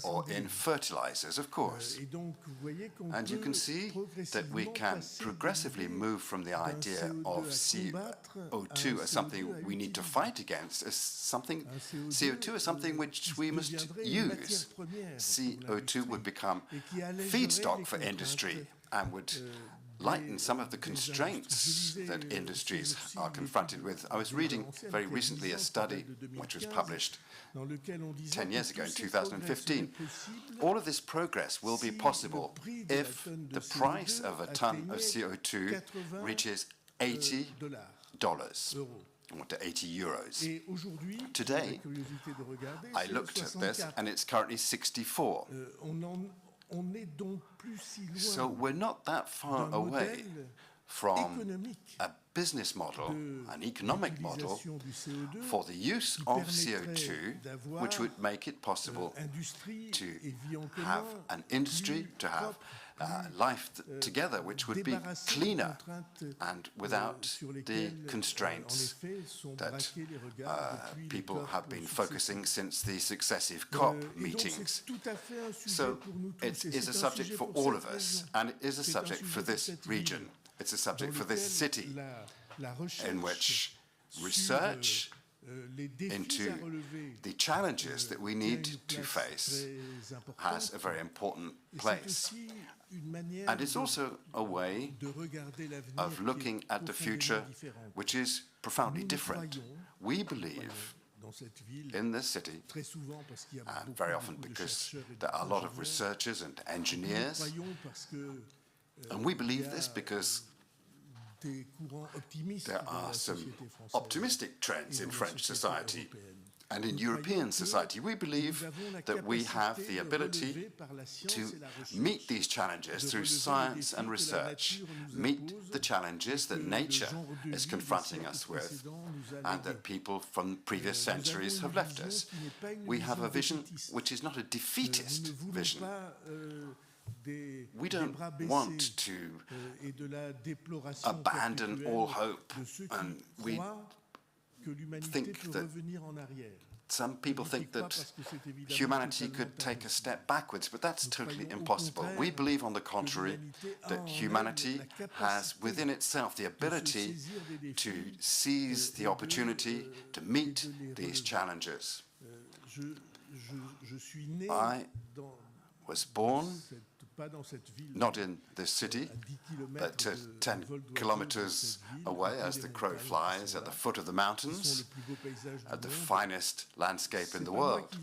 or in fertilizers, of course. And you can see that we can progressively move from the idea of CO2 as something we need to fight against, as something, CO2 as something which we must use. CO2 would become feedstock for industry and would lighten some of the constraints that industries are confronted with. I was reading very recently a study which was published 10 years ago in 2015. All of this progress will be possible if the price of a ton of CO2 reaches $80, or to 80 euros. Today, I looked at this and it's currently 64. So we're not that far away from a business model, an economic model for the use of CO2, which would make it possible to have an industry, to have life together, which would be cleaner and without the constraints that people have been focusing since the successive COP meetings. So it is a subject for all of us, and it is a subject for this region. It's a subject for this city, in which research into the challenges that we need to face has a very important place. And it's also a way of looking at the future which is profoundly different. We believe in this city, and very often because there are a lot of researchers and engineers, and we believe this because there are some optimistic trends in French society and in European society. We believe that we have the ability to meet these challenges through science and research, meet the challenges that nature is confronting us with and that people from previous centuries have left us. We have a vision which is not a defeatist vision. We don't want to abandon all hope, and we think that some people think that humanity could take a step backwards, but that's totally impossible. We believe, on the contrary, that humanity has within itself the ability to seize the opportunity to meet these challenges. I was born not in this city, but 10 kilometers away as the crow flies at the foot of the mountains, at the finest landscape in the world.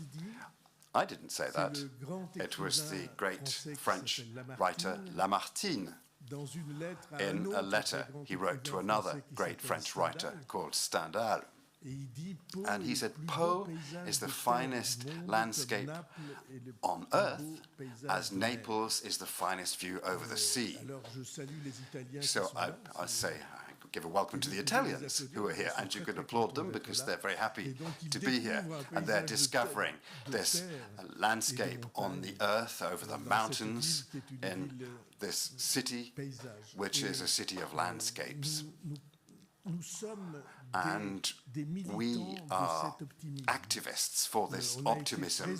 I didn't say that. It was the great French writer Lamartine. In a letter he wrote to another great French writer called Stendhal. And he said, "Pau is the finest landscape on earth, as Naples is the finest view over the sea." So I give a welcome to the Italians who are here, and you could applaud them because they're very happy to be here, and they're discovering this landscape on the earth over the mountains in this city, which is a city of landscapes. And we are activists for this optimism.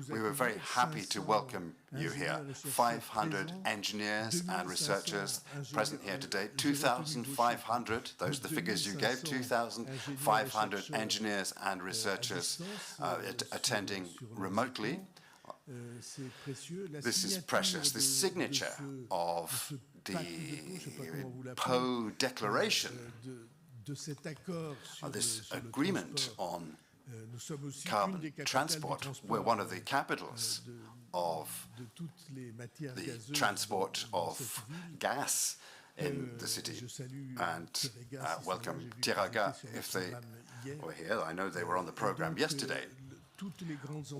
We were very happy to welcome you here. 500 engineers and researchers present here today. 2,500, those are the figures you gave, 2,500 engineers and researchers attending remotely. This is precious. The signature of the PAU Declaration, this agreement on carbon transport. We're one of the capitals of the transport of gas in the city. And welcome Tiraga if they were here. I know they were on the program yesterday.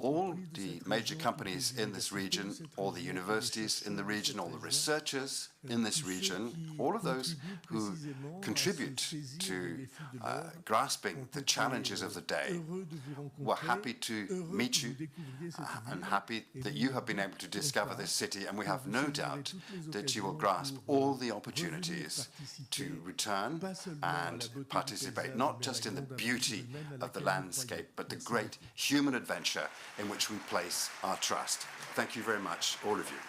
All the major companies in this region, all the universities in the region, all the researchers in this region, all of those who contribute to grasping the challenges of the day, we're happy to meet you and happy that you have been able to discover this city, and we have no doubt that you will grasp all the opportunities to return and participate, not just in the beauty of the landscape, but the great human adventure in which we place our trust. Thank you very much, all of you.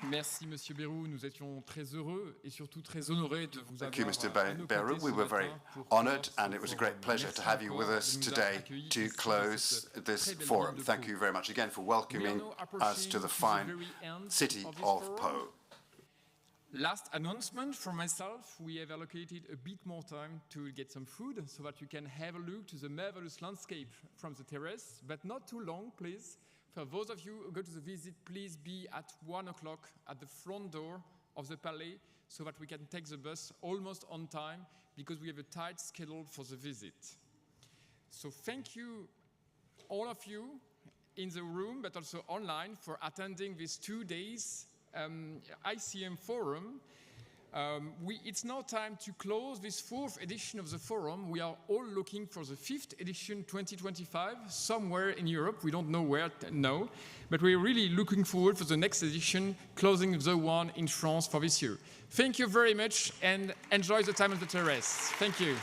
Merci, Monsieur Bérou. Nous étions très heureux et surtout très honorés de vous avoir. Thank you, Mr. Bérou. We were very honored, and it was a great pleasure to have you with us today to close this forum. Thank you very much again for welcoming us to the fine city of Pau. Last announcement from myself, we have allocated a bit more time to get some food so that you can have a look to the marvelous landscape from the terrace, but not too long, please. For those of you who go to the visit, please be at 1 o'clock at the front door of the Palais so that we can take the bus almost on time because we have a tight schedule for the visit. So thank you, all of you in the room, but also online for attending these 2 days ICM Forum. It's now time to close this 4th edition of the forum. We are all looking for the 5th edition 2025, somewhere in Europe. We don't know where now, but we're really looking forward for the next edition, closing the one in France for this year. Thank you very much and enjoy the time on the terrace. Thank you.